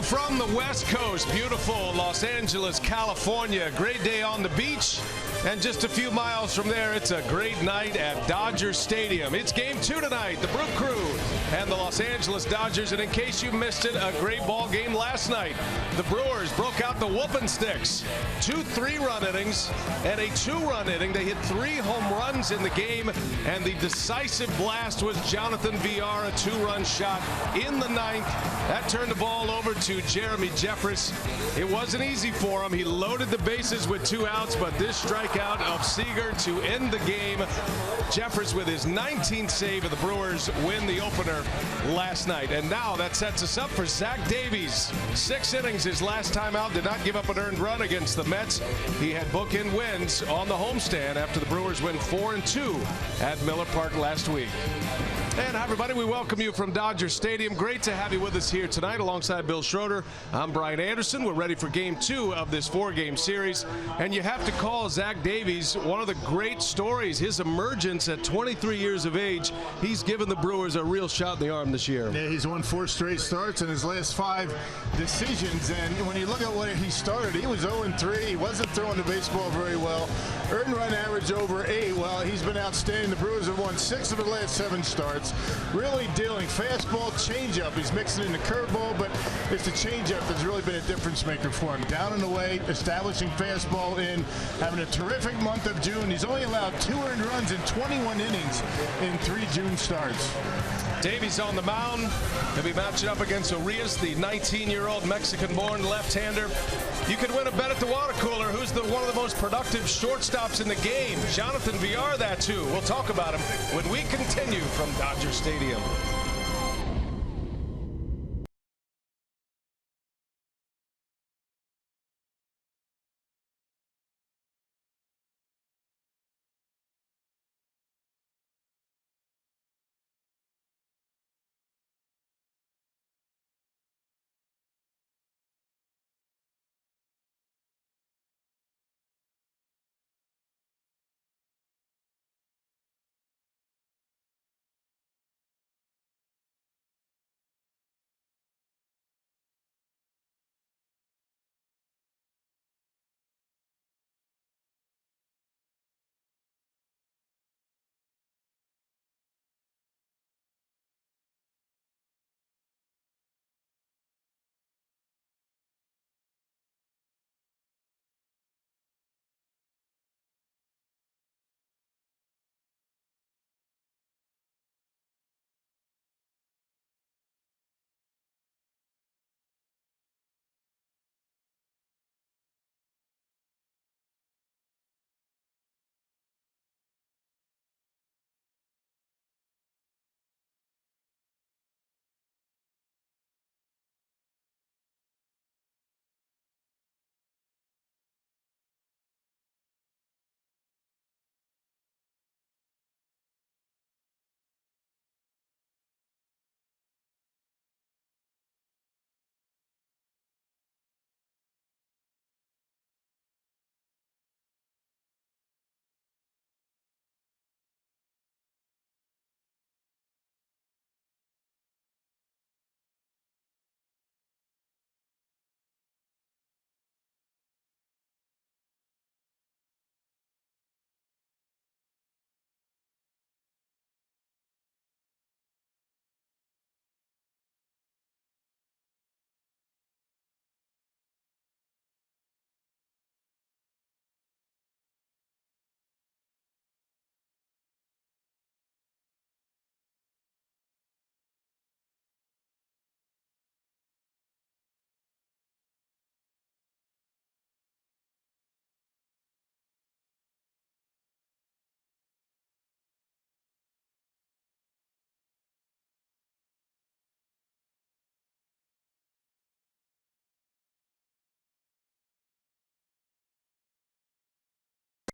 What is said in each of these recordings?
from the West Coast, beautiful Los Angeles, California. Great day on the beach. And just a few miles from there, it's a great night at Dodger Stadium. It's Game 2 tonight. The Brew Crew and the Los Angeles Dodgers. And in case you missed it, a great ball game last night. The Brewers broke out the whooping sticks. 2 3-run innings and a 2-run inning. They hit 3 home runs in the game. And the decisive blast was Jonathan Villar, a 2-run shot in the 9th. That turned the ball over to Jeremy Jeffress. It wasn't easy for him. He loaded the bases with 2 outs, but this strikeout of Seager to end the game. Jeffress with his 19th save, of the Brewers win the opener last night. And now that sets us up for Zach Davies. 6 innings his last time out, did not give up an earned run against the Mets. He had bookend wins on the homestand after the Brewers win 4-2 at Miller Park last week. And hi, everybody. We welcome you from Dodger Stadium. Great to have you with us here tonight alongside Bill Schroeder. I'm Brian Anderson. We're ready for Game 2 of this 4-game series. And you have to call Zach Davies one of the great stories. His emergence at 23 years of age. He's given the Brewers a real shot in the arm this year. Yeah, he's won 4 straight starts in his last 5 decisions. And when you look at what he started, he was 0-3. He wasn't throwing the baseball very well. Earned run average over 8. Well, he's been outstanding. The Brewers have won 6 of the last 7 starts. Really dealing fastball, changeup. He's mixing in the curveball, but it's the changeup that's really been a difference maker for him. Down and away, establishing fastball in, having a terrific month of June. He's only allowed 2 earned runs in 21 innings in 3 June starts. Davies on the mound. He'll be matching up against Urias, the 19-year-old Mexican-born left-hander. You could win a bet at the water cooler. Who's one of the most productive shortstops in the game? Jonathan Villar, that too. We'll talk about him when we continue from Dodger Stadium.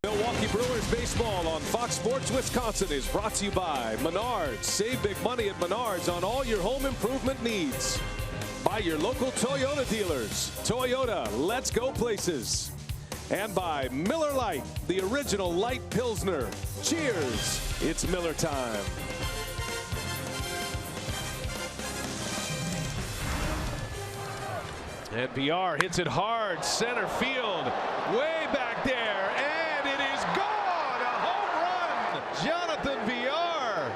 Milwaukee Brewers baseball on Fox Sports Wisconsin is brought to you by Menards. Save big money at Menards on all your home improvement needs. By your local Toyota dealers. Toyota, let's go places. And by Miller Lite, the original light Pilsner. Cheers, it's Miller time. And VR hits it hard, center field, way back there, and it is gone! A home run! Jonathan VR,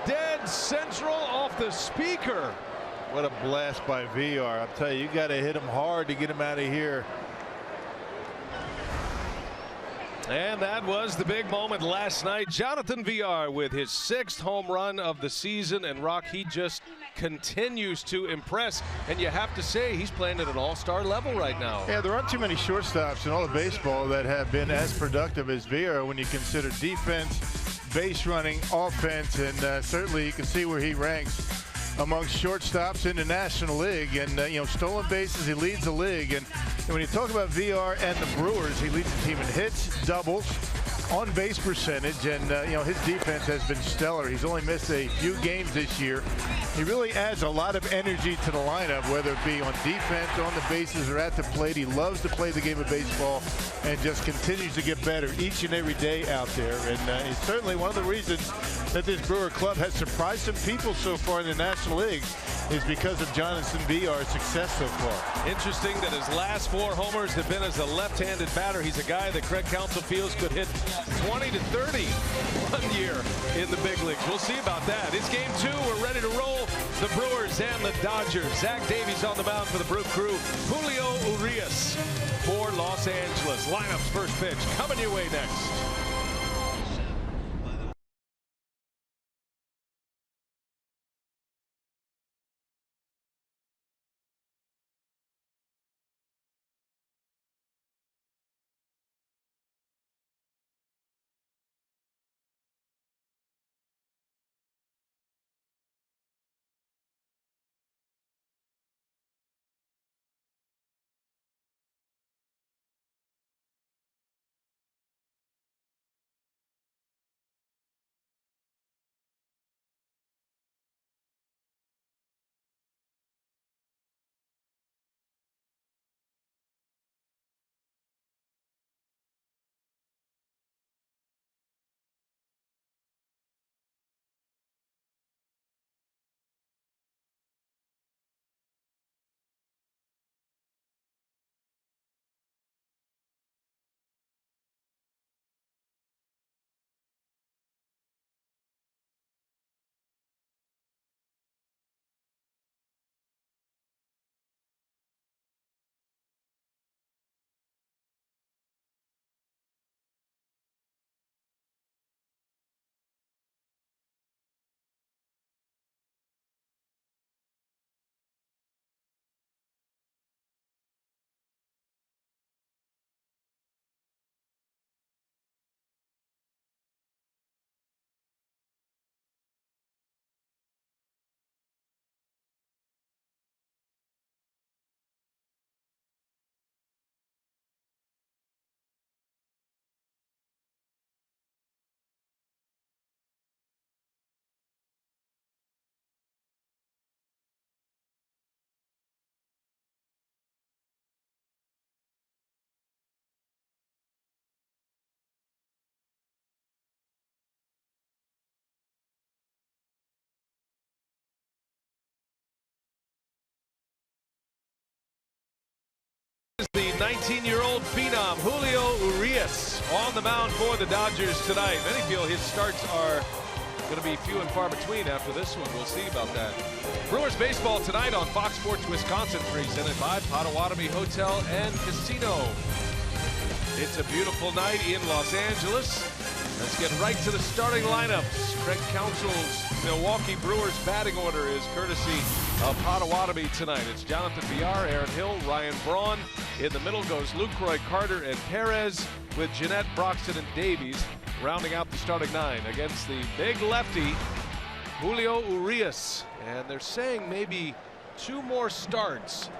dead central off the speaker. What a blast by VR. I'll tell you, you got to hit him hard to get him out of here. And that was the big moment last night. Jonathan VR with his 6th home run of the season. And Rock, he just continues to impress. And you have to say, he's playing at an all-star level right now. Yeah, there aren't too many shortstops in all of baseball that have been as productive as VR when you consider defense, base running, offense, and certainly you can see where he ranks amongst shortstops in the National League. And you know, stolen bases, he leads the league. And when you talk about VR and the Brewers, he leads the team in hits, doubles, on base percentage, and you know, his defense has been stellar. He's only missed a few games this year. He really adds a lot of energy to the lineup, whether it be on defense, on the bases, or at the plate. He loves to play the game of baseball and just continues to get better each and every day out there. And it's certainly one of the reasons that this Brewer club has surprised some people so far in the National League is because of Jonathan VR's success so far. Interesting that his last 4 homers have been as a left-handed batter. He's a guy that Craig Counsell feels could hit 20 to 30 one year in the big leagues. We'll see about that. It's game 2. We're ready to roll. The Brewers and the Dodgers. Zach Davies on the mound for the Brew Crew. Julio Urias for Los Angeles. Lineups first pitch coming your way next. The 19-year-old phenom Julio Urias on the mound for the Dodgers tonight. Many feel his starts are going to be few and far between after this one. We'll see about that. Brewers baseball tonight on Fox Sports Wisconsin, presented by Potawatomi Hotel and Casino. It's a beautiful night in Los Angeles. Let's get right to the starting lineups. Craig Counsell's Milwaukee Brewers batting order is courtesy of Potawatomi tonight. It's Jonathan VR, Aaron Hill, Ryan Braun. In the middle goes Lucroy, Carter, and Perez, with Jeanette, Broxton, and Davies rounding out the starting 9 against the big lefty, Julio Urias. And they're saying maybe 2 more starts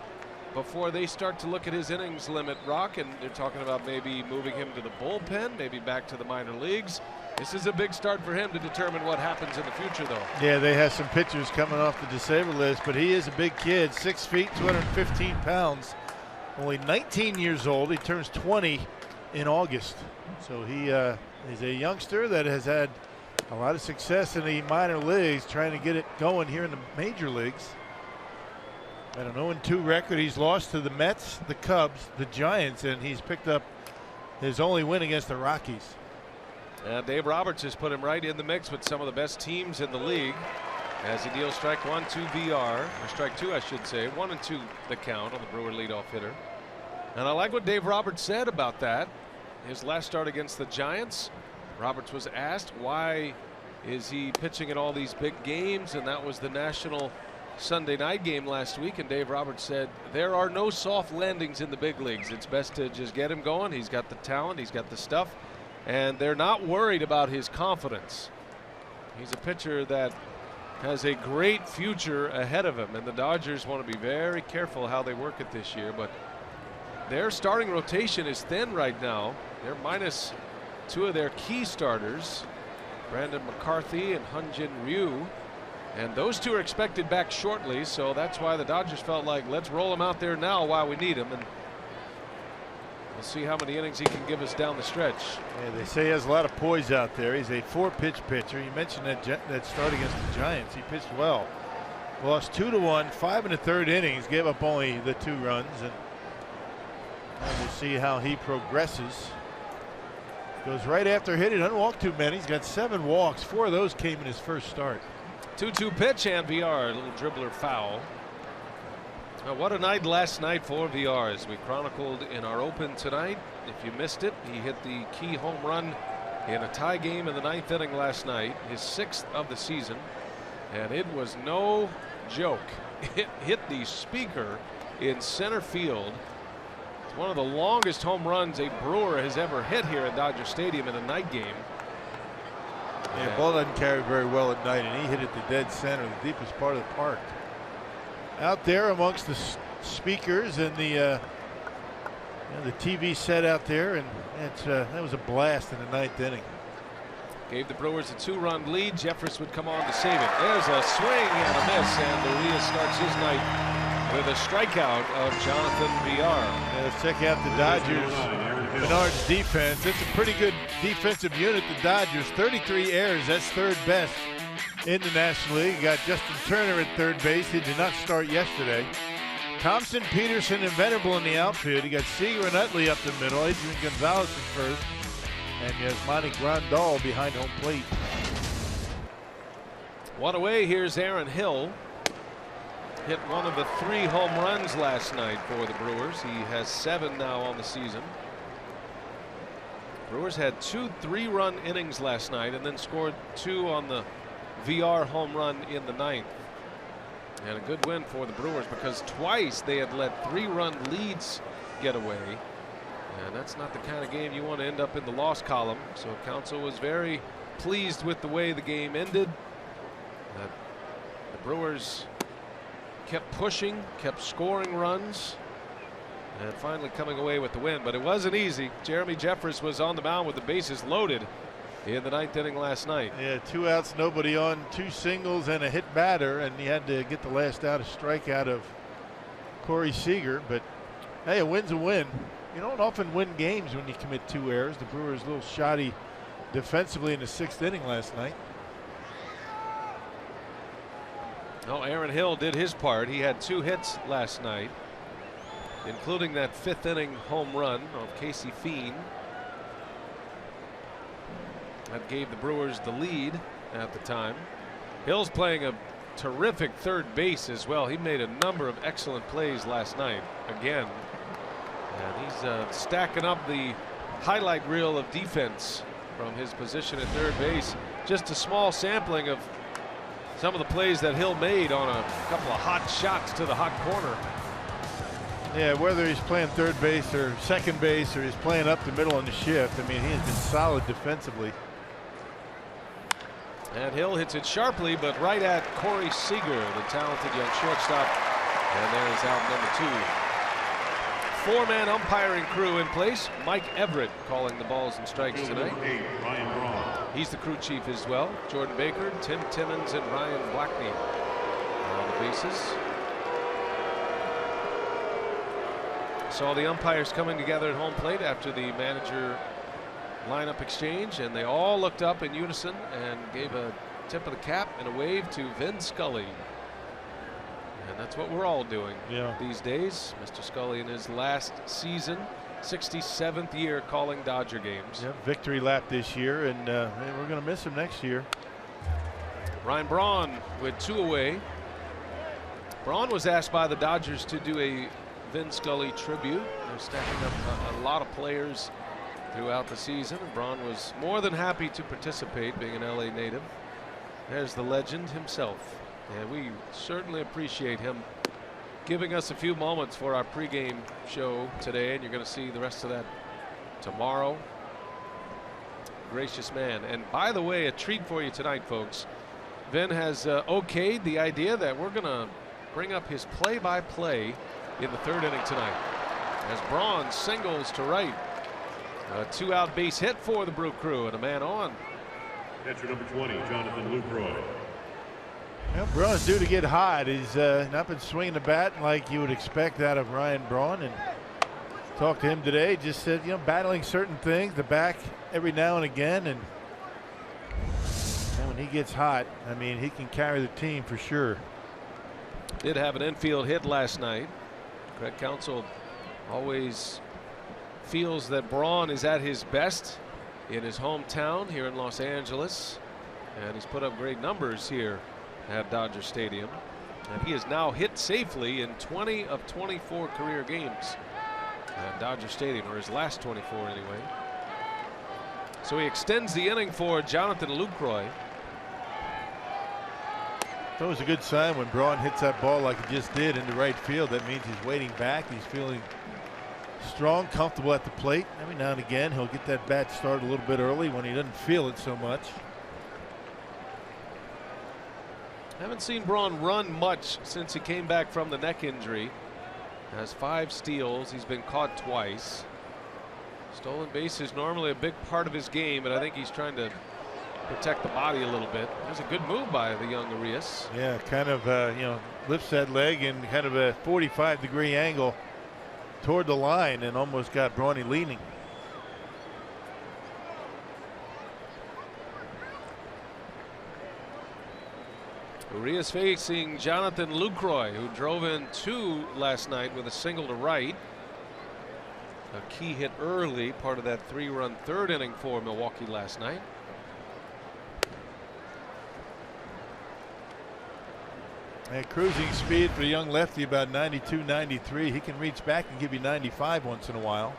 before they start to look at his innings limit, Rock, and they're talking about maybe moving him to the bullpen, maybe back to the minor leagues. This is a big start for him to determine what happens in the future, though. Yeah, they have some pitchers coming off the disabled list, but he is a big kid, 6 feet, 215 pounds, only 19 years old. He turns 20 in August. So he is a youngster that has had a lot of success in the minor leagues, trying to get it going here in the major leagues. Got an 0-2 record. He's lost to the Mets, the Cubs, the Giants, and he's picked up his only win against the Rockies. And Dave Roberts has put him right in the mix with some of the best teams in the league as he deals strike 1 to VR, or strike 2 I should say. 1 and 2 the count on the Brewer leadoff hitter. And I like what Dave Roberts said about that. His last start against the Giants, Roberts was asked why is he pitching in all these big games, and that was the national Sunday night game last week, and Dave Roberts said there are no soft landings in the big leagues. It's best to just get him going. He's got the talent, he's got the stuff, and they're not worried about his confidence. He's a pitcher that has a great future ahead of him, and the Dodgers want to be very careful how they work it this year, but their starting rotation is thin right now. They're minus 2 of their key starters, Brandon McCarthy and Hyun-Jin Ryu. And those 2 are expected back shortly, so that's why the Dodgers felt like let's roll him out there now while we need him, and we'll see how many innings he can give us down the stretch. Yeah, they say he has a lot of poise out there. He's a 4-pitch pitcher. You mentioned that start against the Giants. He pitched well. Lost 2-1, 5 1/3 innings, gave up only the 2 runs, and we'll see how he progresses. Goes right after hitting, doesn't walk too many. He's got 7 walks. 4 of those came in his first start. 2-2 pitch, and VR, a little dribbler foul. Now, what a night last night for VR, as we chronicled in our open tonight. If you missed it, he hit the key home run in a tie game in the 9th inning last night, his 6th of the season, and it was no joke. It hit the speaker in center field. It's one of the longest home runs a Brewer has ever hit here at Dodger Stadium in a night game. Yeah, ball doesn't carry very well at night, and he hit it to dead center, the deepest part of the park. Out there amongst the speakers and the TV set out there, and that was a blast in the 9th inning. Gave the Brewers a 2-run lead. Jeffress would come on to save it. There's a swing and a miss, and Urias starts his night with a strikeout of Jonathan VR. Let's check out the Dodgers. Menard's defense. It's a pretty good defensive unit. The Dodgers, 33 errors. That's 3rd best in the National League. You got Justin Turner at 3rd base. He did not start yesterday. Thompson, Peterson, and Venable in the outfield. You got Seager and Utley up the middle. Adrian Gonzalez at 1st. And Yasmani Grandal behind home plate. One away. Here's Aaron Hill. Hit one of the 3 home runs last night for the Brewers. He has 7 now on the season. Brewers had 2 3-run innings last night and then scored 2 on the VR home run in the 9th. And a good win for the Brewers, because twice they had let 3-run leads get away. And that's not the kind of game you want to end up in the loss column. So Counsell was very pleased with the way the game ended. The Brewers kept pushing, kept scoring runs, and finally coming away with the win. But it wasn't easy. Jeremy Jeffress was on the mound with the bases loaded in the 9th inning last night. Yeah, 2 outs, nobody on, 2 singles and a hit batter, and he had to get the last out, a strikeout of Corey Seager. But hey, a win's a win. You don't often win games when you commit 2 errors. The Brewers a little shoddy defensively in the 6th inning last night. No, Aaron Hill did his part. He had 2 hits last night, including that 5th inning home run of Casey Fien. That gave the Brewers the lead at the time. Hill's playing a terrific 3rd base as well. He made a number of excellent plays last night again. And he's stacking up the highlight reel of defense from his position at 3rd base. Just a small sampling of some of the plays that Hill made on a couple of hot shots to the hot corner. Yeah, whether he's playing 3rd base or 2nd base, or he's playing up the middle in the shift, I mean, he has been solid defensively. And Hill hits it sharply, but right at Corey Seager, the talented young shortstop. And there's out number 2. 4-man umpiring crew in place. Mike Everett calling the balls and strikes tonight. He's the crew chief as well. Jordan Baker, Tim Timmons, and Ryan Blackney on the bases. Saw the umpires coming together at home plate after the manager lineup exchange, and they all looked up in unison and gave a tip of the cap and a wave to Vin Scully. And that's what we're all doing Yeah. these days. Mr. Scully in his last season, 67th year calling Dodger games. Yeah, victory lap this year, and man, we're going to miss him next year. Ryan Braun with 2 away. Braun was asked by the Dodgers to do a Vin Scully tribute. They're stacking up a lot of players throughout the season, and Braun was more than happy to participate, being an LA native. There's the legend himself, and we certainly appreciate him giving us a few moments for our pregame show today, and you're going to see the rest of that tomorrow. Gracious man. And by the way, a treat for you tonight, folks. Vin has okayed the idea that we're going to bring up his play-by-play in the 3rd inning tonight, as Braun singles to right. A 2-out base hit for the Brew Crew and a man on. Catcher number 20, Jonathan Lucroy. Well, Braun's due to get hot. He's not been swinging the bat like you would expect out of Ryan Braun. And talked to him today. Just said, you know, battling certain things, the back every now and again. And when he gets hot, I mean, he can carry the team for sure. Did have an infield hit last night. Craig Counsell always feels that Braun is at his best in his hometown here in Los Angeles, and he's put up great numbers here at Dodger Stadium, and he has now hit safely in 20 of 24 career games at Dodger Stadium, or his last 24 anyway. So he extends the inning for Jonathan Lucroy. That was a good sign when Braun hits that ball like he just did into right field. That means he's waiting back. He's feeling strong, comfortable at the plate. Every now and again he'll get that bat started a little bit early when he doesn't feel it so much. Haven't seen Braun run much since he came back from the neck injury. Has 5 steals. He's been caught twice. Stolen base is normally a big part of his game, but I think he's trying to protect the body a little bit. It was a good move by the young Arias. Yeah, kind of you know, lifts that leg in kind of a 45-degree angle toward the line and almost got Brawny leaning. Urias facing Jonathan Lucroy, who drove in 2 last night with a single to right. A key hit early, part of that 3-run 3rd inning for Milwaukee last night. At cruising speed for the young lefty, about 92, 93. He can reach back and give you 95 once in a while.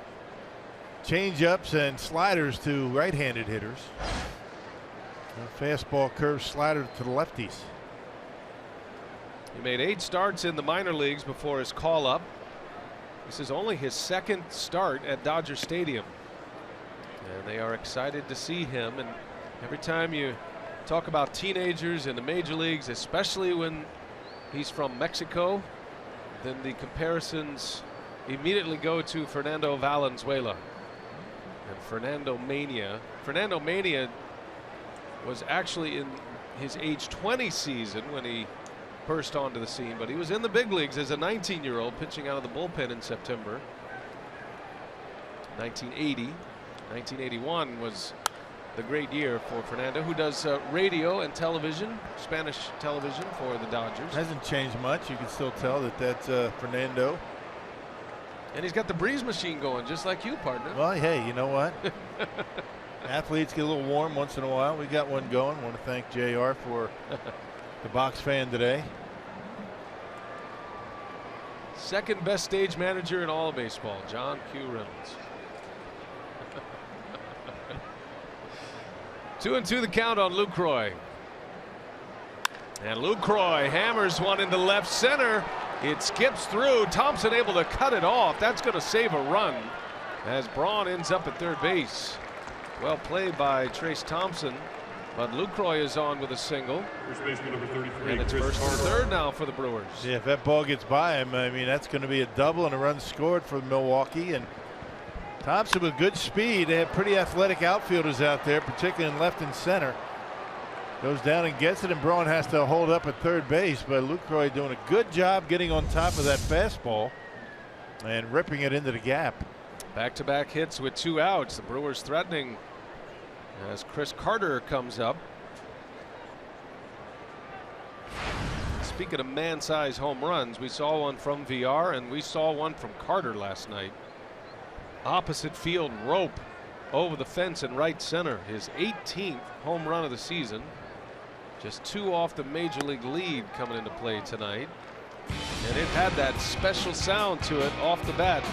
Change-ups and sliders to right-handed hitters. A fastball curve slider to the lefties. He made 8 starts in the minor leagues before his call-up. This is only his 2nd start at Dodger Stadium, and they are excited to see him. And every time you talk about teenagers in the major leagues, especially when he's from Mexico, then the comparisons immediately go to Fernando Valenzuela and Fernando Mania. Fernando Mania was actually in his age 20 season when he burst onto the scene, but he was in the big leagues as a 19-year-old pitching out of the bullpen in September. 1980. 1981 was the great year for Fernando, who does radio and television, Spanish television for the Dodgers. Hasn't changed much. You can still tell that that's Fernando. And he's got the breeze machine going, just like you, partner. Well, hey, you know what? Athletes get a little warm once in a while. We got one going. I want to thank JR for the box fan today. 2nd best stage manager in all of baseball, John Q. Reynolds. 2-2 the count on Lucroy. And Lucroy hammers one into left center. It skips through. Thompson able to cut it off. That's going to save a run as Braun ends up at 3rd base. Well played by Trace Thompson, but Lucroy is on with a single. First baseman number 33. And it's Chris 1st and Carter. 3rd now for the Brewers. Yeah, if that ball gets by him, I mean, that's going to be a double and a run scored for Milwaukee. And Thompson with good speed. They have pretty athletic outfielders out there, particularly in left and center. Goes down and gets it, and Braun has to hold up at 3rd base. But Lucroy doing a good job getting on top of that fastball and ripping it into the gap. Back-to-back hits with 2 outs. The Brewers threatening as Chris Carter comes up. speaking of man-sized home runs, we saw one from VR and we saw one from Carter last night. Opposite field rope over the fence in right center. His 18th home run of the season. Just 2 off the major league lead coming into play tonight. And it had that special sound to it off the bat.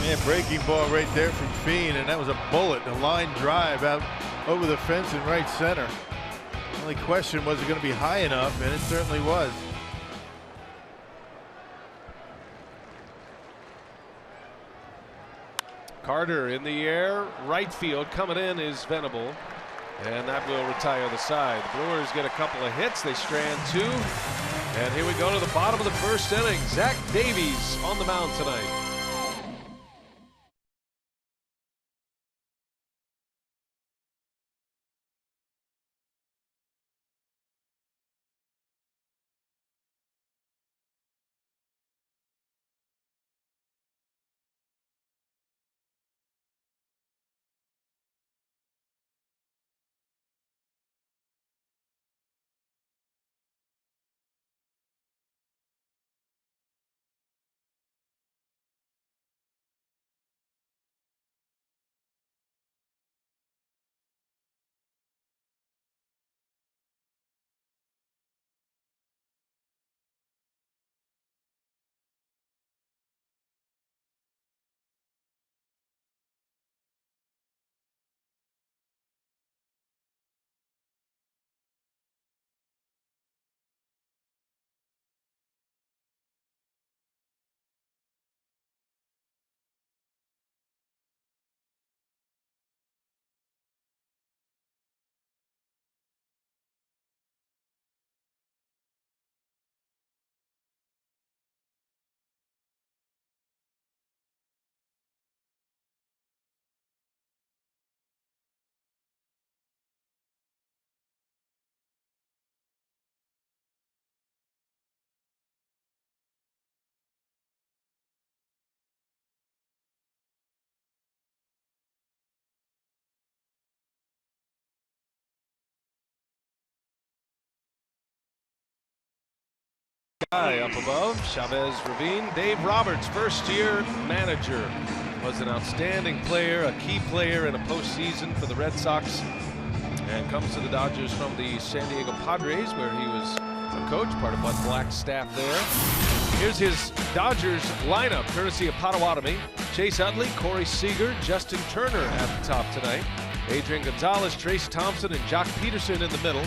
Yeah, breaking ball right there from Fiend, and that was a bullet, a line drive out over the fence in right center. The only question was it going to be high enough, and it certainly was. Carter in the air, right field, coming in is Venable, and that will retire the side. The Brewers get a couple of hits, they strand 2, and here we go to the bottom of the first inning. Zach Davies on the mound tonight. Guy up above, Chavez Ravine. Dave Roberts, first-year manager, was an outstanding player, a key player in a postseason for the Red Sox, and comes to the Dodgers from the San Diego Padres, where he was a coach, part of Bud Black's staff there. Here's his Dodgers lineup, courtesy of Potawatomi. Chase Utley, Corey Seager, Justin Turner at the top tonight. Adrian Gonzalez, Trace Thompson, and Jock Peterson in the middle.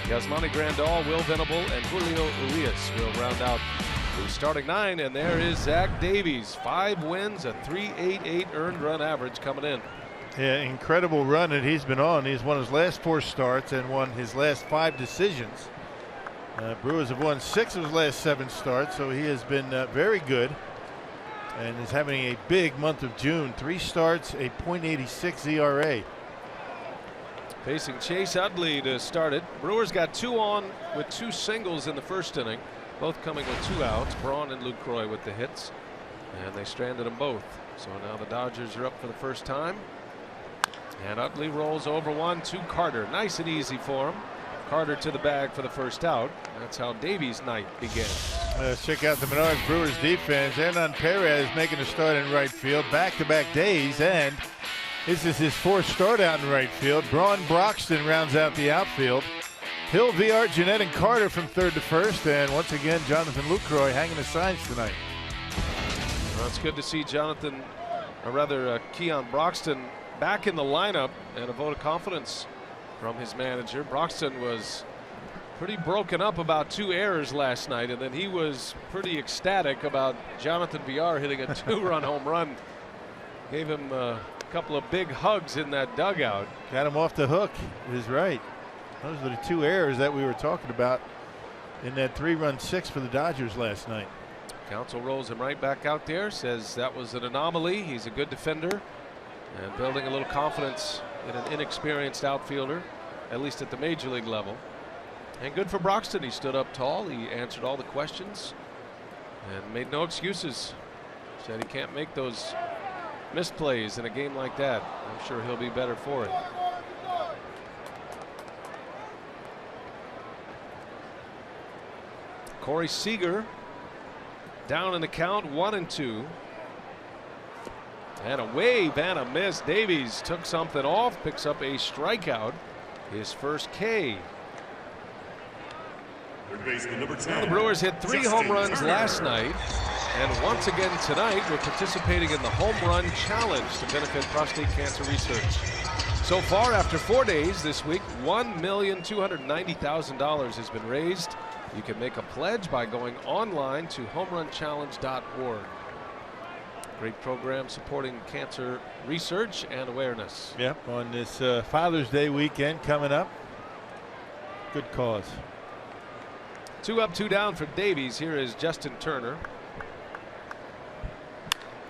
Yasmani Grandal, Will Venable, and Julio Urias will round out the starting 9. And there is Zach Davies. 5 wins, a .388 earned run average coming in. Yeah, incredible run that he's been on. He's won his last 4 starts and won his last 5 decisions. Brewers have won 6 of his last 7 starts, so he has been very good and is having a big month of June. 3 starts, a .86 ERA. Facing Chase Utley to start it. Brewers got 2 on with 2 singles in the first inning, both coming with 2 outs. Braun and Lucroy with the hits, and they stranded them both. So now the Dodgers are up for the first time, and Utley rolls over 1 to Carter. Nice and easy for him. Carter to the bag for the first out. That's how Davies' night began. Let's check out the Menards Brewers defense. Hernan Perez making a start in right field, back-to-back days, and this is his 4th start out in right field. Braun Broxton rounds out the outfield. Hill, VR, Jeanette, and Carter from 3rd to 1st. And once again, Jonathan Lucroy hanging the signs tonight. Well, it's good to see Keon Broxton back in the lineup, and a vote of confidence from his manager. Broxton was pretty broken up about 2 errors last night, and then he was pretty ecstatic about Jonathan VR hitting a 2-run home run. Gave him a couple of big hugs in that dugout. Got him off the hook. He's right. Those are the 2 errors that we were talking about in that 3-run 6 for the Dodgers last night. Counsell rolls him right back out there, says that was an anomaly. He's a good defender and building a little confidence in an inexperienced outfielder, at least at the major league level. And good for Broxton. He stood up tall. He answered all the questions and made no excuses. Said he can't make those misplays in a game like that. I'm sure he'll be better for it. Corey Seager down in the count, 1-2. And a wave and a miss. Davies took something off, picks up a strikeout, his first K. The Brewers hit 3 home runs last night, and once again tonight we're participating in the Home Run Challenge to benefit prostate cancer research. So far, after 4 days this week, $1,290,000 has been raised. You can make a pledge by going online to homerunchallenge.org. Great program supporting cancer research and awareness. Yep, on this Father's Day weekend coming up. Good cause. 2 up, 2 down for Davies. Here is Justin Turner.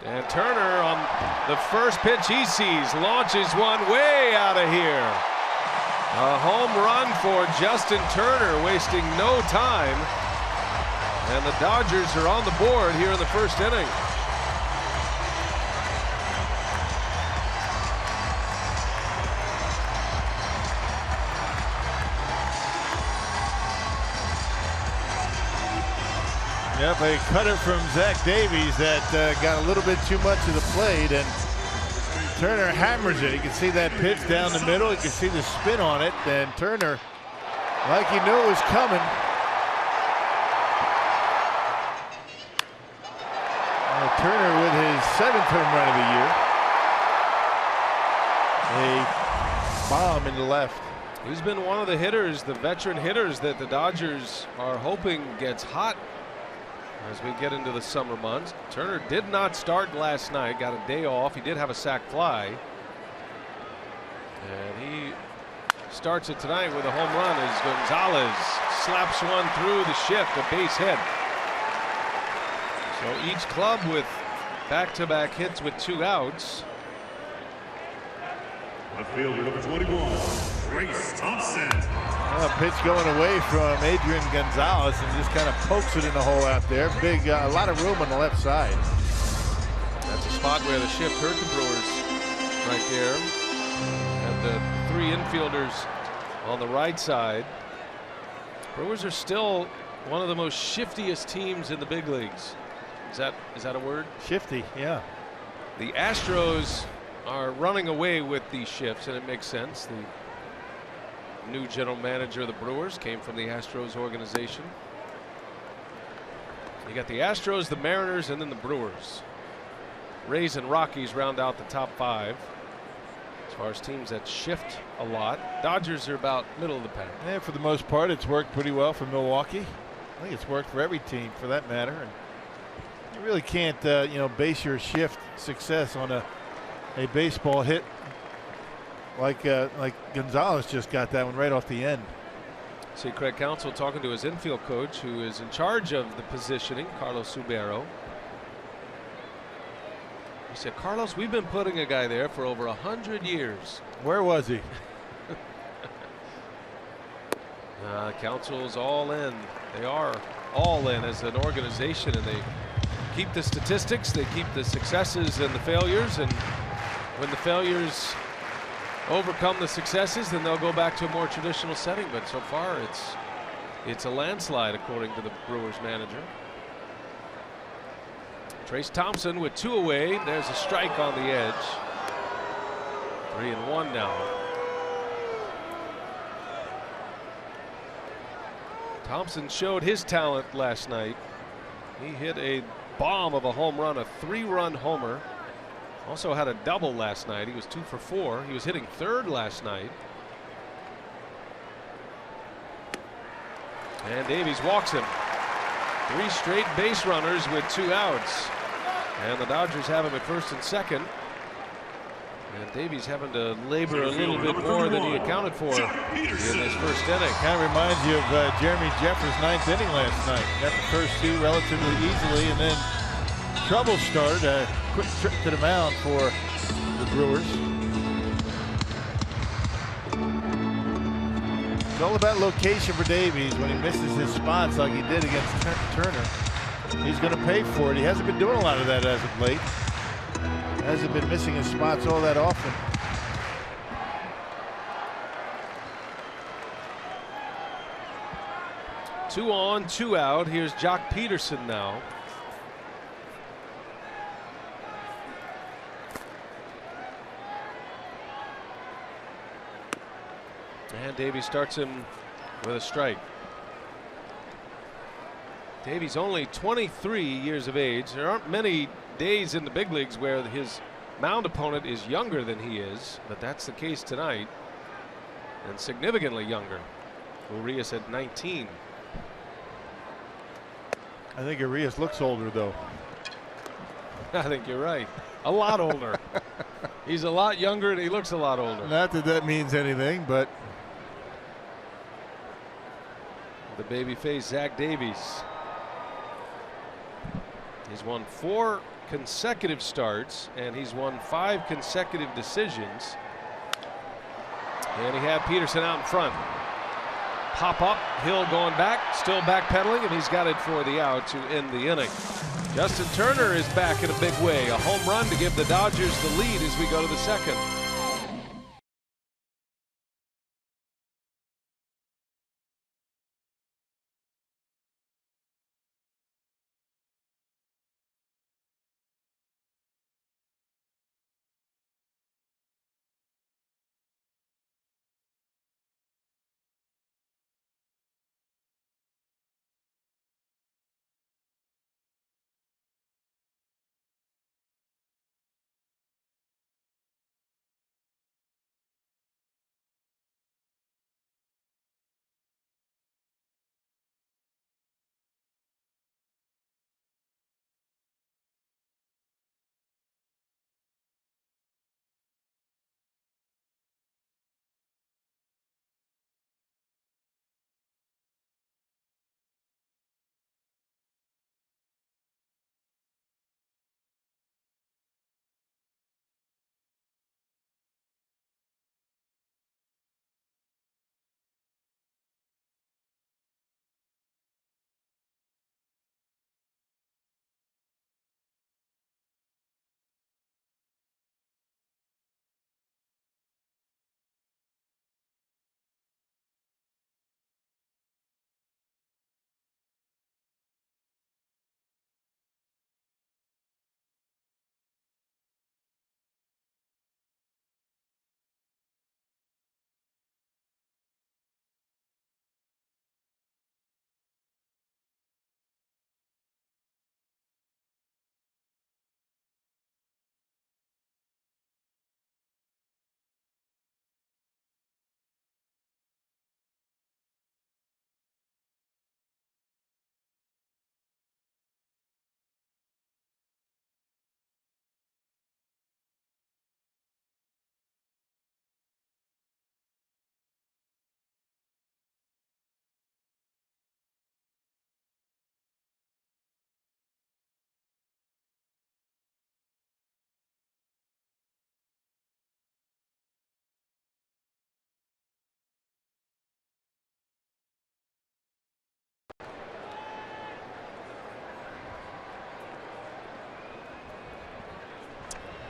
And Turner on the first pitch he sees launches one way out of here. A home run for Justin Turner, wasting no time. And the Dodgers are on the board here in the first inning. Yep, a cutter from Zach Davies that got a little bit too much of the plate, and Turner hammers it. You can see that pitch down the middle. You can see the spin on it, and Turner, like he knew it was coming. Turner with his 7th home run of the year. A bomb in the left. He's been one of the hitters, the veteran hitters that the Dodgers are hoping gets hot as we get into the summer months. Turner did not start last night, got a day off. He did have a sac fly. And he starts it tonight with a home run as Gonzalez slaps one through the shift, a base hit. So each club with back-to-back hits with 2 outs. Left fielder number 21, Trace Thompson. A pitch going away from Adrian Gonzalez and just kind of pokes it in the hole out there. Big, a lot of room on the left side. That's a spot where the shift hurt the Brewers right there. And the 3 infielders on the right side. Brewers are still one of the most shiftiest teams in the big leagues. Is that a word? Shifty, yeah. The Astros are running away with these shifts, and it makes sense. The new general manager of the Brewers came from the Astros organization. You got the Astros, the Mariners, and then the Brewers. Rays and Rockies round out the top 5 as far as teams that shift a lot. Dodgers are about middle of the pack. Yeah, for the most part, it's worked pretty well for Milwaukee. I think it's worked for every team, for that matter. And you really can't, base your shift success on a baseball hit like Gonzalez just got that one right off the end. See Craig Counsell talking to his infield coach, who is in charge of the positioning, Carlos Subero. He said, Carlos, we've been putting a guy there for over 100 years. Where was he? Counsell's all in. They are all in as an organization, and they keep the statistics, they keep the successes and the failures, and when the failures overcome the successes, then they'll go back to a more traditional setting. But so far it's a landslide, according to the Brewers manager. Trace Thompson with 2 away. There's a strike on the edge. 3-1 now. Thompson showed his talent last night. He hit a bomb of a home run, a 3-run homer. Also had a double last night. He was 2 for 4. He was hitting third last night. And Davies walks him. 3 straight base runners with 2 outs. And the Dodgers have him at first and second. And Davies having to labor a little bit more than he accounted for in this first inning. Kind of reminds you of Jeremy Jeffers' 9th inning last night. Got the first 2 relatively easily, and then trouble started. A quick trip to the mound for the Brewers. It's all about location for Davies. When he misses his spots like he did against Turner, he's going to pay for it. He hasn't been doing a lot of that as of late. Hasn't been missing his spots all that often. 2 on, 2 out. Here's Jock Peterson now. And Davies starts him with a strike. Davies only 23 years of age. There aren't many days in the big leagues where his mound opponent is younger than he is, but that's the case tonight, and significantly younger. Urias at 19. I think Urias looks older, though. I think you're right. A lot older. He's a lot younger and he looks a lot older. Not that that means anything, but the babyface Zach Davies. He's won 4 consecutive starts and he's won 5 consecutive decisions. And he had Peterson out in front. Pop up, Hill going back, still backpedaling, and he's got it for the out to end the inning. Justin Turner is back in a big way. A home run to give the Dodgers the lead as we go to the second.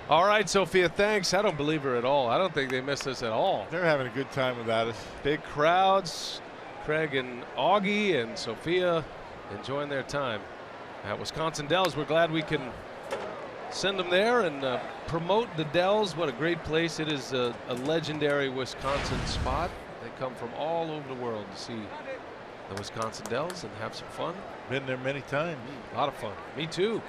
All right, Sophia, thanks. I don't believe her at all. I don't think they missed us at all. they're having a good time without us. Big crowds. Craig and Augie and Sophia enjoying their time at Wisconsin Dells. We're glad we can send them there and promote the Dells. What a great place. It is a legendary Wisconsin spot. They come from all over the world to see the Wisconsin Dells and have some fun. Been there many times. A lot of fun. Me too.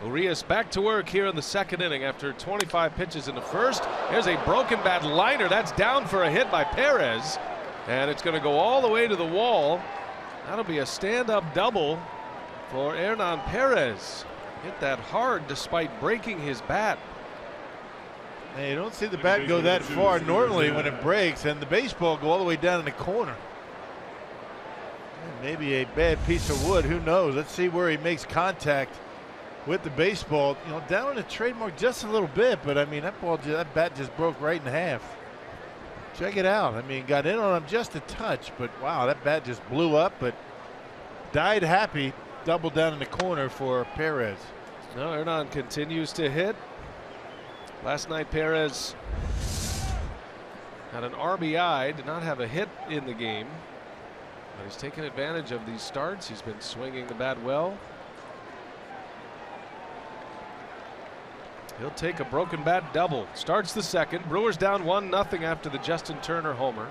Urias back to work here in the second inning after 25 pitches in the first. There's a broken bat liner. That's down for a hit by Perez. And it's going to go all the way to the wall. That'll be a stand-up double for Hernan Perez. Hit that hard despite breaking his bat. Hey, you don't see the bat go that far normally when it breaks, and the baseball go all the way down in the corner. Maybe a bad piece of wood. Who knows? Let's see where he makes contact with the baseball. You know, down in the trademark just a little bit, but I mean that bat just broke right in half. Check it out. I mean, got in on him just a touch, but wow, that bat just blew up, but died happy. Double down in the corner for Perez. No, Hernan continues to hit. Last night Perez Had an RBI, did not have a hit in the game, but he's taken advantage of these starts. He's been swinging the bat well. He'll take a broken bat double. Starts the second. Brewers down 1-0 after the Justin Turner homer.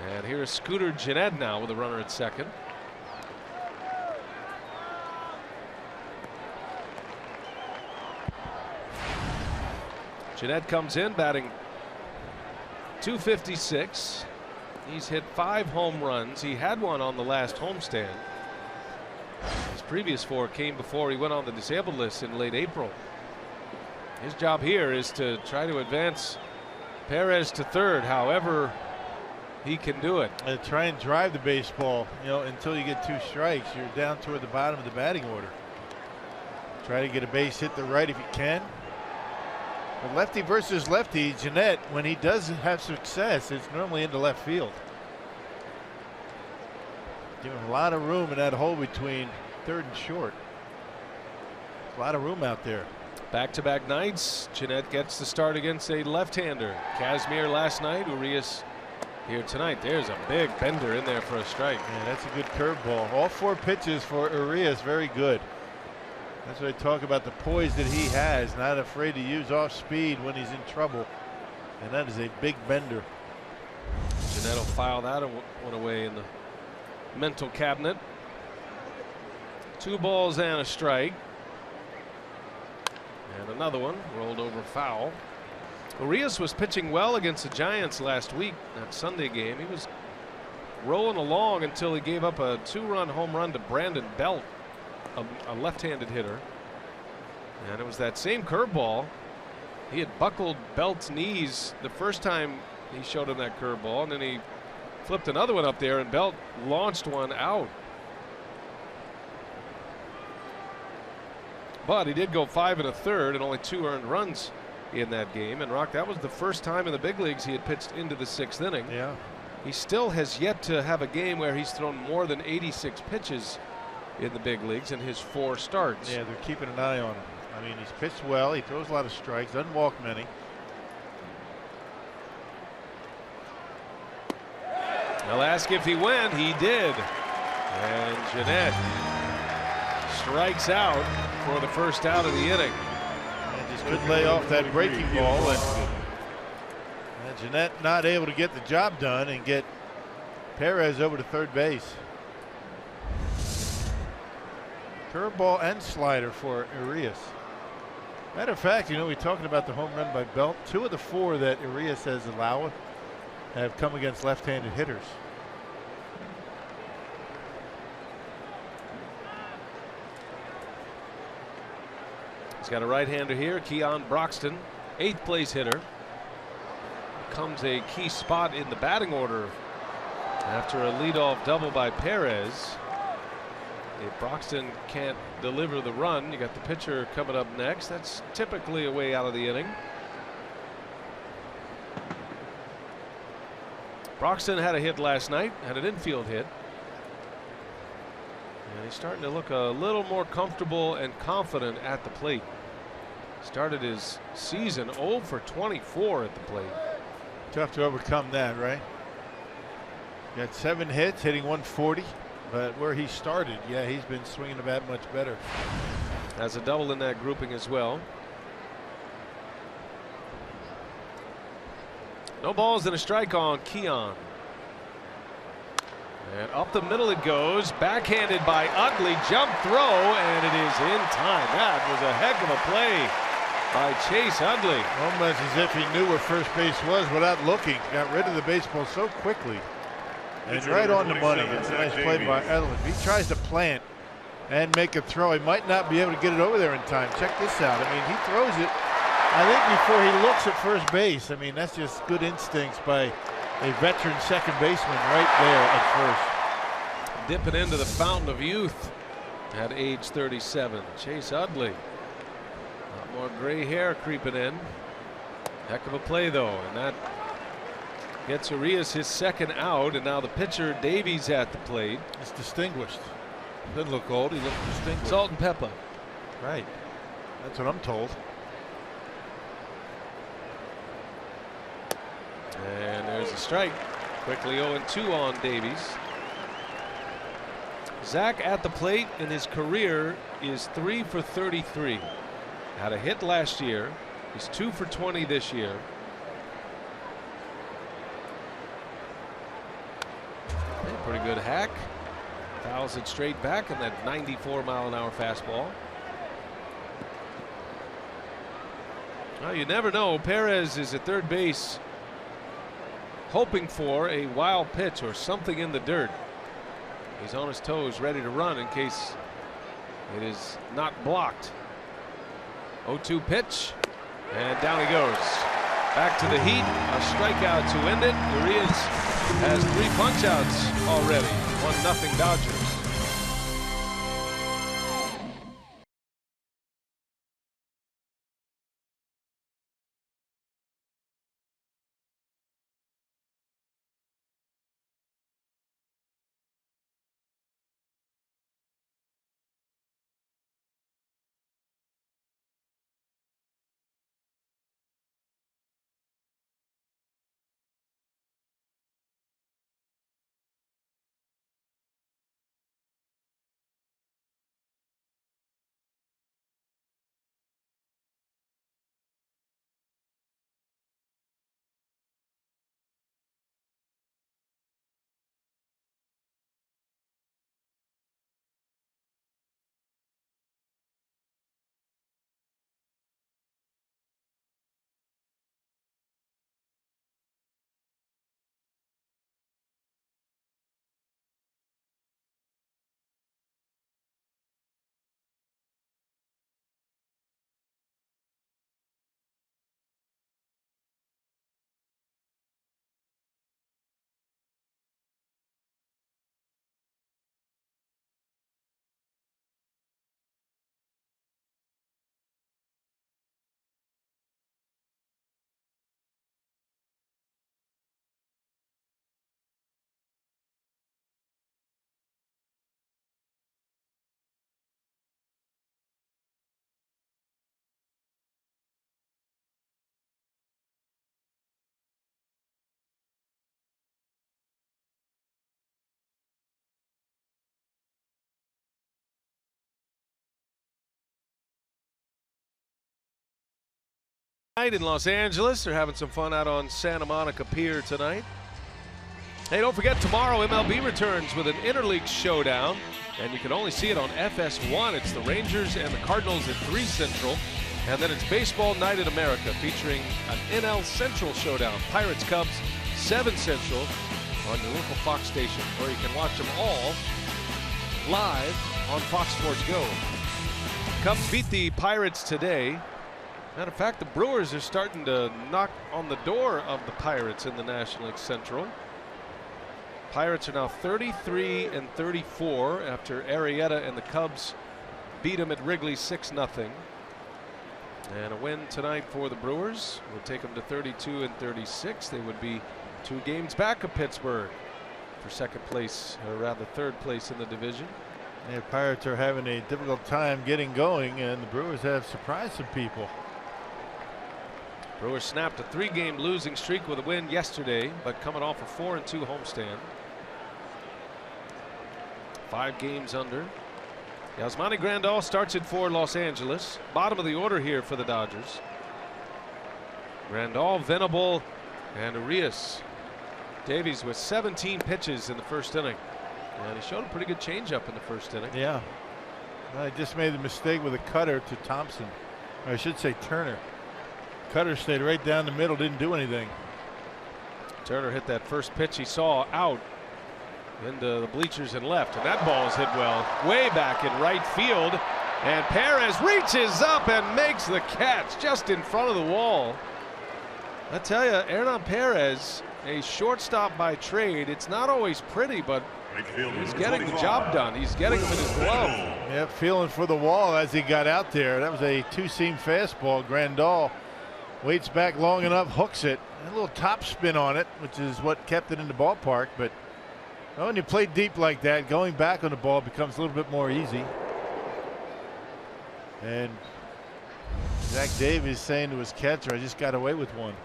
And here's Scooter Gennett now with a runner at second. Gennett comes in batting .256. He's hit 5 home runs. He had one on the last homestand. His previous 4 came before he went on the disabled list in late April. His job here is to try to advance Perez to third, however he can do it. And try and drive the baseball, until you get 2 strikes. You're down toward the bottom of the batting order. Try to get a base hit to right if you can. But lefty versus lefty, Gennett, when he does have success, it's normally into left field. Give him a lot of room in that hole between third and short. A lot of room out there. Back-to-back nights. Gennett gets the start against a left-hander. Casimir last night. Urias here tonight. There's a big bender in there for a strike. Yeah, that's a good curveball. All 4 pitches for Urias, very good. That's what I talk about, the poise that he has, not afraid to use off speed when he's in trouble. And that is a big bender. Gennett will file that one away in the mental cabinet. 2 balls and a strike. And another one rolled over foul. Urias was pitching well against the Giants last week, that Sunday game. He was rolling along until he gave up a 2-run home run to Brandon Belt, a left-handed hitter. And it was that same curveball. He had buckled Belt's knees the first time he showed him that curveball, and then he flipped another one up there and Belt launched one out. But he did go 5 1/3 and only 2 earned runs in that game. And Rock, that was the first time in the big leagues he had pitched into the 6th inning. Yeah. He still has yet to have a game where he's thrown more than 86 pitches in the big leagues in his 4 starts. Yeah, they're keeping an eye on him. I mean, he's pitched well. He throws a lot of strikes, doesn't walk many. They'll ask if he went. He did. And Gennett strikes out for the first out of the inning. And just couldn't lay off that breaking ball. And Gennett not able to get the job done and get Perez over to third base. Curveball and slider for Urias. Matter of fact, we're talking about the home run by Belt. 2 of the 4 that Urias has allowed have come against left-handed hitters. He's got a right-hander here, Keon Broxton, 8th place hitter. Becomes a key spot in the batting order after a leadoff double by Perez. If Broxton can't deliver the run, you got the pitcher coming up next. That's typically a way out of the inning. Broxton had a hit last night, had an infield hit. And he's starting to look a little more comfortable and confident at the plate. Started his season 0 for 24 at the plate. Tough to overcome that, right? Got 7 hits, hitting 140. But where he started, yeah, he's been swinging the bat much better. Has a double in that grouping as well. No balls and a strike on Keon. And up the middle it goes. Backhanded by Utley. Jump throw, and it is in time. That was a heck of a play by Chase Utley. Almost as if he knew where first base was without looking. Got rid of the baseball so quickly. And right on the money. It's a nice play by Utley. If he tries to plant and make a throw, he might not be able to get it over there in time. Check this out. I mean, he throws it, I think, before he looks at first base. I mean, that's just good instincts by a veteran second baseman right there at first. Dipping into the fountain of youth at age 37. Chase Utley. A lot more gray hair creeping in. Heck of a play, though, and that gets Urias his 2nd out, and now the pitcher Davies at the plate. It's distinguished. Doesn't look old. He looks distinguished. Salt and pepper. Right. That's what I'm told. And there's a strike. Quickly 0-2 on Davies. Zach at the plate in his career is 3 for 33. Had a hit last year. He's 2 for 20 this year. Pretty good hack. Fouls it straight back in that 94-mile-an-hour fastball. Well, you never know. Perez is at third base hoping for a wild pitch or something in the dirt. He's on his toes ready to run in case it is not blocked. 0-2 pitch, and down he goes. Back to the heat. A strikeout to end it. Urias has 3 punch-outs already. 1-0 Dodgers. In Los Angeles, they're having some fun out on Santa Monica Pier tonight. Hey, don't forget, tomorrow MLB returns with an interleague showdown, and you can only see it on FS1. It's the Rangers and the Cardinals at 3 Central, and then it's Baseball Night in America featuring an NL Central showdown. Pirates Cubs 7 Central on your local Fox station, or you can watch them all live on Fox Sports Go. Cubs beat the Pirates today. Matter of fact, the Brewers are starting to knock on the door of the Pirates in the National League Central. Pirates are now 33-34 after Arrieta and the Cubs beat them at Wrigley 6-0. And a win tonight for the Brewers would take them to 32-36. They would be 2 games back of Pittsburgh for second place, or rather third place in the division. The Pirates are having a difficult time getting going, and the Brewers have surprised some people. Brewers snapped a 3-game losing streak with a win yesterday, but coming off a 4-2 homestand. 5 games under. Yasmani Grandal starts it for Los Angeles. Bottom of the order here for the Dodgers. Grandal, Venable, and Urias. Davies with 17 pitches in the first inning. And he showed a pretty good changeup in the first inning. Yeah. I just made the mistake with a cutter to Thompson. Or I should say Turner. Cutter stayed right down the middle, didn't do anything. Turner hit that first pitch he saw out into the bleachers and left, and that ball is hit well way back in right field, and Perez reaches up and makes the catch just in front of the wall. I tell you, Hernan Perez, a shortstop by trade. It's not always pretty, but he's getting the job done. He's getting him in his glove. Yep, feeling for the wall as he got out there. That was a 2-seam fastball. Grandal waits back long enough, hooks it, a little top spin on it, which is what kept it in the ballpark. But when you play deep like that, going back on the ball becomes a little bit more easy. And Zach Davies saying to his catcher, I just got away with one.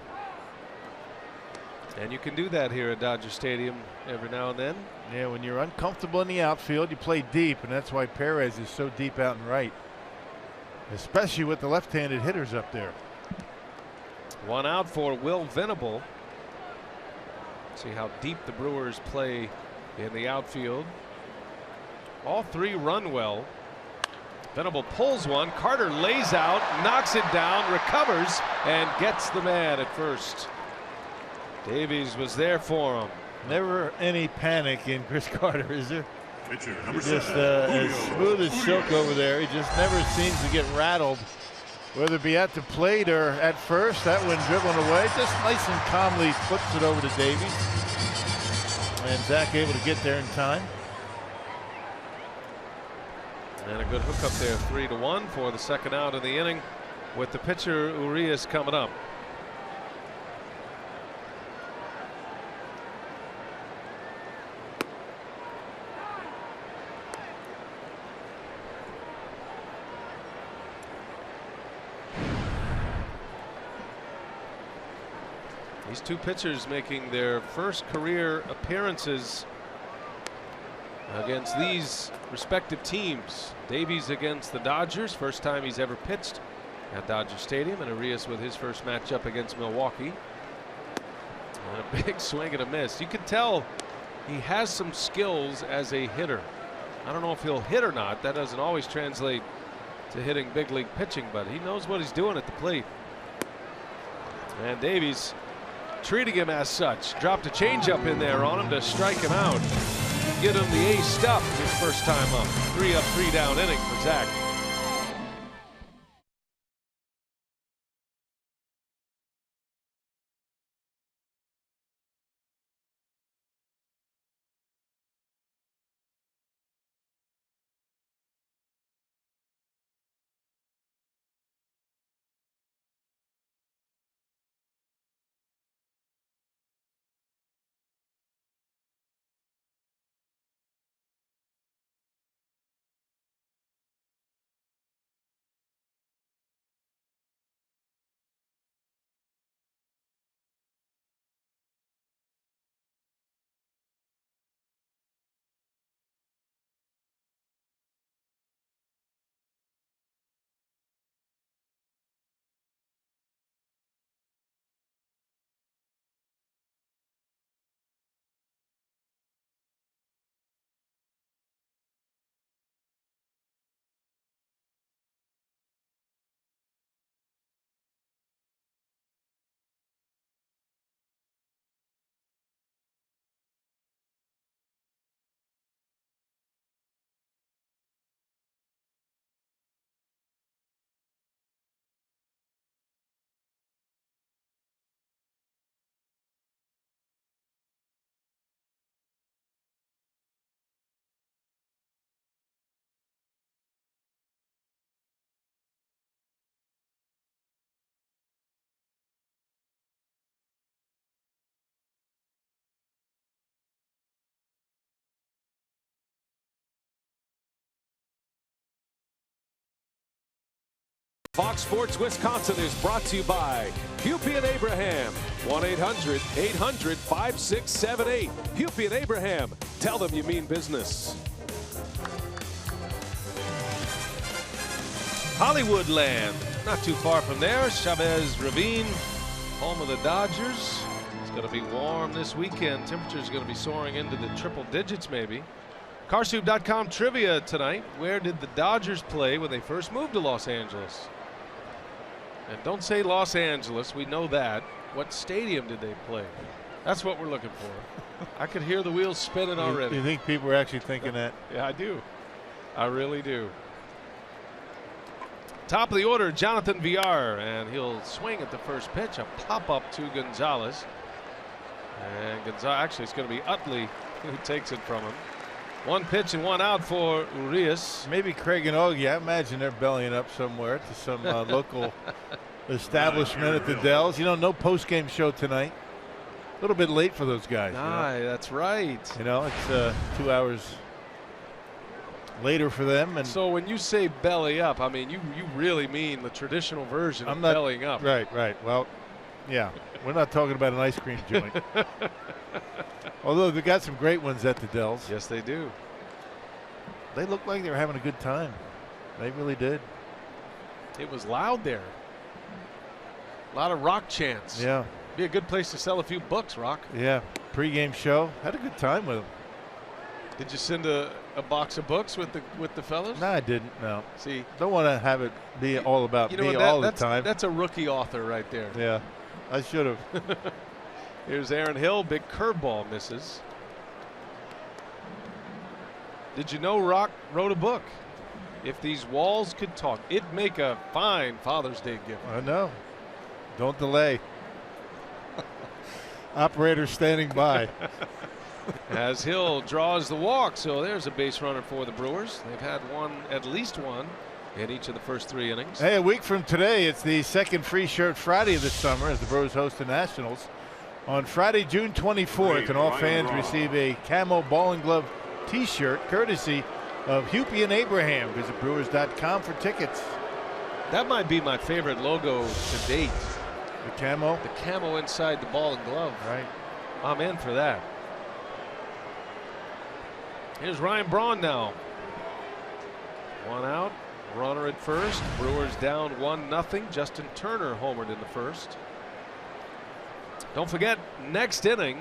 And you can do that here at Dodger Stadium every now and then. Yeah, when you're uncomfortable in the outfield, you play deep, and that's why Perez is so deep out and right, especially with the left-handed hitters up there. 1 out for Will Venable. See how deep the Brewers play in the outfield. All 3 run well. Venable pulls one. Carter lays out, knocks it down, recovers, and gets the man at first. Davies was there for him. Never any panic in Chris Carter, is there? Pitcher number Just 7. as smooth as silk over there. He just never seems to get rattled, whether it be at the plate or at first. That one dribbling away, just nice and calmly flips it over to Davies. And Zach able to get there in time. And a good hook up there, 3-1 for the second out of the inning, with the pitcher Urias coming up. These 2 pitchers making their first career appearances against these respective teams. Davies against the Dodgers, first time he's ever pitched at Dodger Stadium, and Urias with his first matchup against Milwaukee. And a big swing and a miss. You can tell he has some skills as a hitter. I don't know if he'll hit or not. That doesn't always translate to hitting big league pitching, but he knows what he's doing at the plate. And Davies treating him as such. Dropped a changeup in there on him to strike him out. Get him the ace stuff his first time up. 3 up, 3 down inning for Zach. Fox Sports Wisconsin is brought to you by Hupy and Abraham. 1-800-800-5678. Hupy and Abraham. Tell them you mean business. Hollywood Land. Not too far from there. Chavez Ravine, home of the Dodgers. It's going to be warm this weekend. Temperatures are going to be soaring into the triple digits maybe. Carsoup.com trivia tonight. Where did the Dodgers play when they first moved to Los Angeles? And don't say Los Angeles. We know that. What stadium did they play? That's what we're looking for. I could hear the wheels spinning already. You think people are actually thinking that? Yeah, I do. I really do. Top of the order, Jonathan Villar, and he'll swing at the first pitch. A pop-up to Gonzalez. And Gonzalez, actually, it's going to be Utley who takes it from him. 1 pitch and 1 out for Urias. Maybe Craig and Ogie. I imagine they're bellying up somewhere to some local establishment at the Dells. You know, no post-game show tonight. A little bit late for those guys. Aye, you know? That's right. You know, it's 2 hours later for them. And so when you say belly up, I mean, you really mean the traditional version of bellying up. Right, right. Well, Yeah, we're not talking about an ice cream joint. Although they got some great ones at the Dells. Yes, they do. They looked like they were having a good time. They really did. It was loud there. A lot of rock chants. Yeah. Be a good place to sell a few books, Rock. Yeah. Pre-game show. Had a good time with them. Did you send a box of books with the fellas? No, I didn't. No. See, Don't want to have it be all about me all the time. That's a rookie author right there. Yeah. I should have. Here's Aaron Hill. Big curveball misses. Did you know Rock wrote a book? If These Walls Could Talk. It'd make a fine Father's Day gift. I know. Don't delay. Operator standing by. As Hill draws the walk, so there's a base runner for the Brewers. They've had at least one in each of the first 3 innings. Hey, a week from today, it's the second free shirt Friday of the summer as the Brewers host the Nationals. On Friday, June 24th, and all fans receive a camo ball and glove T-shirt courtesy of Hupy and Abraham. Visit Brewers.com for tickets. That might be my favorite logo to date. The camo? The camo inside the ball and glove. Right. I'm in for that. Here's Ryan Braun now. 1 out. Runner at first. Brewers down 1-0. Justin Turner homered in the first. Don't forget, next inning,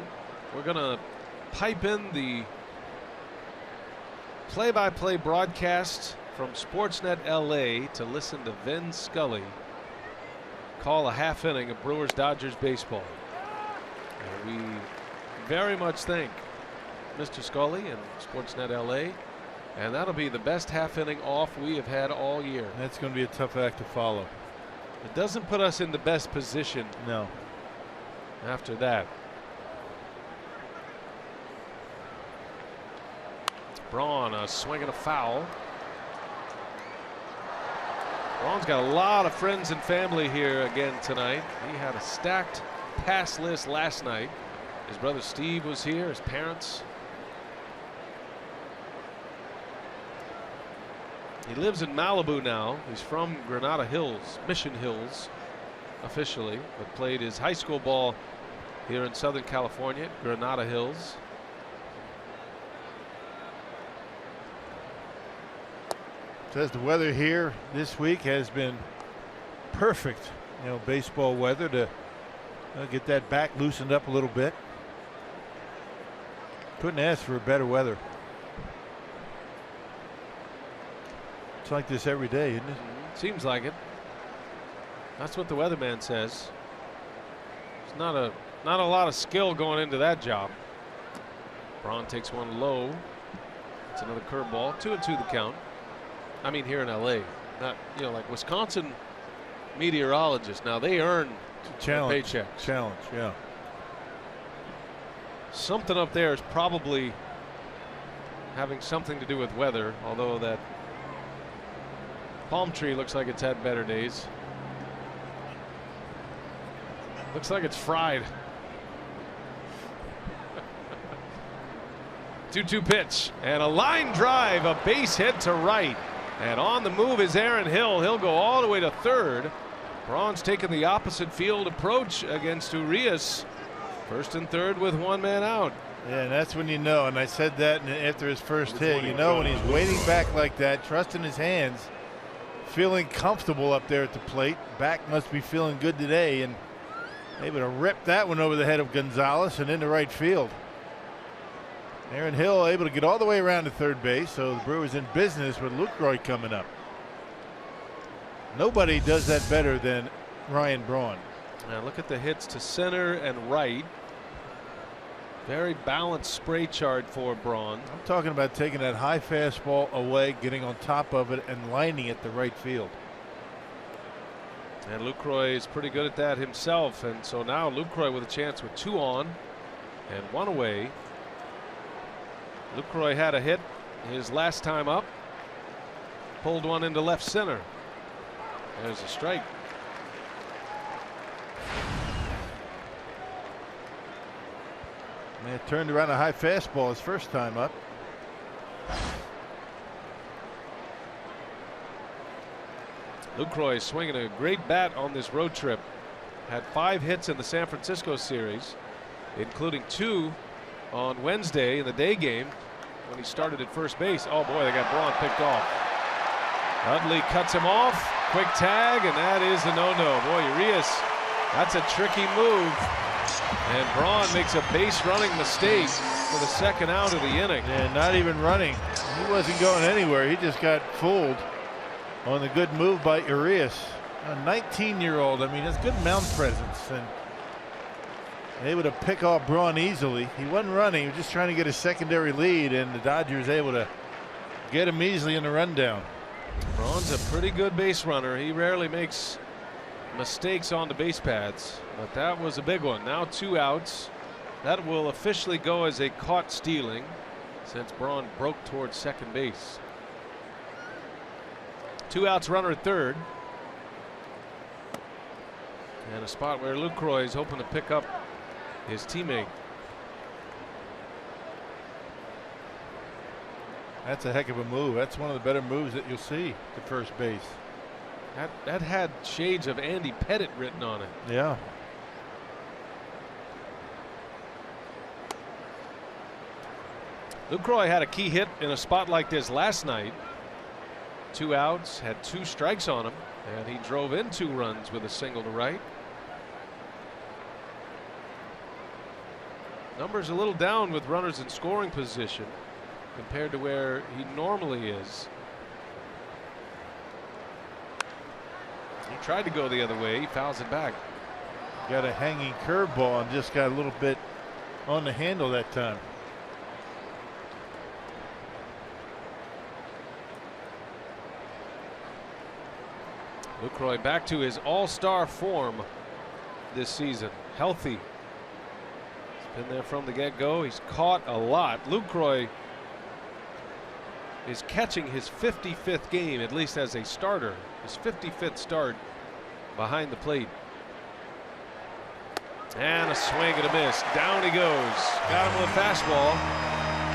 we're going to pipe in the play-by-play broadcast from Sportsnet LA to listen to Vin Scully call a half inning of Brewers-Dodgers baseball. And we very much thank Mr. Scully and Sportsnet LA, and that'll be the best half inning off we have had all year. That's going to be a tough act to follow. It doesn't put us in the best position. No. After that. Braun, a swing and a foul. Braun's got a lot of friends and family here again tonight. He had a stacked pass list last night. His brother Steve was here, his parents. He lives in Malibu now. He's from Granada Hills, Mission Hills, officially, but played his high school ball here in Southern California, Granada Hills. Says the weather here this week has been perfect. You know, baseball weather to get that back loosened up a little bit. Couldn't ask for better weather. It's like this every day, isn't it? Seems like it. That's what the weatherman says. There's not a lot of skill going into that job. Braun takes one low. It's another curveball. 2-2 the count. I mean, here in LA, not, you know, like Wisconsin meteorologists. Now they earn their paychecks. Challenge, yeah. Something up there is probably having something to do with weather, although that palm tree looks like it's had better days. Looks like it's fried. 2-2 pitch and a line drive, a base hit to right. And on the move is Aaron Hill. He'll go all the way to third. Braun's taking the opposite field approach against Urias. First and third with 1 man out. Yeah, and that's when you know, and I said that after his first hit, you know when he's waiting back like that, trusting his hands, feeling comfortable up there at the plate. Back must be feeling good today, and able to rip that one over the head of Gonzalez and into right field. Aaron Hill able to get all the way around to third base, so the Brewers in business with Lucroy coming up. Nobody does that better than Ryan Braun. Now look at the hits to center and right. Very balanced spray chart for Braun. I'm talking about taking that high fastball away, getting on top of it, and lining it to right field. And Lucroy is pretty good at that himself, and so now Lucroy with a chance with 2 on and 1 away. Lucroy had a hit his last time up, pulled one into left center. There's a strike. Man, turned around a high fastball his first time up. Lucroy swinging a great bat on this road trip. Had 5 hits in the San Francisco series, including 2 on Wednesday in the day game when he started at first base. Oh boy, they got Braun picked off. Utley cuts him off. Quick tag, and that is a no-no. Boy, Urias, that's a tricky move. And Braun makes a base running mistake for the second out of the inning. And not even running. He wasn't going anywhere. He just got fooled on the good move by Urias. A 19-year-old, I mean, that's good mound presence. And able to pick off Braun easily. He wasn't running. He was just trying to get a secondary lead, and the Dodgers able to get him easily in the rundown. Braun's a pretty good base runner. He rarely makes mistakes on the base pads, but that was a big one. Now 2 outs. That will officially go as a caught stealing since Braun broke towards second base. 2 outs, runner at third. And a spot where Lucroy is hoping to pick up his teammate. That's a heck of a move. That's one of the better moves that you'll see to first base. That had shades of Andy Pettitte written on it. Yeah. Lucroy had a key hit in a spot like this last night. 2 outs, had 2 strikes on him, and he drove in 2 runs with a single to right. Numbers a little down with runners in scoring position compared to where he normally is. He tried to go the other way. He fouls it back. Got a hanging curveball and just got a little bit on the handle that time. Lucroy back to his all-star form this season. Healthy. He's been there from the get-go. He's caught a lot. Lucroy is catching his 55th game, at least as a starter. His 55th start behind the plate. And a swing and a miss. Down he goes. Got him with a fastball.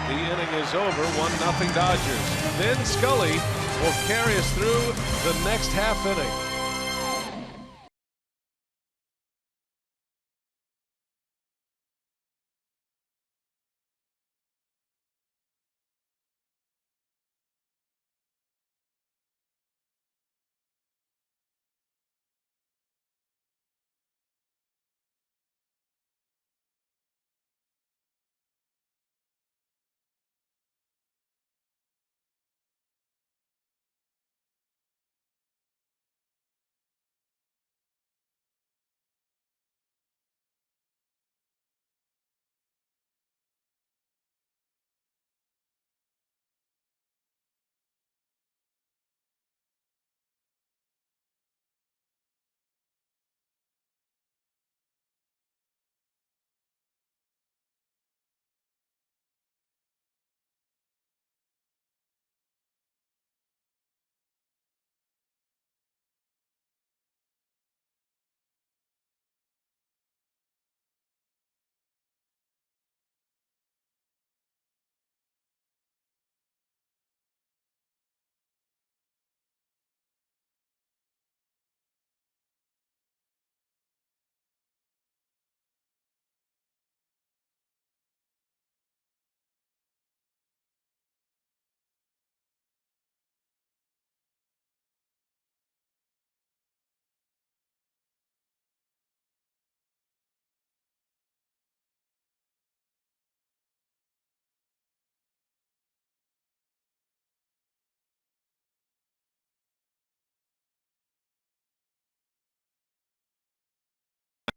The inning is over. 1-0 Dodgers. Vin Scully will carry us through the next half inning.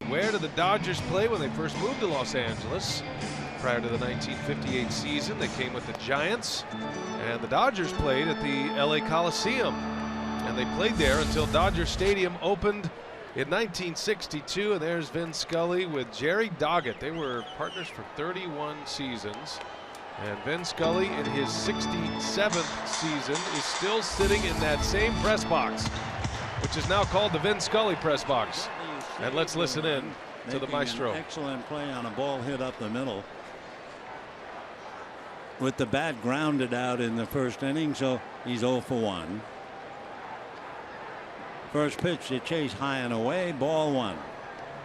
Where did the Dodgers play when they first moved to Los Angeles? Prior to the 1958 season, they came with the Giants, and the Dodgers played at the LA Coliseum, and they played there until Dodger Stadium opened in 1962. And there's Vin Scully with Jerry Doggett. They were partners for 31 seasons, and Vin Scully in his 67th season is still sitting in that same press box, which is now called the Vin Scully press box. And let's listen in to the maestro. An excellent play on a ball hit up the middle with the bat grounded out in the first inning, so he's 0 for 1. First pitch to Chase, high and away, ball 1.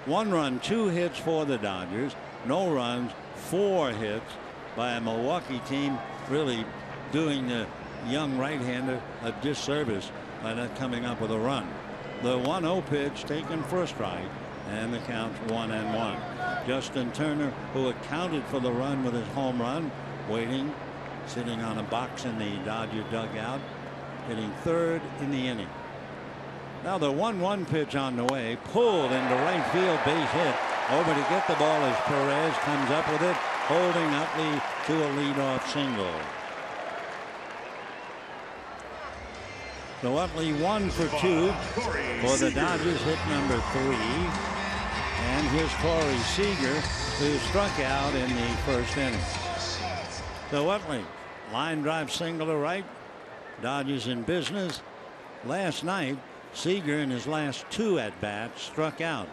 1 run, 2 hits for the Dodgers. No runs, 4 hits by a Milwaukee team really doing the young right-hander a disservice by not coming up with a run. The 1-0 pitch taken for a strike, and the count's 1-1. Justin Turner, who accounted for the run with his home run, waiting, sitting on a box in the Dodger dugout, hitting 3rd in the inning. Now the 1-1 pitch on the way, pulled into right field, base hit. Over to get the ball as Perez comes up with it, holding Utley to a leadoff single. So Utley 1 for 2 for the Dodgers, hit number 3. And here's Corey Seager, who struck out in the 1st inning. So Utley, line drive single to right. Dodgers in business. Last night, Seager in his last 2 at-bats struck out.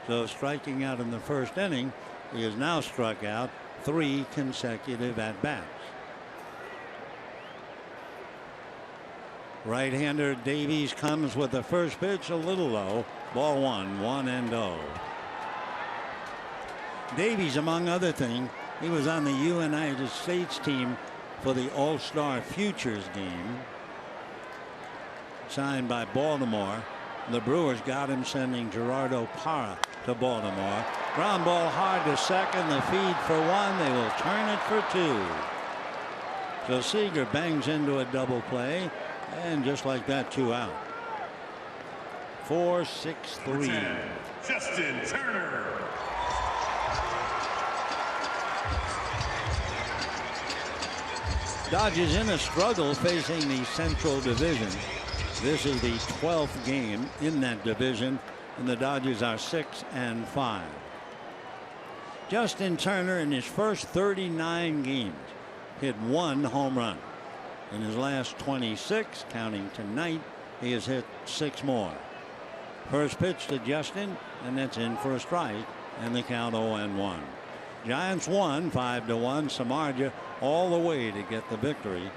So striking out in the 1st inning, he has now struck out 3 consecutive at-bats. Right-hander Davies comes with the first pitch a little low. Ball 1, 1-0. Davies, among other things, he was on the United States team for the All-Star Futures game, signed by Baltimore. The Brewers got him, sending Gerardo Parra to Baltimore. Ground ball hard to second. The feed for 1. They will turn it for 2. So Seager bangs into a double play, and just like that, 2 out. 4-6-3. Justin Turner. Dodgers in a struggle facing the Central Division. This is the 12th game in that division, and the Dodgers are 6-5. Justin Turner, in his first 39 games, hit 1 home run. In his last 26, counting tonight, he has hit 6 more. First pitch to Justin, and that's in for a strike, and the count 0-1. Giants won 5-1. Samardzija all the way to get the victory.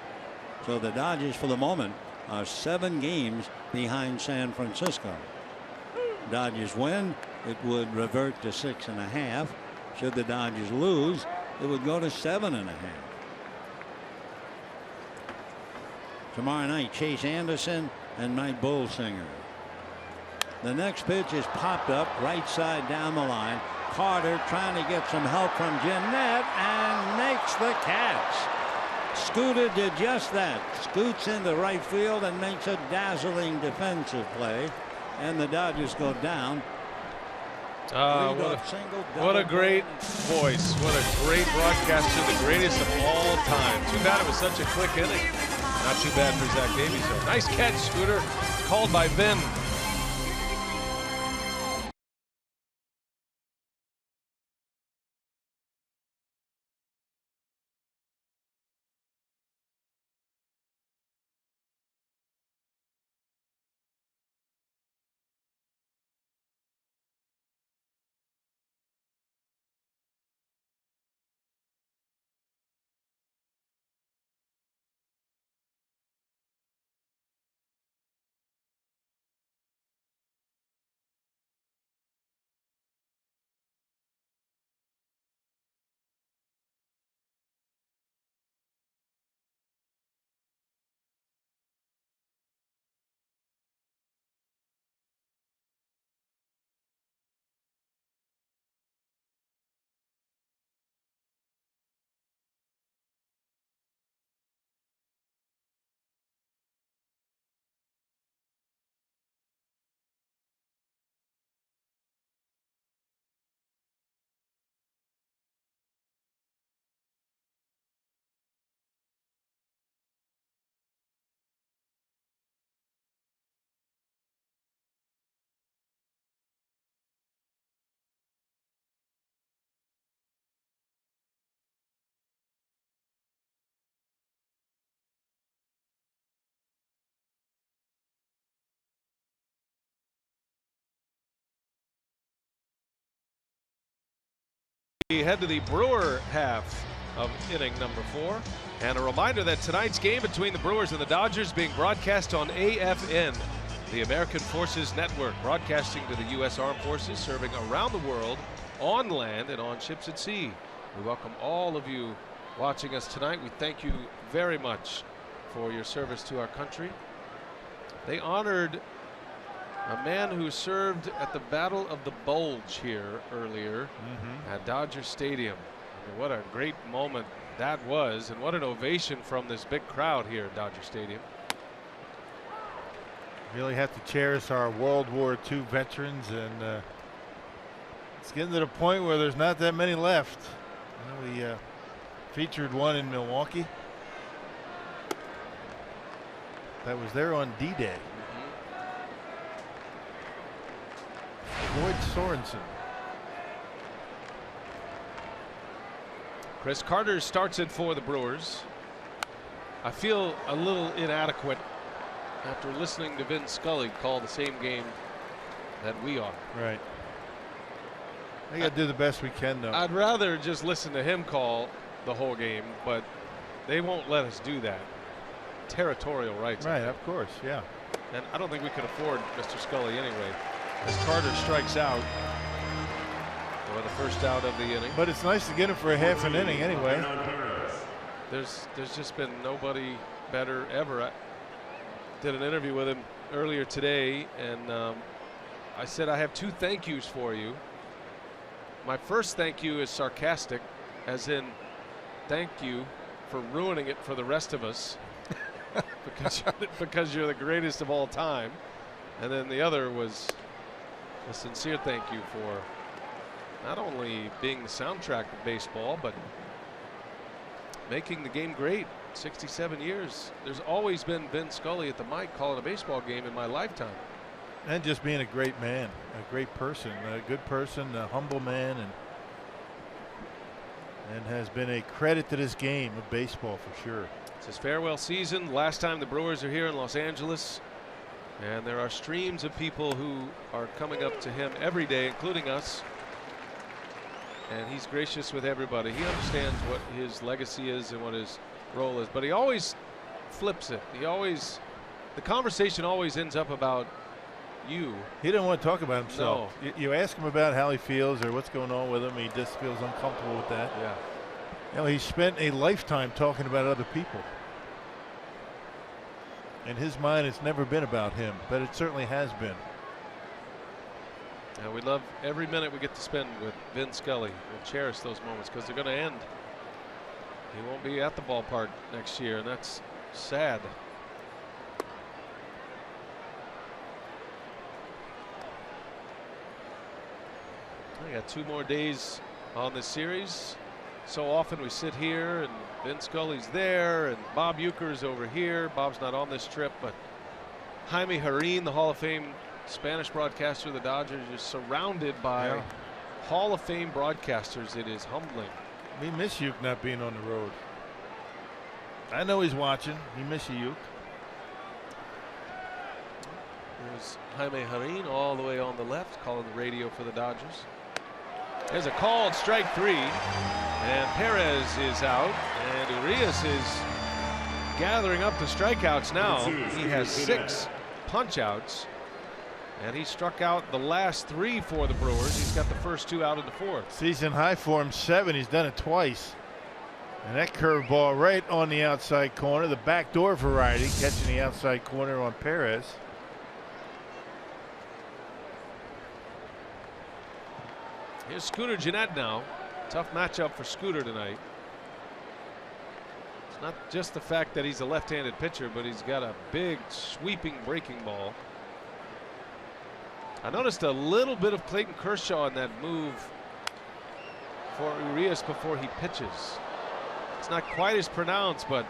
So the Dodgers, for the moment, are 7 games behind San Francisco. Dodgers win, it would revert to 6.5. Should the Dodgers lose, it would go to 7.5. Tomorrow night, Chase Anderson and Mike Bolsinger. The next pitch is popped up right side down the line. Carter trying to get some help from Jeanette and makes the catch. Scooter did just that. Scoots into right field and makes a dazzling defensive play. And the Dodgers go down. What a great voice. What a great broadcaster. The greatest of all time. Too bad it was such a quick inning. Not too bad for Zach Davies, though. Nice catch, Scooter. Called by Ben. We head to the Brewer half of inning number 4. And a reminder that tonight's game between the Brewers and the Dodgers being broadcast on AFN. the American Forces Network, broadcasting to the U.S. Armed Forces, serving around the world on land and on ships at sea. We welcome all of you watching us tonight. We thank you very much for your service to our country. They honored a man who served at the Battle of the Bulge here earlier at Dodger Stadium. And what a great moment that was, and what an ovation from this big crowd here at Dodger Stadium. Really have to cherish our World War II veterans, and it's getting to the point where there's not that many left. You know, we featured one in Milwaukee that was there on D-Day. Lloyd Sorensen. Chris Carter starts it for the Brewers. I feel a little inadequate after listening to Vin Scully call the same game that we are. Right. We got to do the best we can, though. I'd rather just listen to him call the whole game, but they won't let us do that. Territorial rights. Right, of course, yeah. And I don't think we can afford Mr. Scully anyway, as Carter strikes out for the first out of the inning. But it's nice to get him for a half an inning anyway. There's just been nobody better ever. I did an interview with him earlier today, and I said I have two thank yous for you. My first thank you is sarcastic, as in thank you for ruining it for the rest of us because you're the greatest of all time. And then the other was a sincere thank you for not only being the soundtrack of baseball, but making the game great. 67 years. There's always been Vin Scully at the mic calling a baseball game in my lifetime. And just being a great man, a great person, a good person, a humble man, and has been a credit to this game of baseball for sure. It's his farewell season. Last time the Brewers are here in Los Angeles. And there are streams of people who are coming up to him every day, including us. And he's gracious with everybody. He understands what his legacy is and what his role is. But he always flips it. The conversation always ends up about you. He didn't want to talk about himself. No. You ask him about how he feels or what's going on with him, he just feels uncomfortable with that. Yeah. You know, he spent a lifetime talking about other people. In his mind, it's never been about him, but it certainly has been. And we love every minute we get to spend with Vin Scully. We'll cherish those moments because they're going to end. He won't be at the ballpark next year, and that's sad. We got 2 more days on this series. So often we sit here and Vin Scully's there and Bob Uecker's over here. Bob's not on this trip, but Jaime Jarrín, the Hall of Fame Spanish broadcaster of the Dodgers, is surrounded by Hall of Fame broadcasters. It is humbling. We miss Uke not being on the road. I know he's watching. We miss you, Uke. There's Jaime Jarrín all the way on the left, calling the radio for the Dodgers. There's a called strike 3, and Perez is out, and Urias is gathering up the strikeouts now. He has 6 punch outs, and he struck out the last 3 for the Brewers. He's got the first 2 out of the 4th. Season high for him, 7. He's done it twice. And that curveball right on the outside corner, the backdoor variety, catching the outside corner on Perez. Here's Scooter Gennett now. Tough matchup for Scooter tonight. It's not just the fact that he's a left-handed pitcher, but he's got a big sweeping breaking ball. I noticed a little bit of Clayton Kershaw in that move for Urias before he pitches. It's not quite as pronounced, but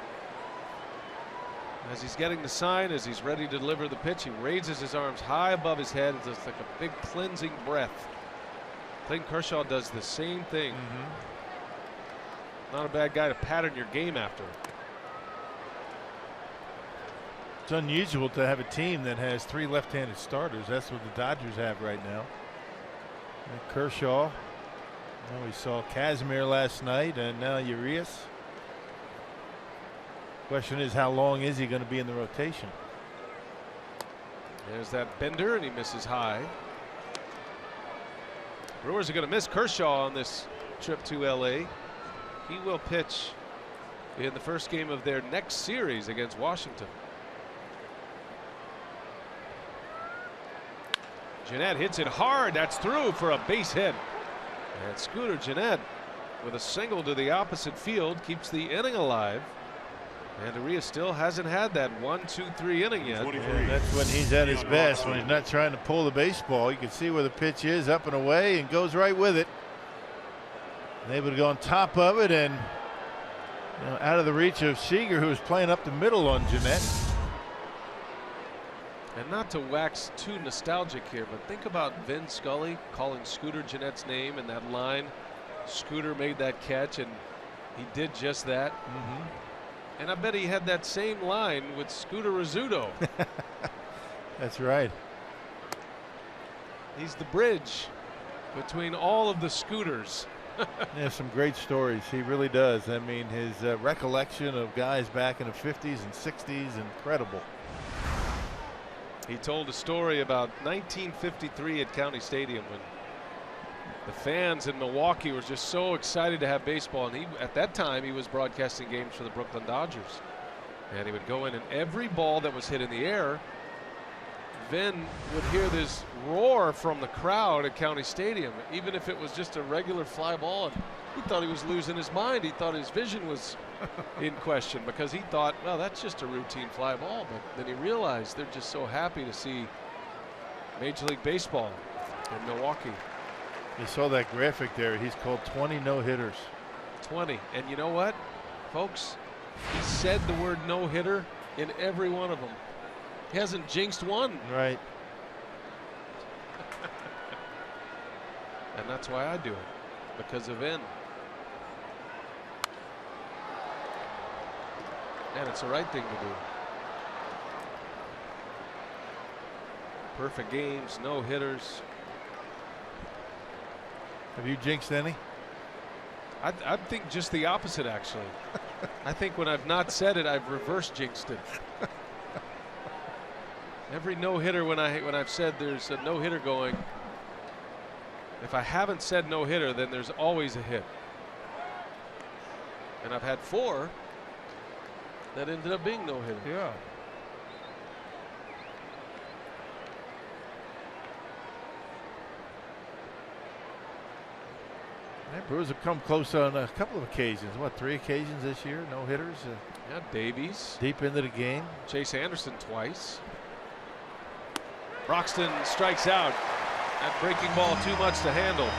as he's getting the sign, as he's ready to deliver the pitch, he raises his arms high above his head. It's just like a big cleansing breath. Clayton Kershaw does the same thing. Not a bad guy to pattern your game after. It's unusual to have a team that has 3 left-handed starters. That's what the Dodgers have right now. And Kershaw. Well, we saw Casimir last night, and now Urias. Question is, how long is he going to be in the rotation? There's that bender, and he misses high. Brewers are going to miss Kershaw on this trip to LA. He will pitch in the first game of their next series against Washington. Jeanette hits it hard. That's through for a base hit. And Scooter Jeanette with a single to the opposite field keeps the inning alive. And Arias still hasn't had that 1-2-3 inning yet. And that's when he's at his best, when he's not trying to pull the baseball. You can see where the pitch is, up and away, and goes right with it. And able to go on top of it and out of the reach of Seager, who was playing up the middle on Jeanette. And not to wax too nostalgic here, but think about Vin Scully calling Scooter Jeanette's name in that line. Scooter made that catch, and he did just that. And I bet he had that same line with Scooter Rizzuto. That's right. He's the bridge between all of the Scooters. Yeah, some great stories. He really does. I mean, his recollection of guys back in the 50s and 60s, incredible. He told a story about 1953 at County Stadium when the fans in Milwaukee were just so excited to have baseball, and at that time he was broadcasting games for the Brooklyn Dodgers, and he would go in, and every ball that was hit in the air, Vin would hear this roar from the crowd at County Stadium, even if it was just a regular fly ball. And he thought he was losing his mind. He thought his vision was in question, because he thought, well, that's just a routine fly ball. But then he realized they're just so happy to see Major League Baseball in Milwaukee. You saw that graphic there. He's called 20 no-hitters. 20. And you know what, folks? He said the word no-hitter in every one of them. He hasn't jinxed one. Right. And that's why I do it, because of Vin. And it's the right thing to do. Perfect games, no hitters. Have you jinxed any? I think just the opposite, actually. I think when I've not said it, I've reverse jinxed it. Every no-hitter, when I've said there's a no-hitter going, if I haven't said no-hitter, then there's always a hit. And I've had 4 that ended up being no-hitter. Yeah. Brewers have come close on a couple of occasions. What, 3 occasions this year? No hitters. Yeah, Davies. Deep into the game. Chase Anderson twice. Broxton strikes out. That breaking ball too much to handle.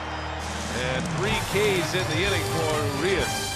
And 3 Ks in the inning for Rios.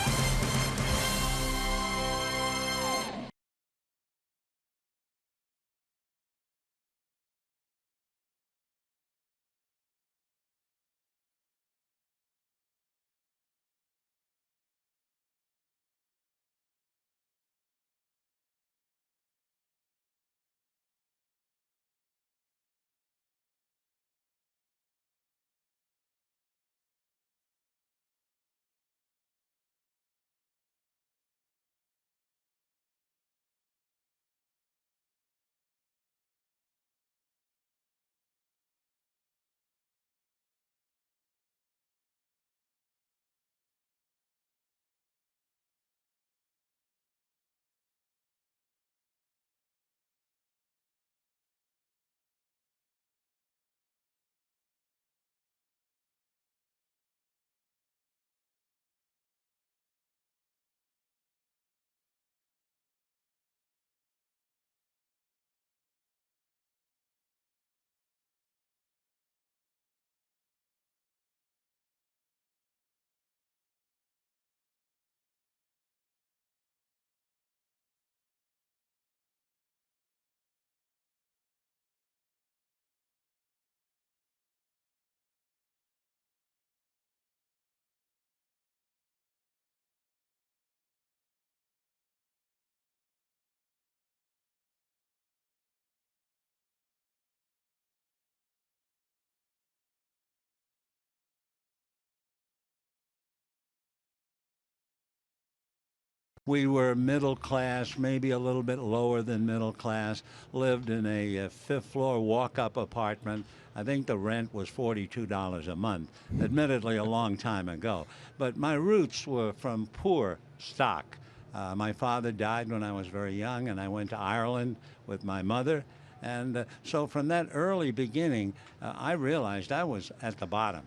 We were middle class, maybe a little bit lower than middle class, lived in a fifth floor walk-up apartment. I think the rent was $42 a month, admittedly a long time ago. But my roots were from poor stock. My father died when I was very young, and I went to Ireland with my mother. And so from that early beginning, I realized I was at the bottom.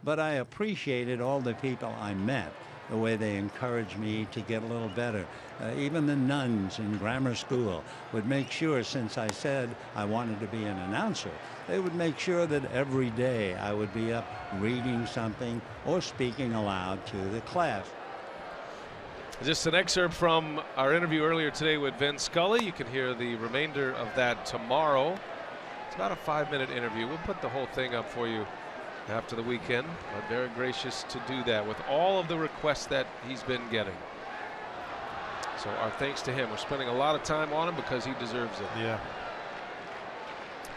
But I appreciated all the people I met, the way they encouraged me to get a little better. Even the nuns in grammar school would make sure, since I said I wanted to be an announcer, they would make sure that every day I would be up reading something or speaking aloud to the class. Just an excerpt from our interview earlier today with Vin Scully. You can hear the remainder of that tomorrow. It's about a 5-minute interview. We'll put the whole thing up for you after the weekend, but very gracious to do that with all of the requests that he's been getting. So our thanks to him. We're spending a lot of time on him because he deserves it. Yeah.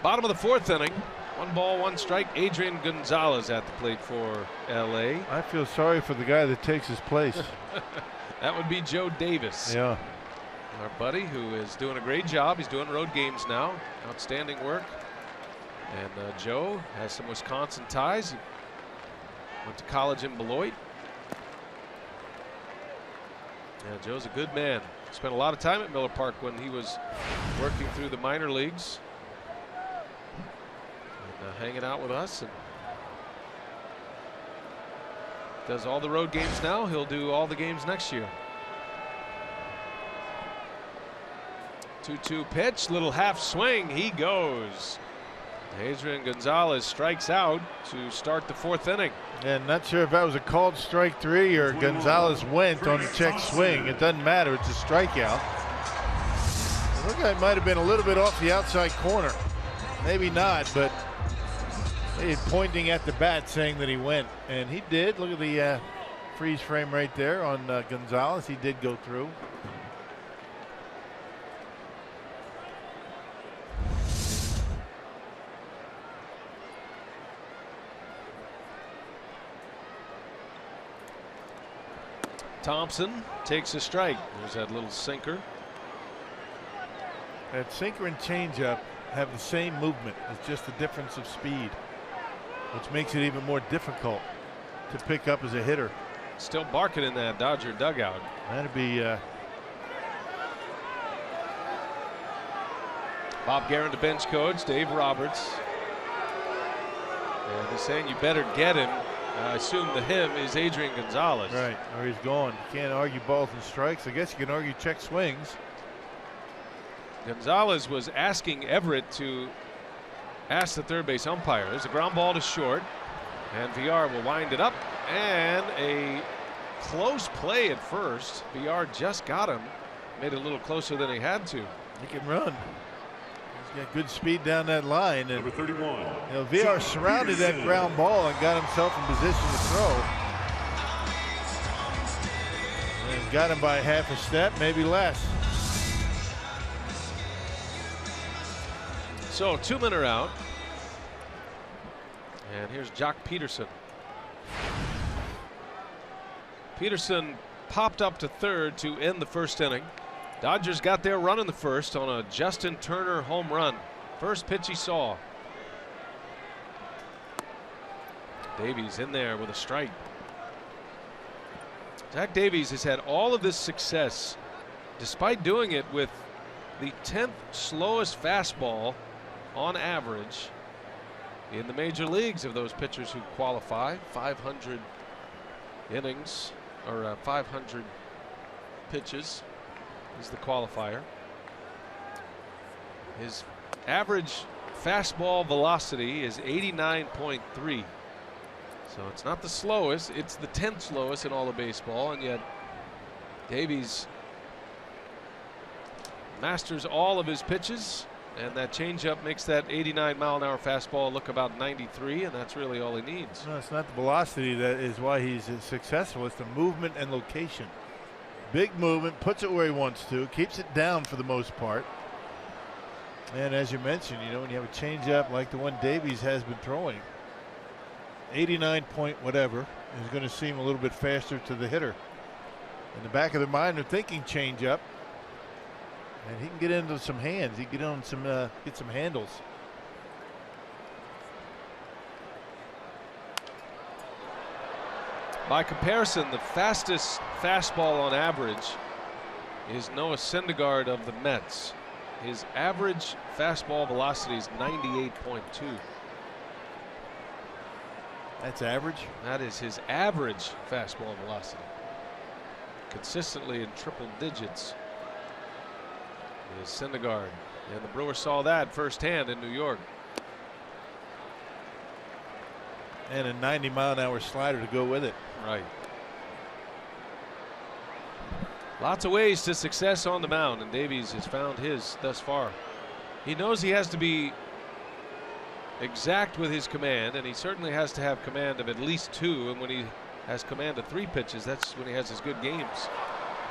Bottom of the fourth inning. 1 ball, 1 strike. Adrian Gonzalez at the plate for LA. I feel sorry for the guy that takes his place. That would be Joe Davis. Yeah. Our buddy who is doing a great job. He's doing road games now. Outstanding work. And Joe has some Wisconsin ties. He went to college in Beloit. Yeah, Joe's a good man. Spent a lot of time at Miller Park when he was working through the minor leagues. And hanging out with us. And does all the road games now. He'll do all the games next year. 2-2 pitch. Little half swing. He goes. Adrian Gonzalez strikes out to start the fourth inning. And not sure if that was a called strike 3 or Gonzalez went on the check swing. It doesn't matter. It's a strikeout. It looked like it might have been a little bit off the outside corner. Maybe not, but he's pointing at the bat saying that he went. And he did. Look at the freeze frame right there on Gonzalez. He did go through. Thompson takes a strike. There's that little sinker. That sinker and changeup have the same movement. It's just a difference of speed, which makes it even more difficult to pick up as a hitter. Still barking in that Dodger dugout. That'd be Bob Guerin, the bench coach, Dave Roberts. And he's saying you better get him. I assume the him is Adrian Gonzalez. right, or he's gone. You can't argue balls and strikes. I guess you can argue check swings. Gonzalez was asking Everett to ask the third base umpire. There's a ground ball to short, and VR will wind it up. And a close play at first. VR just got him, made it a little closer than he had to. He can run. He's got good speed down that line. And Number 31. you know, VR surrounded that ground ball and got himself in position to throw. And got him by half a step, maybe less. So 2 men are out. And here's Jock Peterson. Peterson popped up to third to end the first inning. Dodgers got their run in the first on a Justin Turner home run. First pitch he saw. Davies in there with a strike. Zach Davies has had all of this success despite doing it with the 10th slowest fastball on average in the major leagues of those pitchers who qualify. 500 innings or 500 pitches is the qualifier. His average fastball velocity is 89.3. So it's not the slowest, it's the 10th slowest in all of baseball, and yet Davies masters all of his pitches, and that changeup makes that 89-mile-an-hour fastball look about 93, and that's really all he needs. No, it's not the velocity that is why he's successful. It's the movement and location. Big movement, puts it where he wants to, keeps it down for the most part. And as you mentioned, you know, when you have a changeup like the one Davies has been throwing, 89 point whatever is going to seem a little bit faster to the hitter. In the back of their mind, they're thinking change up. And he can get into some hands. He can get on some get some handles. By comparison, the fastest fastball on average is Noah Syndergaard of the Mets. His average fastball velocity is 98.2. That's average? That is his average fastball velocity. Consistently in triple digits is Syndergaard. And the Brewers saw that firsthand in New York. And a 90-mile-an-hour slider to go with it. Right. Lots of ways to success on the mound, and Davies has found his thus far. He knows he has to be exact with his command, and he certainly has to have command of at least 2. And when he has command of 3 pitches, that's when he has his good games.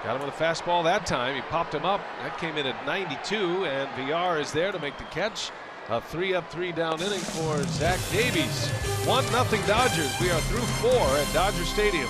Got him with a fastball that time. He popped him up. That came in at 92, and VR is there to make the catch. A 3-up, 3-down inning for Zach Davies. 1-0 Dodgers. We are through 4 at Dodger Stadium.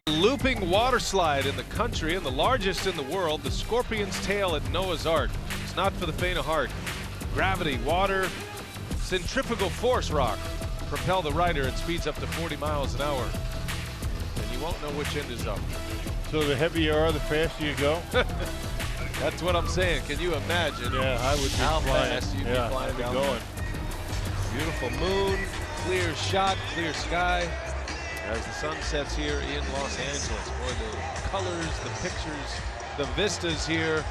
Looping water slide in the country and the largest in the world, the Scorpion's Tail at Noah's Ark. It's not for the faint of heart. Gravity, water, centrifugal force rock propel the rider. It speeds up to 40 miles an hour. And you won't know which end is up. So the heavier you are, the faster you go? That's what I'm saying. Can you imagine? Yeah, I would be how flying. fast you'd Yeah, be flying I'd be down going. Beautiful moon, clear shot, clear sky. As the sun sets here in Los Angeles. Boy, the colors, the pictures, the vistas here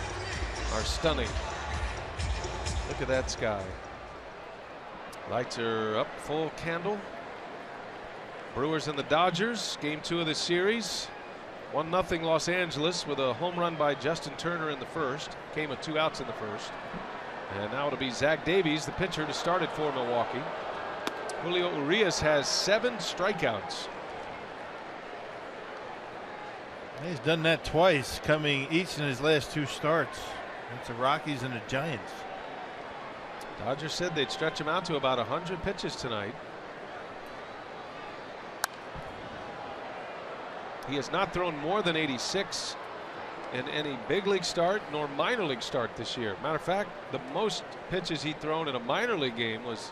are stunning. Look at that sky. Lights are up full candle. Brewers and the Dodgers, game 2 of the series. 1-0 Los Angeles with a home run by Justin Turner in the first. Came with 2 outs in the first. And now it'll be Zach Davies, the pitcher, to start it for Milwaukee. Julio Urias has 7 strikeouts. He's done that twice, coming each in his last 2 starts. It's the Rockies and the Giants. Dodgers said they'd stretch him out to about 100 pitches tonight. He has not thrown more than 86 in any big league start nor minor league start this year. Matter of fact, the most pitches he'd thrown in a minor league game was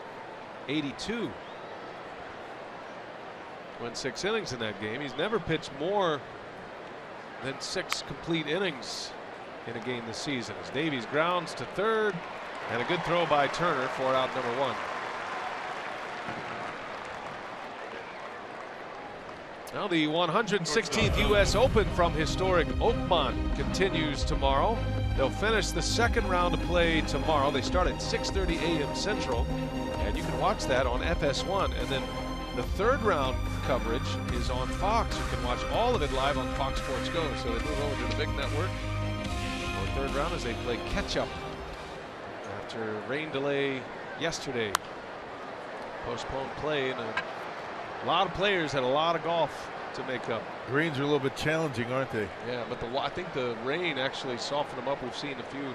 82. Went 6 innings in that game. He's never pitched more than 6 complete innings in a game this season. As Davies grounds to third, and a good throw by Turner for out number 1. Now the 116th U.S. Open from historic Oakmont continues tomorrow. They'll finish the 2nd round of play tomorrow. They start at 6:30 a.m. Central, and you can watch that on FS1. And then the 3rd round coverage is on Fox. You can watch all of it live on Fox Sports Go. So they move over to the big network. third round as they play catch up after rain delay yesterday. Postponed play, and a lot of players had a lot of golf to make up. Greens are a little bit challenging, aren't they? Yeah, but I think the rain actually softened them up. We've seen a few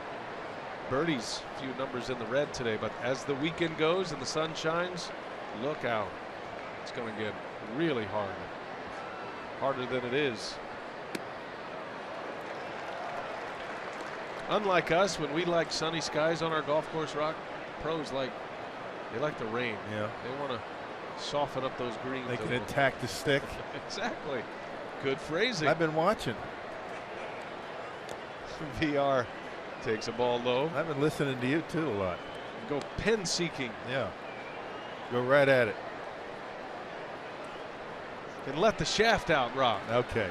birdies, a few numbers in the red today. But as the weekend goes and the sun shines, look out. It's going to get really hard. Harder than it is. Unlike us, when we like sunny skies on our golf course, Rock, pros they like the rain. Yeah. They want to soften up those greens. They can attack the stick. Exactly. Good phrasing. I've been watching. VR takes a ball low. I've been listening to you too a lot. Go pin seeking. Yeah. Go right at it. And let the shaft out, Rock. Okay.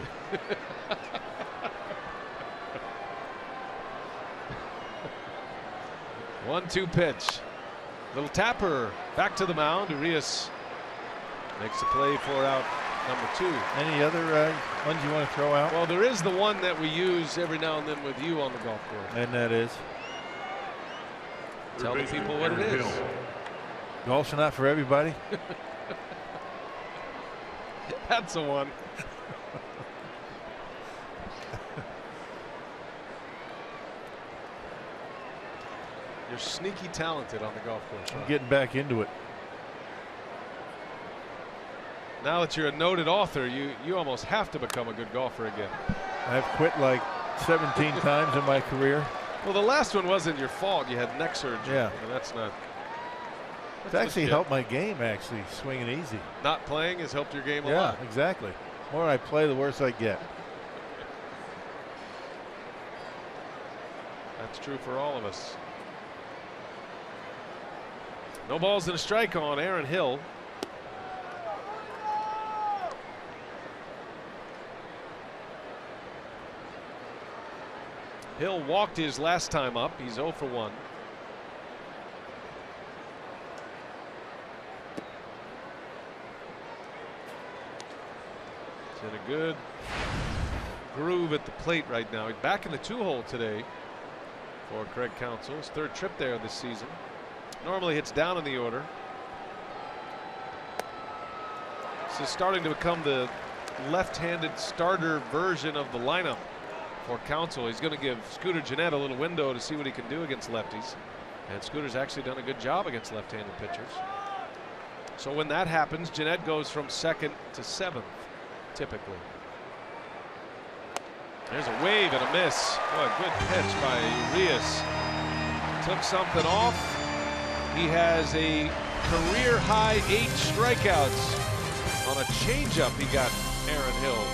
1-2 pitch. Little tapper back to the mound. Urias makes the play for out number 2. Any other ones you want to throw out? Well, there is the one that we use every now and then with you on the golf course. And that is? Tell the people what it is. Golf's not for everybody. That's the one. You're sneaky talented on the golf course. I'm getting back into it. Now that you're a noted author, you almost have to become a good golfer again. I've quit like 17 times in my career. Well, the last one wasn't your fault. You had neck surgery. Yeah. That's not. It's actually helped my game, actually, swinging easy. Not playing has helped your game a Yeah, lot. exactly. The more I play, the worse I get. That's true for all of us. No balls and a strike on Aaron Hill. Hill walked his last time up. He's 0 for 1. He's in a good groove at the plate right now. He's back in the 2-hole today for Craig Counsell. His 3rd trip there this season. Normally hits down in the order. This is starting to become the left-handed starter version of the lineup for Counsell. He's going to give Scooter Gennett a little window to see what he can do against lefties. And Scooter's actually done a good job against left-handed pitchers. So when that happens, Gennett goes from 2nd to 7th, typically. There's a wave and a miss. Boy, good pitch by Urias. Took something off. He has a career-high 8 strikeouts on a changeup he got Aaron Hill.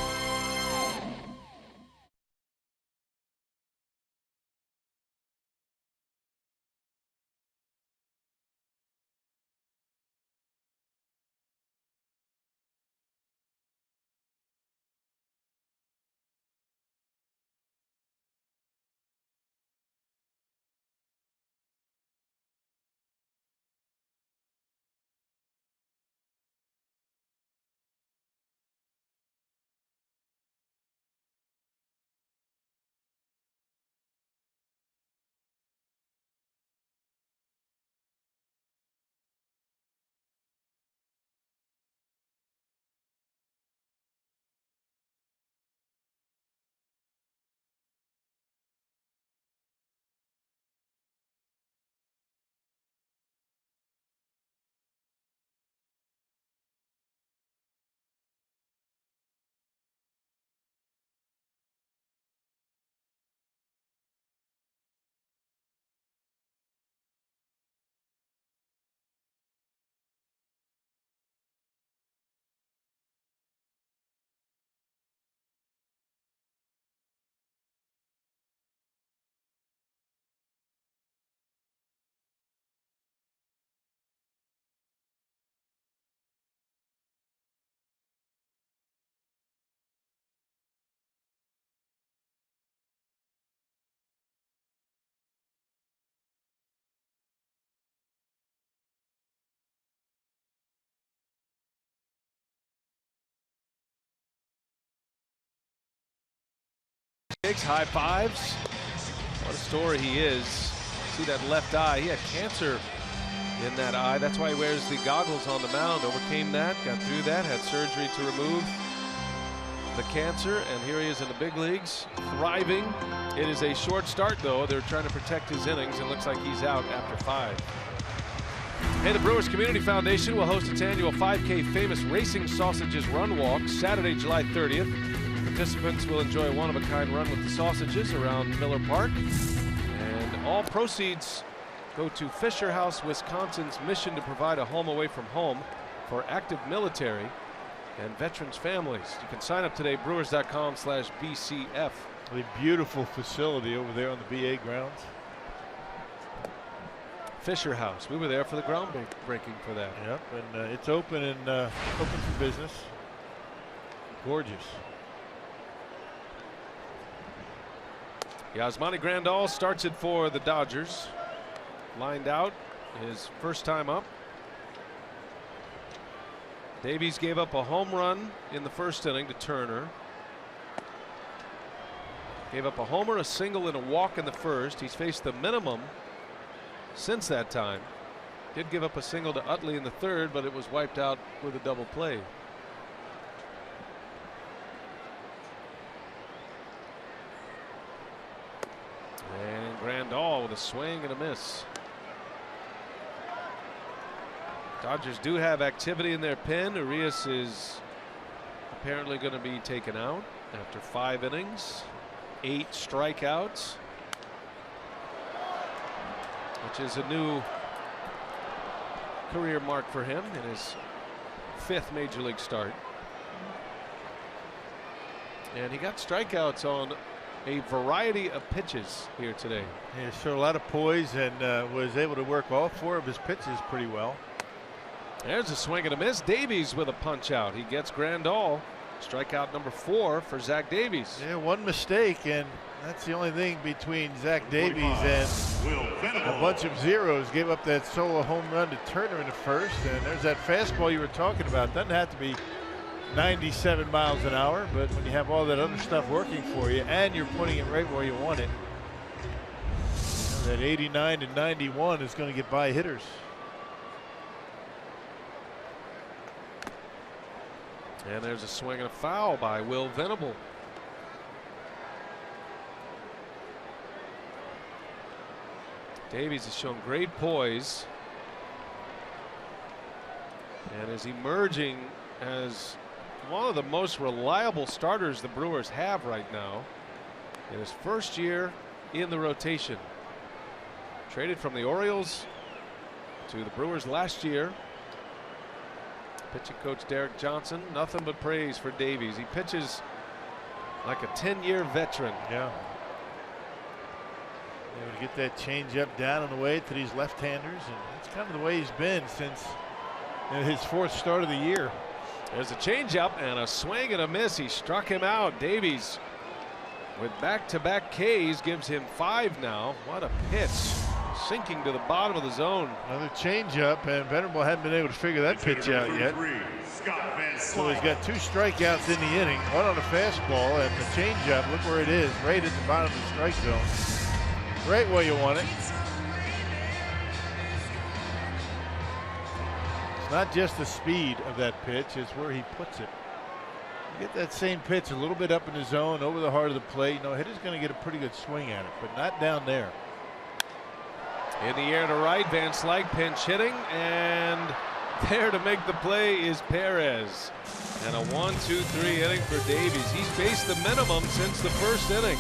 High fives. What a story he is. See that left eye. He had cancer in that eye. That's why he wears the goggles on the mound. Overcame that, got through that, had surgery to remove the cancer, and here he is in the big leagues, thriving. It is a short start, though. They're trying to protect his innings. It looks like he's out after 5. Hey, the Brewers Community Foundation will host its annual 5K Famous Racing Sausages Run Walk Saturday, July 30th. Participants will enjoy a one-of-a-kind run with the sausages around Miller Park. And all proceeds go to Fisher House, Wisconsin's mission to provide a home away from home for active military and veterans families. You can sign up today, brewers.com/BCF. A beautiful facility over there on the BA grounds. Fisher House. We were there for the groundbreaking for that. Yep, and it's open and open for business. Gorgeous. Yasmani Grandal starts it for the Dodgers. Lined out, his first time up. Davies gave up a home run in the first inning to Turner. Gave up a homer, a single, and a walk in the first. He's faced the minimum since that time. Did give up a single to Utley in the third, but it was wiped out with a double play. And Grandal with a swing and a miss. Dodgers do have activity in their pen. Urias is apparently going to be taken out after 5 innings, 8 strikeouts, which is a new career mark for him in his 5th major league start. And he got strikeouts on a variety of pitches here today. He showed a lot of poise and was able to work all 4 of his pitches pretty well. There's a swing and a miss. Davies with a punch out. He gets Grandal. Strikeout number 4 for Zach Davies. Yeah, 1 mistake, and that's the only thing between Zach Davies and a bunch of zeros. Gave up that solo home run to Turner in the first, and there's that fastball you were talking about. Doesn't have to be 97 miles an hour, but when you have all that other stuff working for you and you're putting it right where you want it, that 89 to 91 is going to get by hitters. And there's a swing and a foul by Will Venable. Davies has shown great poise and is emerging as one of the most reliable starters the Brewers have right now in his first year in the rotation. Traded from the Orioles to the Brewers last year. Pitching coach Derek Johnson, nothing but praise for Davies. He pitches like a 10-year veteran. Yeah. Able to get that changeup down and away to these left-handers, and that's kind of the way he's been since his 4th start of the year. There's a changeup and a swing and a miss. He struck him out. Davies with back-to-back Ks gives him 5 now. What a pitch. Sinking to the bottom of the zone. Another changeup, and Venable hadn't been able to figure that pitch out yet. So he's got 2 strikeouts in the inning, 1 on the fastball, and the changeup, look where it is, right at the bottom of the strike zone. Right where you want it. It's not just the speed of that pitch, it's where he puts it. You get that same pitch a little bit up in the zone, over the heart of the plate. You know, hitter's going to get a pretty good swing at it, but not down there. In the air to right, Van Slyke pinch hitting, and there to make the play is Perez. And a 1-2-3 inning for Davies. He's faced the minimum since the first inning.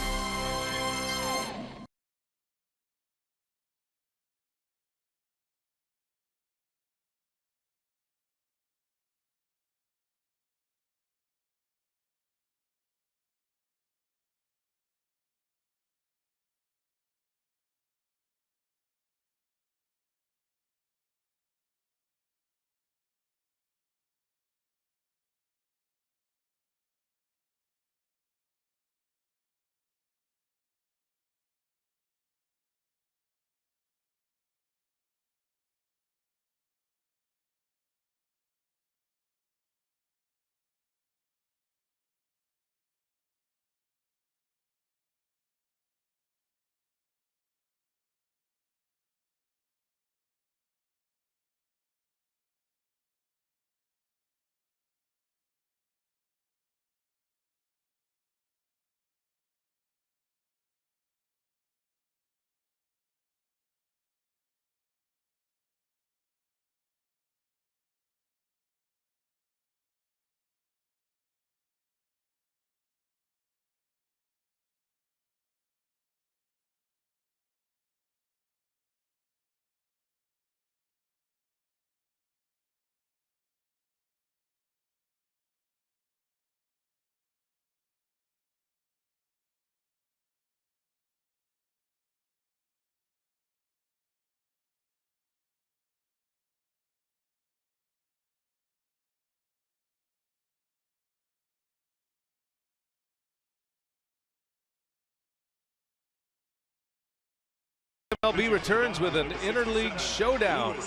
MLB returns with an interleague showdown. You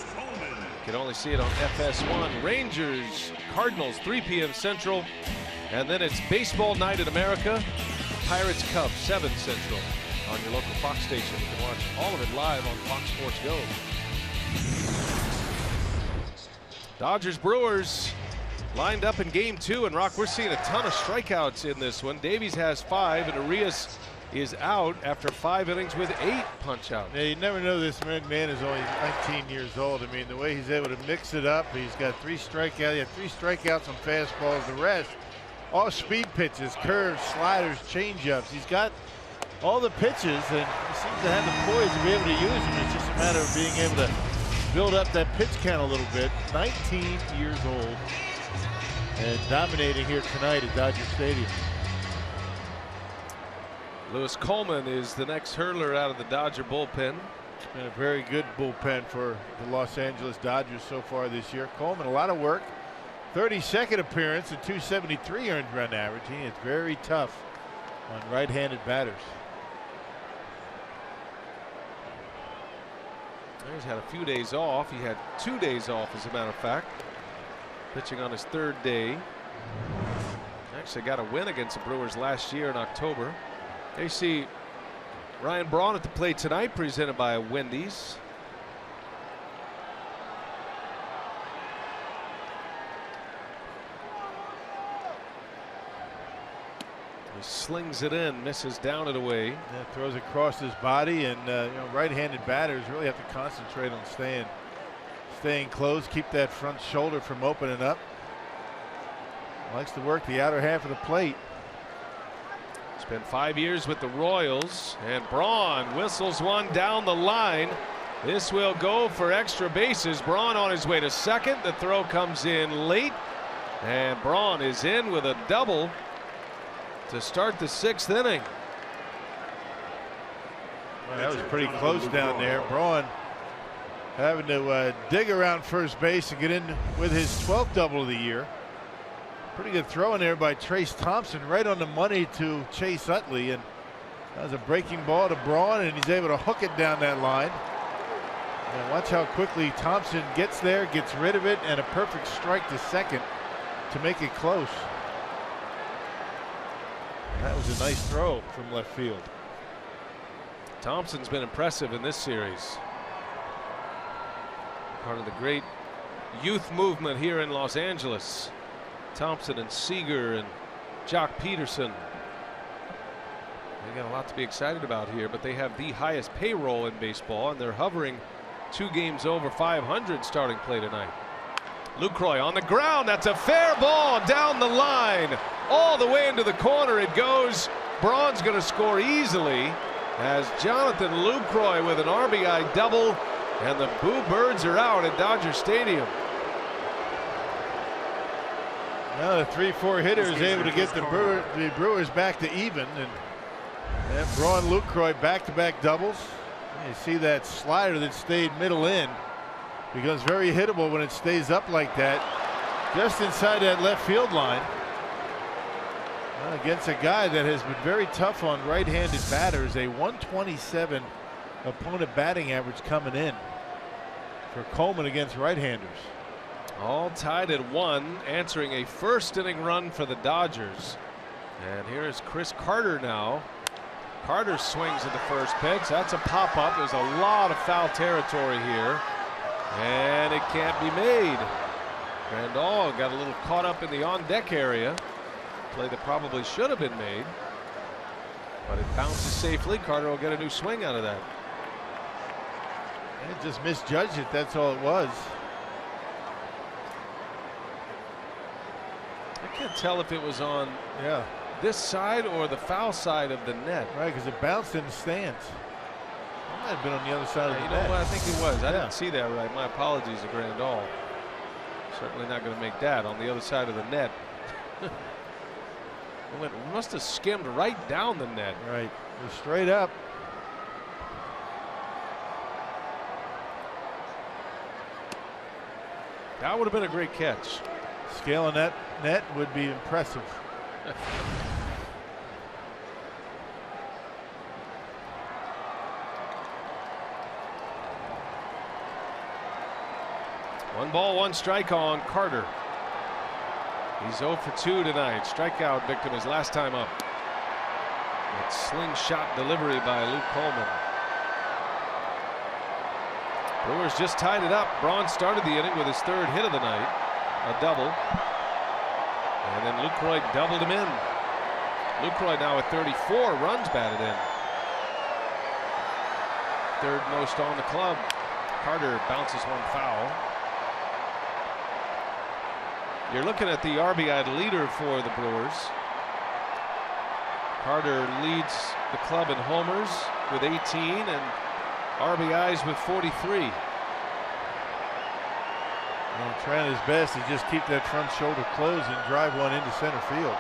can only see it on FS1. Rangers, Cardinals, 3 p.m. Central. And then it's baseball night in America. Pirates, Cubs, 7 Central on your local Fox station. You can watch all of it live on Fox Sports Go. Dodgers, Brewers lined up in game 2. And Rock, we're seeing a ton of strikeouts in this one. Davies has 5 and Arias is out after 5 innings with 8 punch-outs. Yeah, you never know this man is only 19 years old. I mean, the way he's able to mix it up, he's got 3 strikeouts. He had 3 strikeouts on fastballs. The rest, all speed pitches, curves, sliders, changeups. He's got all the pitches, and he seems to have the poise to be able to use them. It's just a matter of being able to build up that pitch count a little bit. 19 years old and dominating here tonight at Dodger Stadium. Lewis Coleman is the next hurler out of the Dodger bullpen. It's been a very good bullpen for the Los Angeles Dodgers so far this year. Coleman, a lot of work. 32nd appearance and 273 earned run averaging. It's very tough on right-handed batters. He's had a few days off. He had 2 days off, as a matter of fact. Pitching on his 3rd day. Actually got a win against the Brewers last year in October. They see Ryan Braun at the plate tonight, presented by Wendy's. He slings it in, misses down and away. Yeah, throws across his body, and right-handed batters really have to concentrate on staying close, keep that front shoulder from opening up. Likes to work the outer half of the plate. Spent 5 years with the Royals, and Braun whistles one down the line. This will go for extra bases. Braun on his way to second. The throw comes in late, and Braun is in with a double to start the 6th inning. Well, that was pretty close down there. Braun having to dig around first base and get in with his 12th double of the year. Pretty good throw in there by Trace Thompson, right on the money to Chase Utley, and that was a breaking ball to Braun, and he's able to hook it down that line. And watch how quickly Thompson gets there, gets rid of it, and a perfect strike to second to make it close. That was a nice throw from left field. Thompson's been impressive in this series. Part of the great youth movement here in Los Angeles. Thompson and Seager and Jock Peterson. They got a lot to be excited about here, but they have the highest payroll in baseball, and they're hovering 2 games over 500 starting play tonight. Lucroy on the ground. That's a fair ball down the line. All the way into the corner it goes. Braun's going to score easily as Jonathan Lucroy with an RBI double, and the Boo Birds are out at Dodger Stadium. Now the 3-4 hitter is able to get the Brewers back to even, and Braun Lucroy back-to-back doubles. You see that slider that stayed middle in becomes very hittable when it stays up like that, just inside that left field line. Against a guy that has been very tough on right-handed batters, a 127 opponent batting average coming in for Coleman against right-handers. All tied at 1, answering a 1st inning run for the Dodgers. And here is Chris Carter now. Carter swings at the first pitch. That's a pop-up. There's a lot of foul territory here, and it can't be made. Grandal got a little caught up in the on-deck area. Play that probably should have been made, but it bounces safely. Carter will get a new swing out of that. And just misjudged it. That's all it was. I can't tell if it was on this side or the foul side of the net. Right, because it bounced in the stands. It might have been on the other side of the net. You know what? I think it was. I didn't see that right. My apologies to Grandal. Certainly not going to make that on the other side of the net. It must have skimmed right down the net. Right, straight up. That would have been a great catch. Scaling that net would be impressive. 1 ball, 1 strike on Carter. He's 0 for 2 tonight. Strikeout victim his last time up. That slingshot delivery by Luke Coleman. Brewers just tied it up. Braun started the inning with his 3rd hit of the night, a double. And then Lucroy doubled him in. Lucroy now with 34 runs batted in. 3rd most on the club. Carter bounces one foul. You're looking at the RBI leader for the Brewers. Carter leads the club in homers with 18 and RBIs with 43. Well, trying his best to just keep that front shoulder closed and drive one into center field.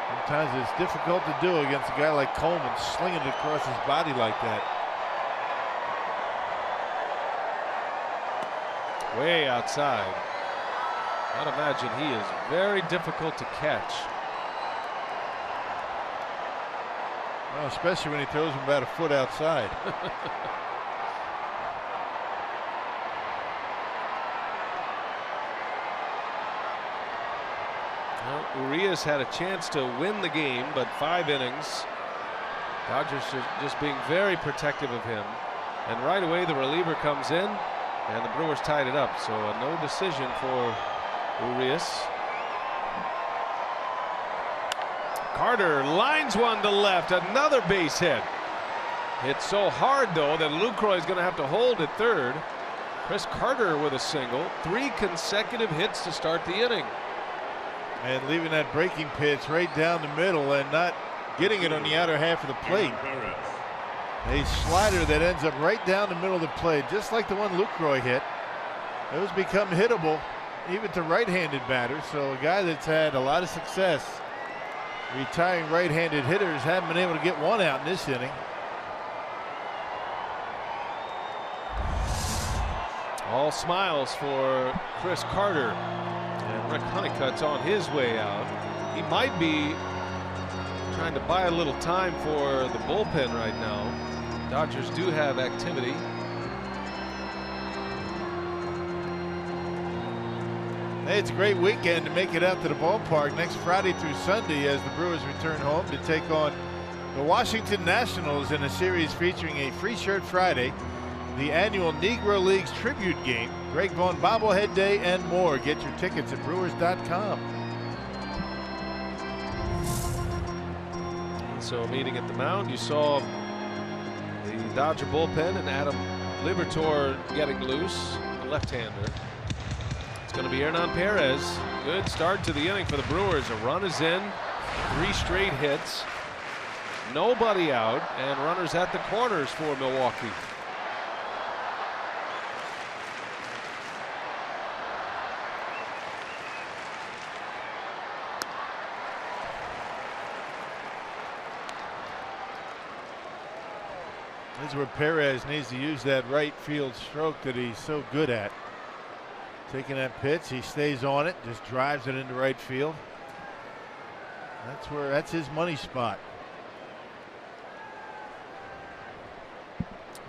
Sometimes it's difficult to do against a guy like Coleman, slinging it across his body like that. Way outside. I'd imagine he is very difficult to catch. Well, especially when he throws him about a foot outside. Well, Urias had a chance to win the game, but 5 innings. Dodgers are just being very protective of him. And right away the reliever comes in and the Brewers tied it up. So a no decision for Urias. Carter lines one to left, another base hit. Hit so hard though that Lucroy is going to have to hold at 3rd. Chris Carter with a single, 3 consecutive hits to start the inning. And leaving that breaking pitch right down the middle and not getting it on the outer half of the plate. A slider that ends up right down the middle of the plate, just like the one Lucroy hit. Those become hittable even to right-handed batters. So a guy that's had a lot of success retiring right-handed hitters haven't been able to get one out in this inning. All smiles for Chris Carter. And Rick Honeycutt's on his way out. He might be trying to buy a little time for the bullpen right now. Dodgers do have activity. Hey, it's a great weekend to make it out to the ballpark next Friday through Sunday as the Brewers return home to take on the Washington Nationals in a series featuring a Free Shirt Friday, the annual Negro Leagues Tribute Game, Greg Vaughn Bobblehead Day, and more. Get your tickets at Brewers.com. So a meeting at the mound, you saw the Dodger bullpen and Adam Liberatore getting loose, the left-hander. It's going to be Hernan Perez. Good start to the inning for the Brewers. A run is in, 3 straight hits, nobody out, and runners at the corners for Milwaukee. This is where Perez needs to use that right field stroke that he's so good at. Taking that pitch, he stays on it, just drives it into right field. That's his money spot.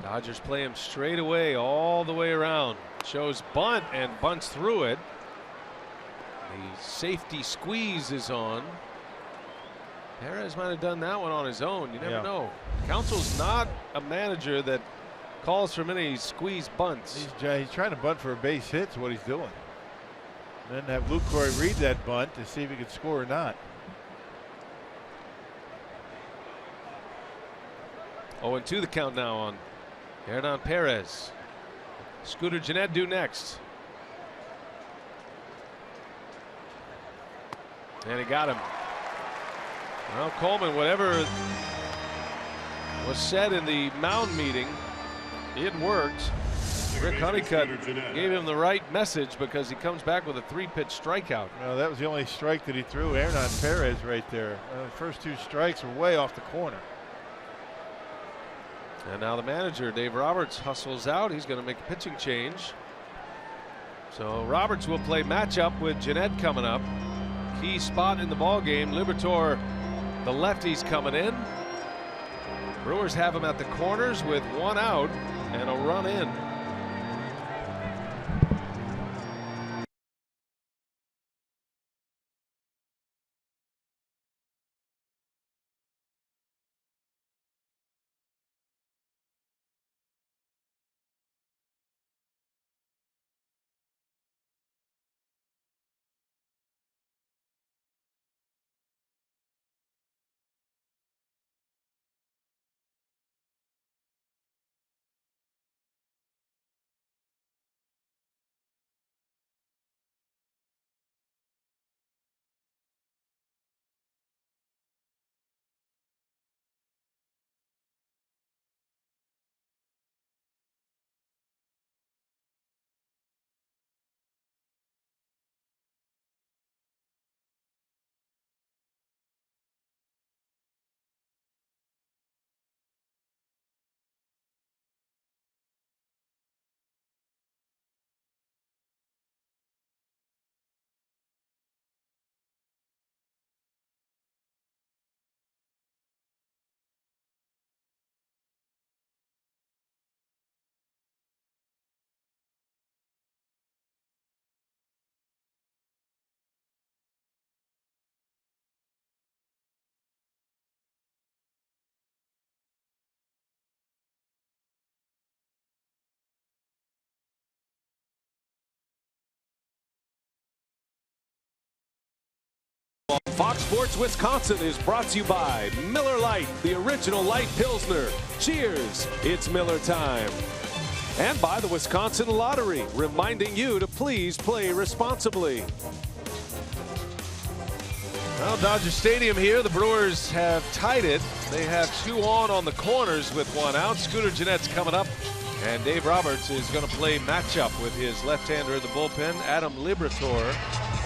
Dodgers play him straight away all the way around. Shows bunt and bunts through it. The safety squeeze is on. Perez might have done that one on his own. You never know. Council's not a manager that calls for many squeeze bunts. He's trying to bunt for a base hit is what he's doing. Then have Lucroy read that bunt to see if he could score or not. 0-2 the count now on Hernan Perez. Scooter Gennett due next. And he got him. Well, Coleman, whatever was said in the mound meeting, it worked. Rick Honeycutt gave him the right message because he comes back with a 3-pitch strikeout. Well, that was the only strike that he threw. Hernan Perez right there. The first 2 strikes were way off the corner. And now the manager, Dave Roberts, hustles out. He's going to make a pitching change. So Roberts will play matchup with Gennett coming up. Key spot in the ball game. Liberatore, the lefty's coming in. Brewers have him at the corners with 1 out and a run in. Fox Sports Wisconsin is brought to you by Miller Lite, the original light Pilsner. Cheers, it's Miller time. And by the Wisconsin Lottery, reminding you to please play responsibly. Well, Dodger Stadium here. The Brewers have tied it. They have 2 on the corners with 1 out. Scooter Gennett's coming up. And Dave Roberts is going to play matchup with his left-hander in the bullpen, Adam Liberatore.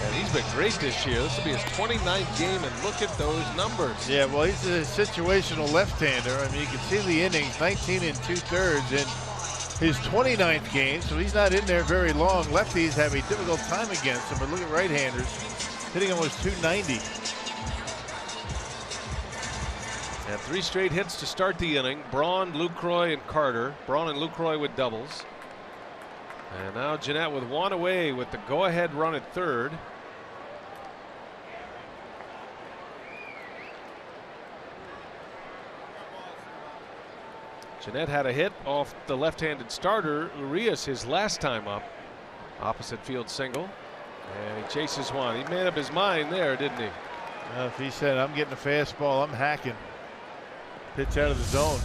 And he's been great this year. This will be his 29th game, and look at those numbers. Yeah, well, he's a situational left-hander. I mean, you can see the innings, 19 2/3 in his 29th game, so he's not in there very long. Lefties have a difficult time against him, but look at right-handers, hitting almost 290. And 3 straight hits to start the inning. Braun, Lucroy, and Carter. Braun and Lucroy with doubles. And now Gennett with 1 away with the go-ahead run at third. Gennett had a hit off the left-handed starter Urias his last time up. Opposite field single. And he chases one. He made up his mind there, didn't he? If he said, I'm getting a fastball, I'm hacking. Pitch out of the zone.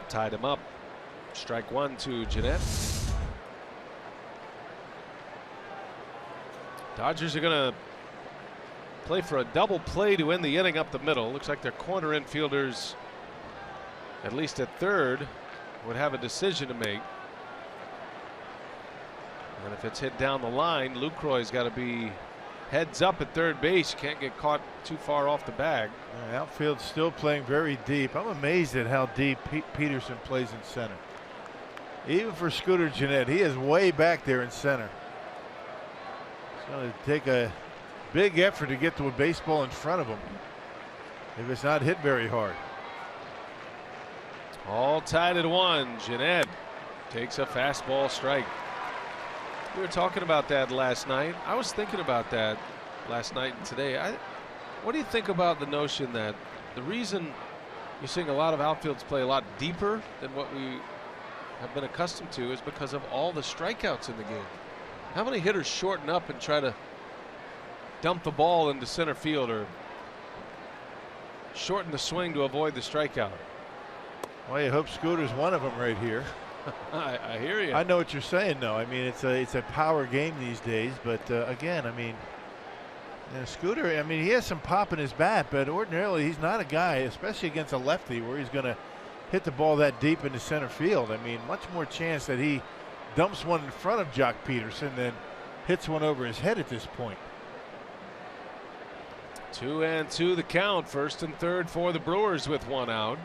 Tied him up. Strike 1 to Gennett. Dodgers are going to play for a double play to end the inning up the middle. Looks like their corner infielders, at least at third, would have a decision to make. And if it's hit down the line, Lucroy's got to be heads up at third base. Can't get caught too far off the bag. The outfield's still playing very deep. I'm amazed at how deep Peterson plays in center. Even for Scooter Gennett, he is way back there in center. It's going to take a big effort to get to a baseball in front of him if it's not hit very hard. All tied at 1. Gennett takes a fastball strike. We were talking about that last night. I was thinking about that last night and today. What do you think about the notion that the reason you're seeing a lot of outfields play a lot deeper than what we have been accustomed to is because of all the strikeouts in the game? How many hitters shorten up and try to dump the ball into center field or shorten the swing to avoid the strikeout? Well, you hope Scooter's one of them right here. I hear you. I know what you're saying, though. I mean, it's a power game these days. But again, I mean, Scooter. I mean, he has some pop in his bat, but ordinarily he's not a guy, especially against a lefty, where he's going to hit the ball that deep into center field. I mean, much more chance that he dumps one in front of Jock Peterson than hits one over his head at this point. 2-2 the count. First and third for the Brewers with 1 out.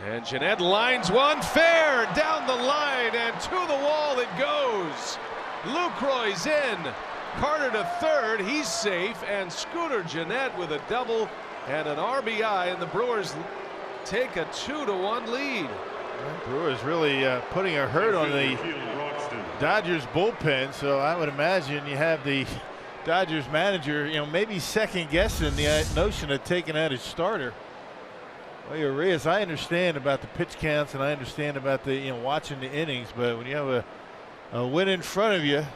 And Gennett lines one fair down the line, and to the wall it goes. Lucroy's in. Carter to third. He's safe. And Scooter Gennett with a double and an RBI, and the Brewers take a 2-1 lead. Brewers really putting a hurt on the Dodgers bullpen, so I would imagine you have the Dodgers manager, maybe second guessing the notion of taking out his starter. Well, Urias, I understand about the pitch counts and I understand about the watching the innings, but when you have a win in front of you,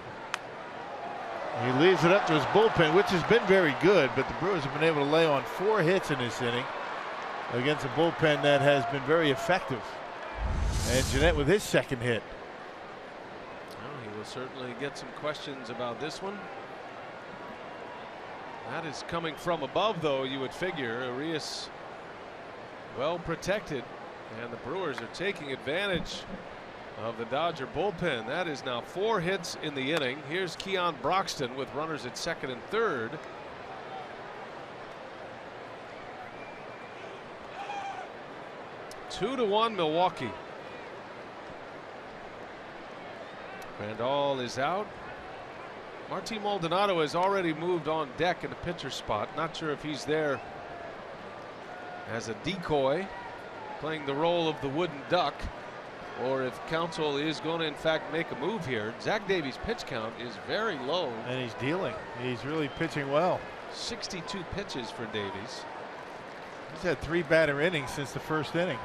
he leaves it up to his bullpen, which has been very good, but the Brewers have been able to lay on 4 hits in this inning against a bullpen that has been very effective. And Gennett with his second hit. Well, he will certainly get some questions about this one. That is coming from above, though, you would figure. Urias well protected, and the Brewers are taking advantage of the Dodger bullpen. That is now 4 hits in the inning. Here's Keon Broxton with runners at second and third. Two to 1 Milwaukee. Grandal is out. Martin Maldonado has already moved on deck in the pitcher spot. Not sure if he's there as a decoy, playing the role of the wooden duck, or if Counsell is going to in fact make a move here. Zach Davies' pitch count is very low. And he's dealing. He's really pitching well. 62 pitches for Davies. He's had 3 batter innings since the first inning.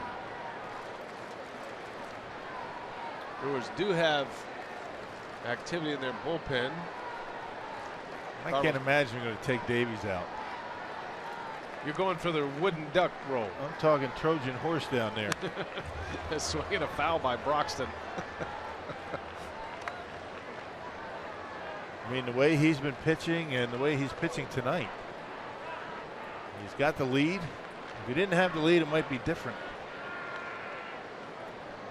Brewers do have activity in their bullpen. I can't imagine you're going to take Davies out. You're going for the wooden duck roll. I'm talking Trojan horse down there. Swinging a foul by Broxton. I mean, the way he's been pitching and the way he's pitching tonight. He's got the lead. If he didn't have the lead, it might be different.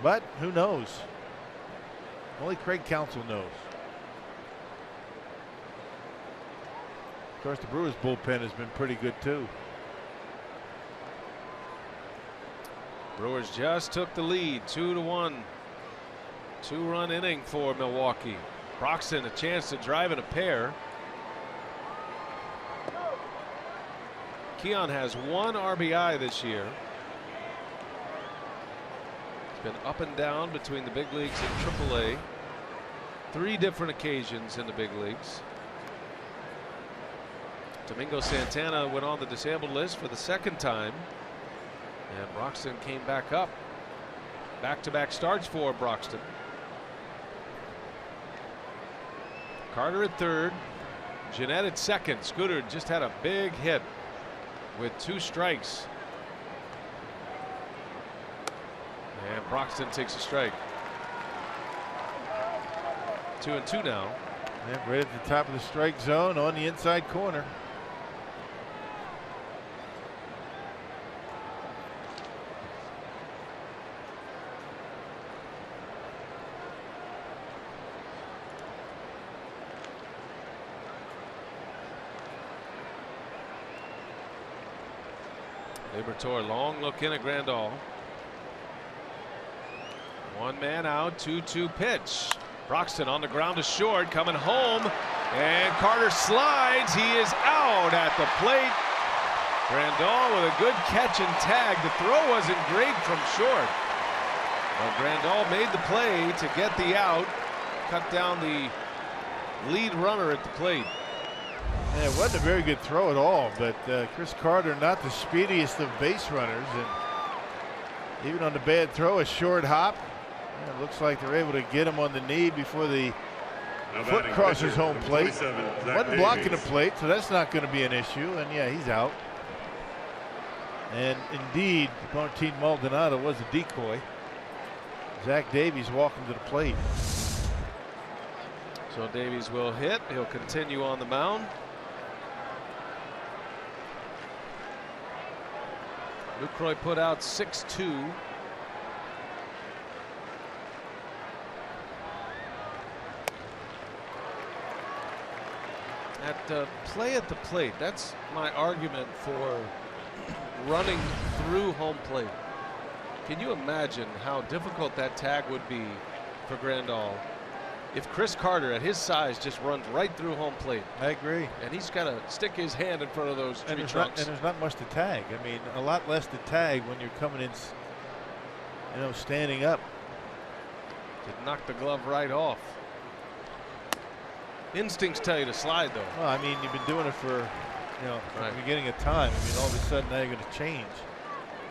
But who knows? Only Craig Counsell knows. Of course, the Brewers bullpen has been pretty good too. Brewers just took the lead, 2-1. 2-run inning for Milwaukee. Broxton a chance to drive in a pair. Keon has 1 RBI this year. He's been up and down between the big leagues and AAA. 3 different occasions in the big leagues. Domingo Santana went on the disabled list for the 2nd time. And Broxton came back up. Back-to-back starts for Broxton. Carter at 3rd. Jeanette at 2nd. Scooter just had a big hit with 2 strikes. And Broxton takes a strike. 2-2 now. Yeah, right at the top of the strike zone on the inside corner. Liberatore, long look in at Grandal. 1 man out, 2-2 pitch. Broxton on the ground to short, coming home, and Carter slides. He is out at the plate. Grandal with a good catch and tag. The throw wasn't great from short, but Grandal made the play to get the out, cut down the lead runner at the plate. Yeah, it wasn't a very good throw at all, but Chris Carter, not the speediest of base runners, and even on the bad throw, a short hop. Yeah, it looks like they're able to get him on the knee before the foot crosses home plate. Wasn't blocking the plate, so that's not going to be an issue. And yeah, he's out. And indeed, Martin Maldonado was a decoy. Zach Davies walking to the plate. So Davies will hit. He'll continue on the mound. Lucroy put out 6-2. At play at the plate, that's my argument for running through home plate. Can you imagine how difficult that tag would be for Grandal if Chris Carter at his size just runs right through home plate? I agree. And he's got to stick his hand in front of those tree and trunks. And there's not much to tag. I mean, a lot less to tag when you're coming in, you know, standing up. To knock the glove right off. Instincts tell you to slide, though. Well, I mean, you've been doing it for, you know, from the beginning of time. I mean, all of a sudden now you're going to change.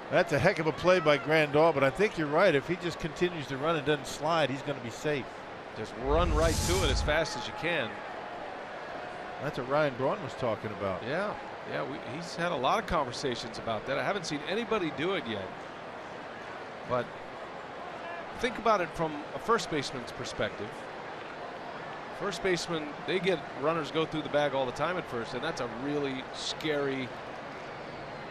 That's a heck of a play by Grandal, but I think you're right. If he just continues to run and doesn't slide, he's going to be safe. Just run right to it as fast as you can. That's what Ryan Braun was talking about. Yeah, he's had a lot of conversations about that. I haven't seen anybody do it yet. But think about it from a first baseman's perspective. First baseman, they get runners go through the bag all the time at first, and that's a really scary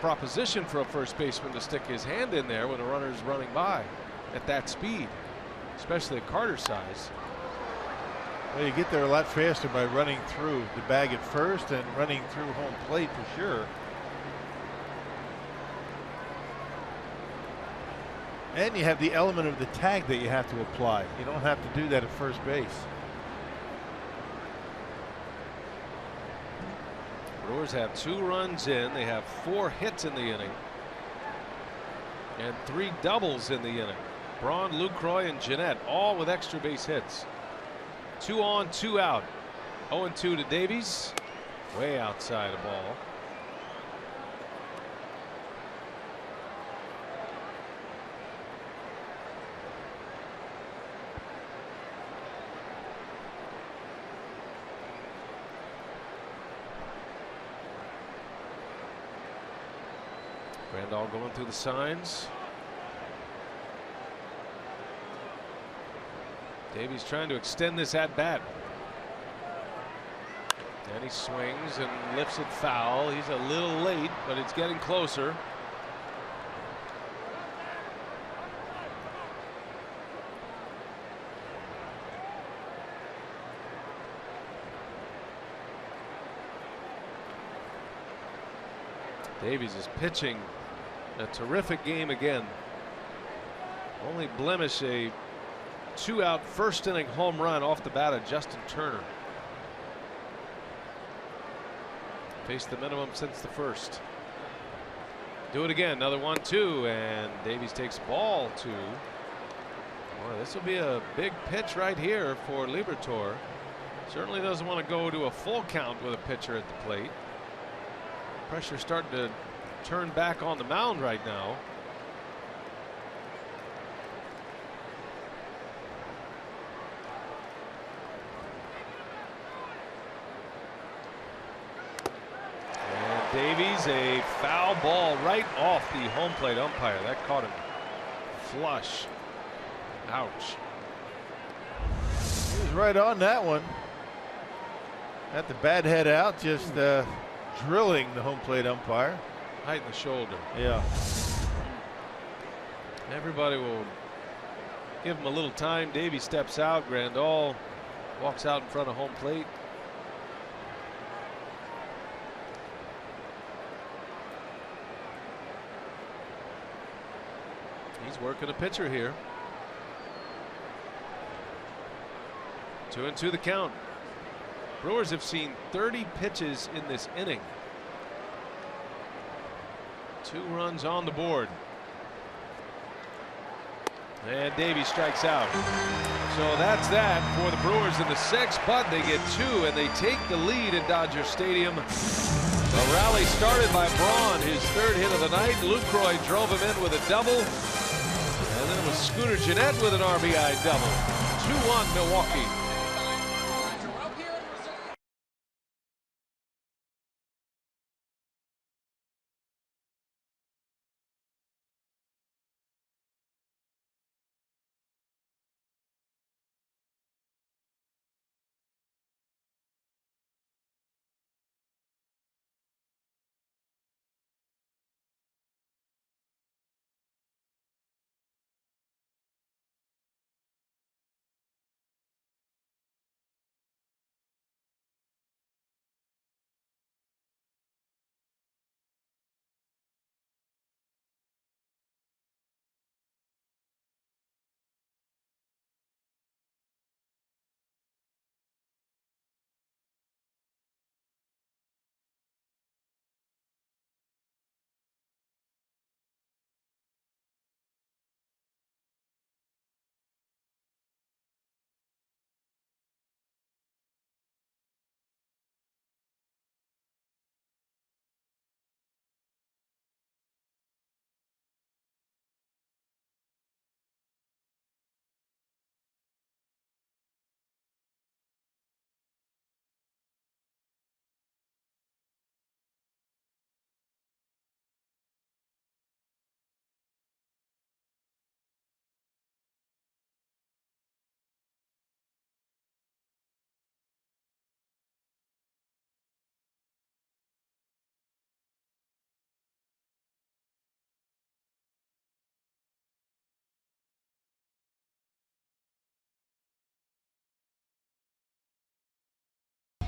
proposition for a first baseman to stick his hand in there when a runner is running by at that speed, especially at Carter's size. Well, you get there a lot faster by running through the bag at first and running through home plate for sure. And you have the element of the tag that you have to apply. You don't have to do that at first base. Brewers have 2 runs in. They have 4 hits in the inning and 3 doubles in the inning. Braun, Lucroy, and Jeanette all with extra base hits. 2 on, 2 out. 0-2 to Davies. Way outside the ball. Grandal going through the signs. Davies trying to extend this at bat. And he swings and lifts it foul. He's a little late, but it's getting closer. Davies is pitching a terrific game again. Only blemish, a 2-out first inning home run off the bat of Justin Turner. Faced the minimum since the first. Do it again, another 1-2, and Davies takes ball 2. Boy, this will be a big pitch right here for Liberatore. Certainly doesn't want to go to a full count with a pitcher at the plate. Pressure starting to turn back on the mound right now. And Davies, a foul ball right off the home plate umpire. That caught him flush. Ouch. He was right on that one. Got the bat head out, just drilling the home plate umpire. Right in the shoulder. Yeah. Everybody will give him a little time. Davies steps out. Grandal walks out in front of home plate. He's working a pitcher here. 2-2 the count. Brewers have seen 30 pitches in this inning. 2 runs on the board. And Davies strikes out. So that's that for the Brewers in the 6th, but they get 2 and they take the lead at Dodger Stadium. The rally started by Braun, his 3rd hit of the night. Lucroy drove him in with a double. And then it was Scooter Gennett with an RBI double. 2-1 Milwaukee.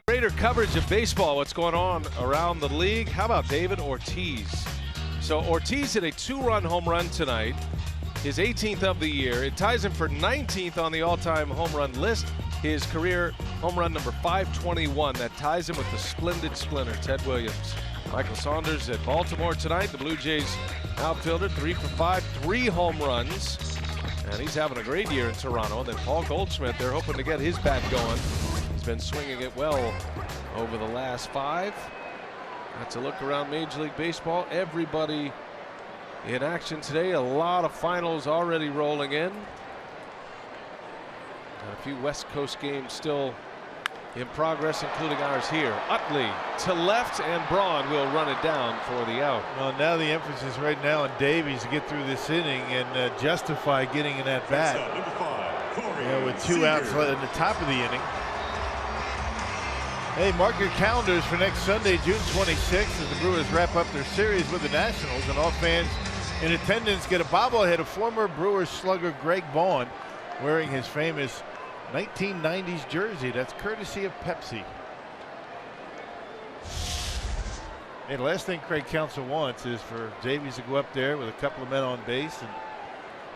Greater coverage of baseball, what's going on around the league. How about David Ortiz? So Ortiz hit a 2-run home run tonight, his 18th of the year. It ties him for 19th on the all-time home run list. His career home run number 521. That ties him with the splendid splinter, Ted Williams. Michael Saunders at Baltimore tonight. The Blue Jays outfielder, 3 for 5, 3 home runs. And he's having a great year in Toronto. And then Paul Goldschmidt, they're hoping to get his bat going. He's been swinging it well over the last 5. That's a look around Major League Baseball. Everybody in action today. A lot of finals already rolling in. And a few West Coast games still in progress, including ours here. Utley to left, and Braun will run it down for the out. Well, now the emphasis right now on Davies to get through this inning and justify getting in at bat. With 2 outs in the top of the inning. Hey, mark your calendars for next Sunday, June 26th, as the Brewers wrap up their series with the Nationals, and all fans in attendance get a bobblehead of former Brewers slugger Greg Vaughn wearing his famous 1990s jersey. That's courtesy of Pepsi. Hey, the last thing Craig Counsell wants is for Davies to go up there with a couple of men on base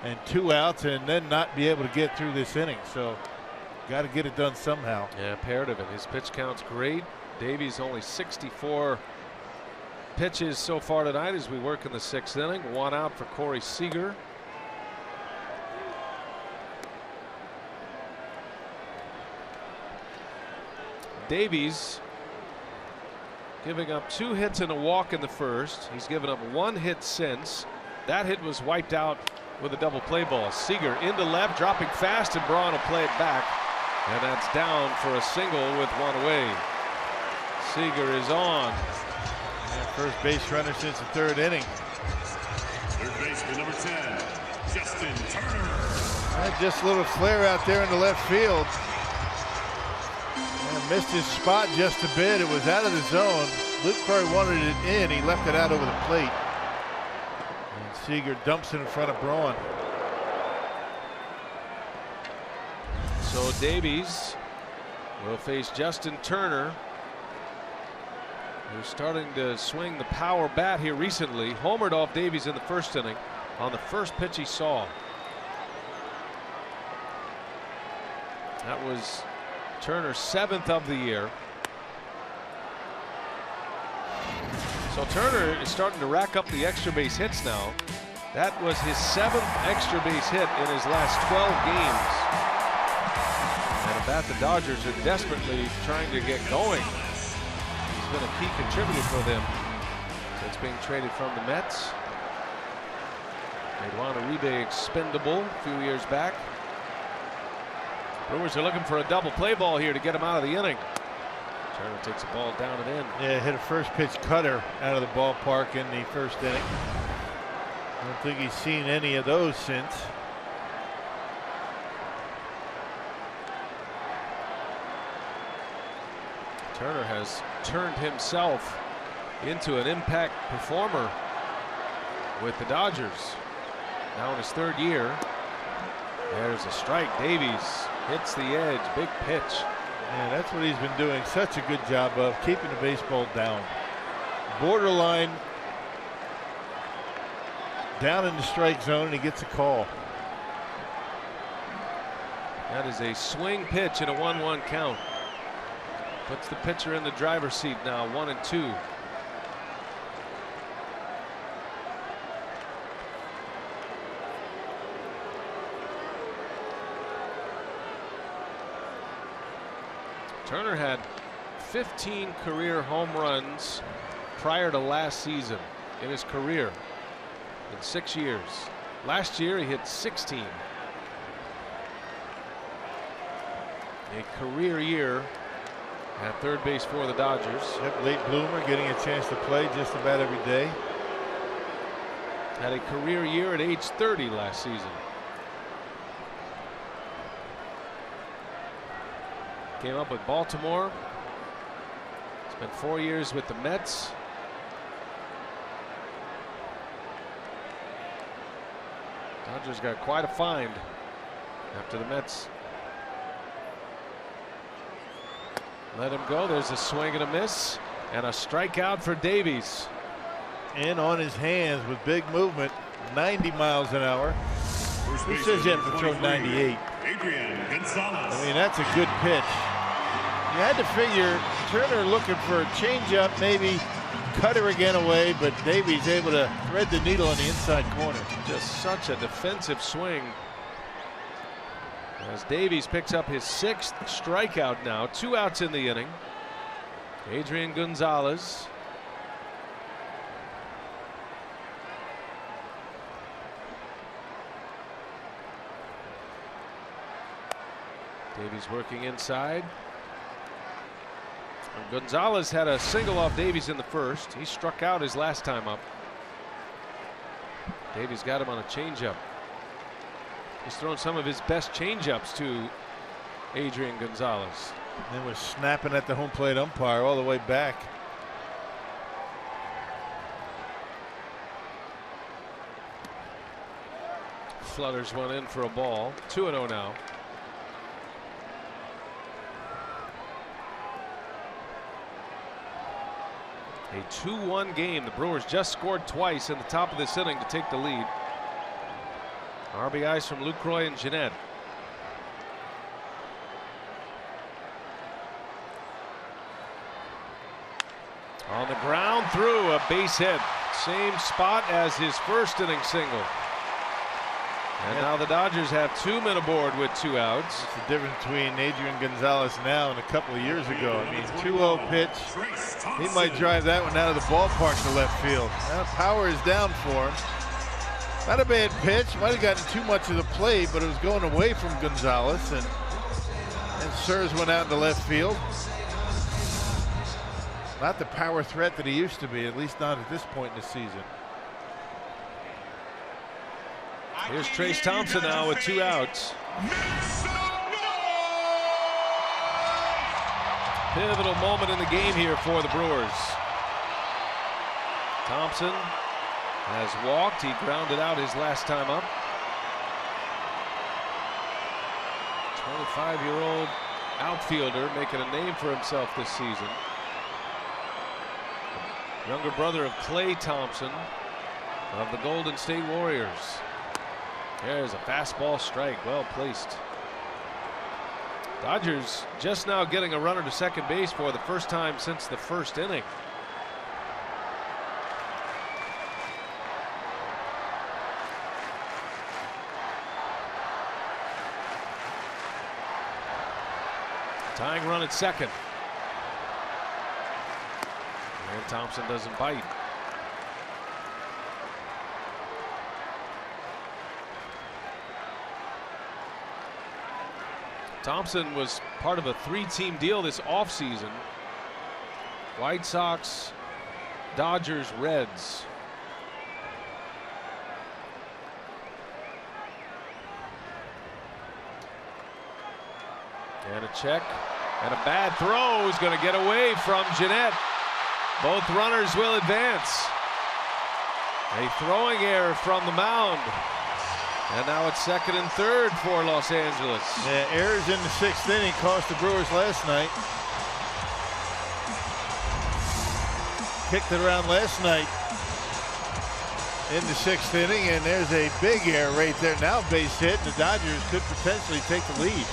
and 2 outs and then not be able to get through this inning. So got to get it done somehow. Yeah, imperative, and his pitch count's great. Davies only 64 pitches so far tonight as we work in the 6th inning. 1 out for Corey Seager. Davies giving up 2 hits and a walk in the first. He's given up 1 hit since. That hit was wiped out with a double play ball. Seager into left, dropping fast, and Braun will play it back. And that's down for a single with 1 away. Seager is on. Yeah, first base runner since the 3rd inning. Third baseman number 10, Justin Turner. Just a little flare out there in the left field. Missed his spot just a bit. It was out of the zone. Luke Perry wanted it in. He left it out over the plate. And Seager dumps it in front of Braun. So Davies will face Justin Turner, who's starting to swing the power bat here recently. Homered off Davies in the 1st inning on the first pitch he saw. That was Turner's 7th of the year. So Turner is starting to rack up the extra base hits now. That was his 7th extra base hit in his last 12 games. And a bat the Dodgers are desperately trying to get going. He's been a key contributor for them since being traded from the Mets. Made Juan Uribe expendable a few years back. Brewers are looking for a double play ball here to get him out of the inning. Turner takes the ball down and in. Yeah, hit a first pitch cutter out of the ballpark in the 1st inning. I don't think he's seen any of those since. Turner has turned himself into an impact performer with the Dodgers. Now in his 3rd year. There's a strike. Davies hits the edge. Big pitch. Yeah, that's what he's been doing such a good job of, keeping the baseball down. Borderline down in the strike zone, and he gets a call. That is a swing pitch in a 1-1 count. Puts the pitcher in the driver's seat now, 1-2. Turner had 15 career home runs prior to last season in his career in 6 years. Last year he hit 16. A career year at 3rd base for the Dodgers. Yep, late bloomer, getting a chance to play just about every day. Had a career year at age 30 last season. Came up with Baltimore. Spent 4 years with the Mets. Dodgers got quite a find after the Mets let him go. There's a swing and a miss and a strikeout for Davies. In on his hands with big movement, 90 miles an hour. Who says you have to throw 98? I mean, that's a good pitch. You had to figure Turner looking for a changeup, maybe cutter again away, but Davies able to thread the needle on the inside corner. Just such a defensive swing. As Davies picks up his 6th strikeout now, 2 outs in the inning. Adrian Gonzalez. Davies working inside. Gonzalez had a single off Davies in the first. He struck out his last time up. Davies got him on a changeup. He's thrown some of his best changeups to Adrian Gonzalez. And was snapping at the home plate umpire all the way back. Flutters one in for a ball. 2-0 now. A 2-1 game. The Brewers just scored twice in the top of this inning to take the lead. RBIs from Lucroy and Jeanette. On the ground through, a base hit. Same spot as his first inning single. And now the Dodgers have 2 men aboard with 2 outs. It's the difference between Adrian Gonzalez now and a couple of years ago. I mean, 2-0 pitch. He might drive that one out of the ballpark to left field. Now power is down for him. Not a bad pitch. Might have gotten too much of the plate, but it was going away from Gonzalez. And Surs went out into left field. Not the power threat that he used to be, at least not at this point in the season. Here's Trace Thompson now with 2 outs. Pivotal moment in the game here for the Brewers. Thompson has walked. He grounded out his last time up. 25-year-old outfielder making a name for himself this season. Younger brother of Klay Thompson of the Golden State Warriors. There's a fastball strike, well placed. Dodgers just now getting a runner to second base for the first time since the first inning. Tying run at second. And Thompson doesn't bite. Thompson was part of a 3-team deal this offseason. White Sox, Dodgers, Reds. And a check and a bad throw is going to get away from Jeanette. Both runners will advance. A throwing error from the mound. And now it's second and third for Los Angeles. Yeah, errors in the 6th inning cost the Brewers last night. Kicked it around last night in the 6th inning, and there's a big error right there. Now base hit, and the Dodgers could potentially take the lead.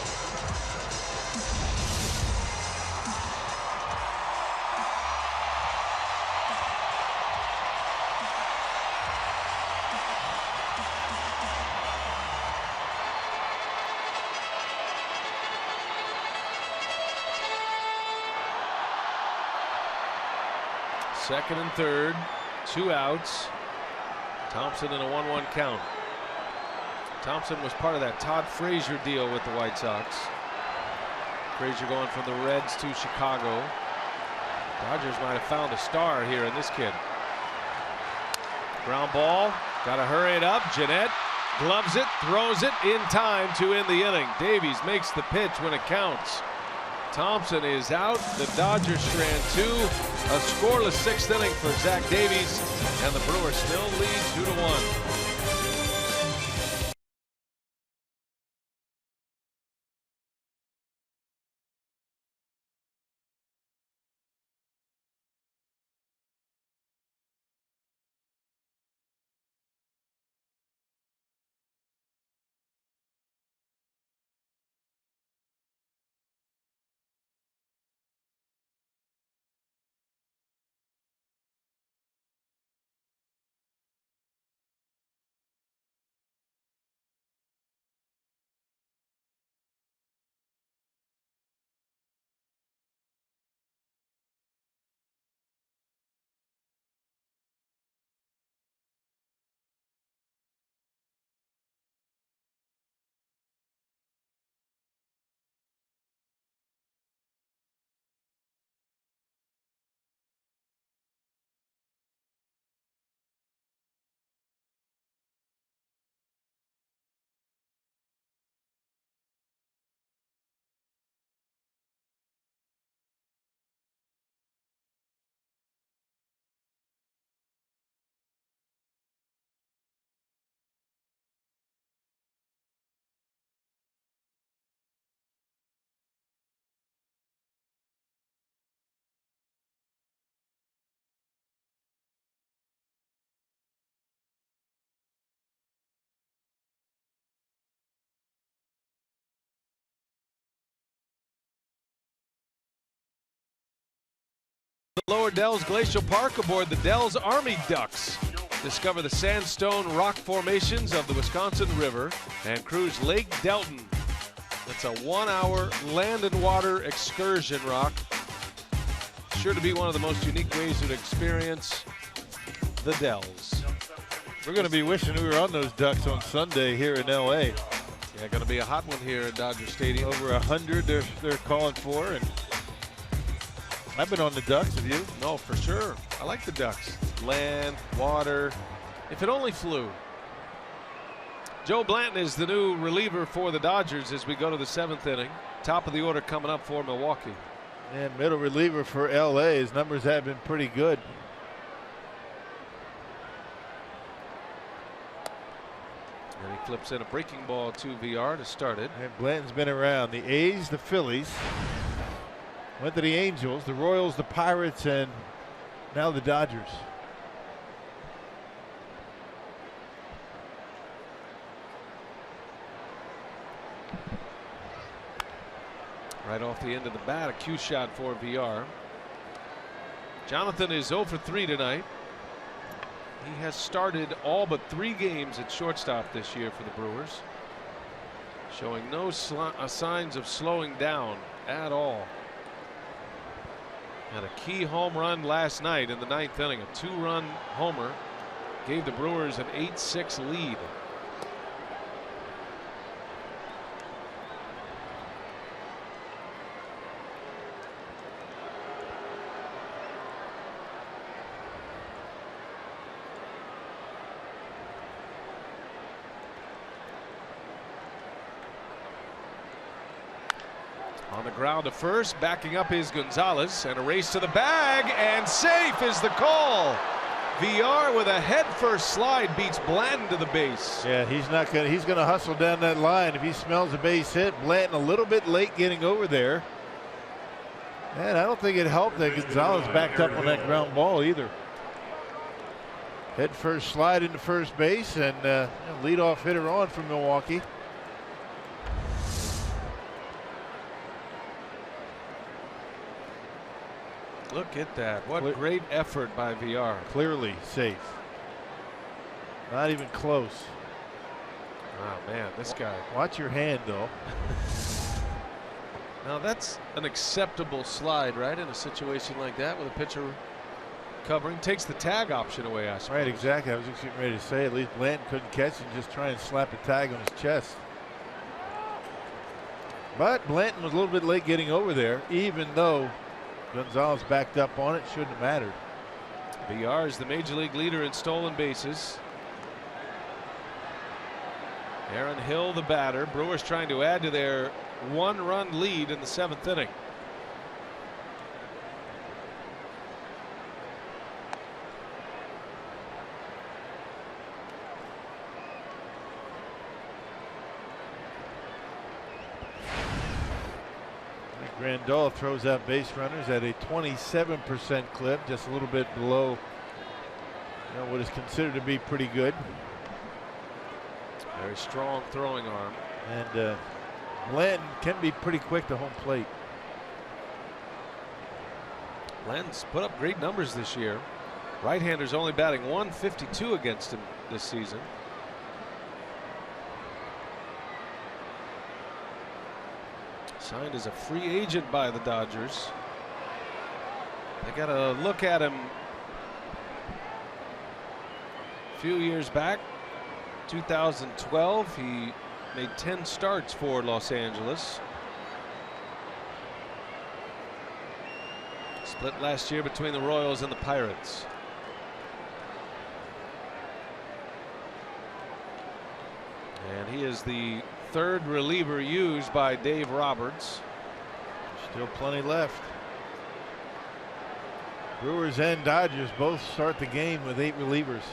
Second and third, 2 outs. Thompson in a 1-1 count. Thompson was part of that Todd Frazier deal with the White Sox. Frazier going from the Reds to Chicago. Dodgers might have found a star here in this kid. Ground ball, gotta hurry it up. Jeanette gloves it, throws it in time to end the inning. Davies makes the pitch when it counts. Thompson is out. The Dodgers strand 2. A scoreless 6th inning for Zach Davies, and the Brewers still lead 2-1. Lower Dells Glacial Park aboard the Dells Army Ducks. Discover the sandstone rock formations of the Wisconsin River and cruise Lake Delton. It's a 1-hour land and water excursion, Rock. Sure to be one of the most unique ways to experience the Dells. We're going to be wishing we were on those Ducks on Sunday here in L.A. Yeah, going to be a hot one here at Dodger Stadium. Over 100 they're calling for, and I've been on the Ducks. Have you? No, for sure. I like the Ducks. Land, water. If it only flew. Joe Blanton is the new reliever for the Dodgers as we go to the 7th inning. Top of the order coming up for Milwaukee. And middle reliever for L.A. His numbers have been pretty good. And he flips in a breaking ball to VR to start it. And Blanton's been around the A's, the Phillies, went to the Angels, the Royals, the Pirates, and now the Dodgers. Right off the end of the bat, a cue shot for VR. Jonathan is 0 for 3 tonight. He has started all but 3 games at shortstop this year for the Brewers, showing no signs of slowing down at all. Had a key home run last night in the 9th inning. A 2-run homer gave the Brewers an 8-6 lead. On the ground to first, backing up is Gonzalez, and a race to the bag, and safe is the call. VR with a head-first slide beats Blanton to the base. Yeah, he's gonna hustle down that line if he smells a base hit. Blanton a little bit late getting over there. And I don't think it helped that Gonzalez backed up on that ground ball either. Head-first slide into first base, and leadoff hitter on from Milwaukee. Look at that. What great effort by VR. Clearly safe. Not even close. Oh, man, this guy. Watch your hand, though. Now, that's an acceptable slide, right, in a situation like that with a pitcher covering. Takes the tag option away, I suppose. Right, exactly. I was just getting ready to say, at least Blanton couldn't catch it and just try and slap a tag on his chest. But Blanton was a little bit late getting over there, even though Gonzalez backed up on it. Shouldn't have mattered. VR is the major league leader in stolen bases. Aaron Hill, the batter. Brewers trying to add to their 1-run lead in the 7th inning. Grandal throws out base runners at a 27% clip, just a little bit below what is considered to be pretty good. Very strong throwing arm. And Blanton can be pretty quick to home plate. Blanton's put up great numbers this year. Right-handers only batting .152 against him this season. Signed as a free agent by the Dodgers. They got a look at him a few years back. 2012, he made 10 starts for Los Angeles. Split last year between the Royals and the Pirates. And he is the 3rd reliever used by Dave Roberts. Still plenty left. Brewers and Dodgers both start the game with 8 relievers.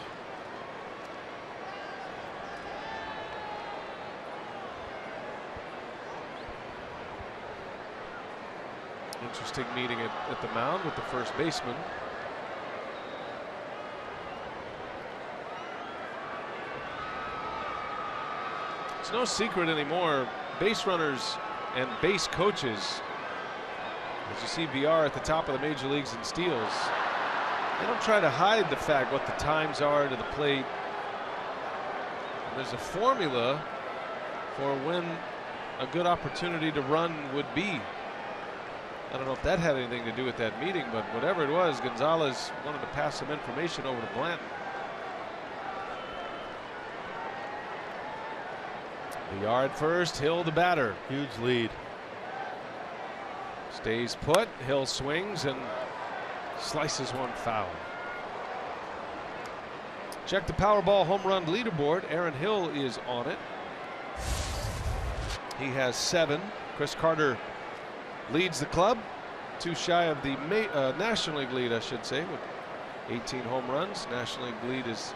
Interesting meeting at the mound with the first baseman. It's no secret anymore. Base runners and base coaches As you see VR at the top of the major leagues in steals, they don't try to hide the fact what the times are to the plate. There's a formula for when a good opportunity to run would be. I don't know if that had anything to do with that meeting, but whatever it was, Gonzalez wanted to pass some information over to Blanton. VR at first, Hill the batter. Huge lead. Stays put. Hill swings and slices one foul. Check the Powerball home run leaderboard. Aaron Hill is on it. He has 7. Chris Carter leads the club, 2 shy of the National League lead, I should say, with 18 home runs. National League lead is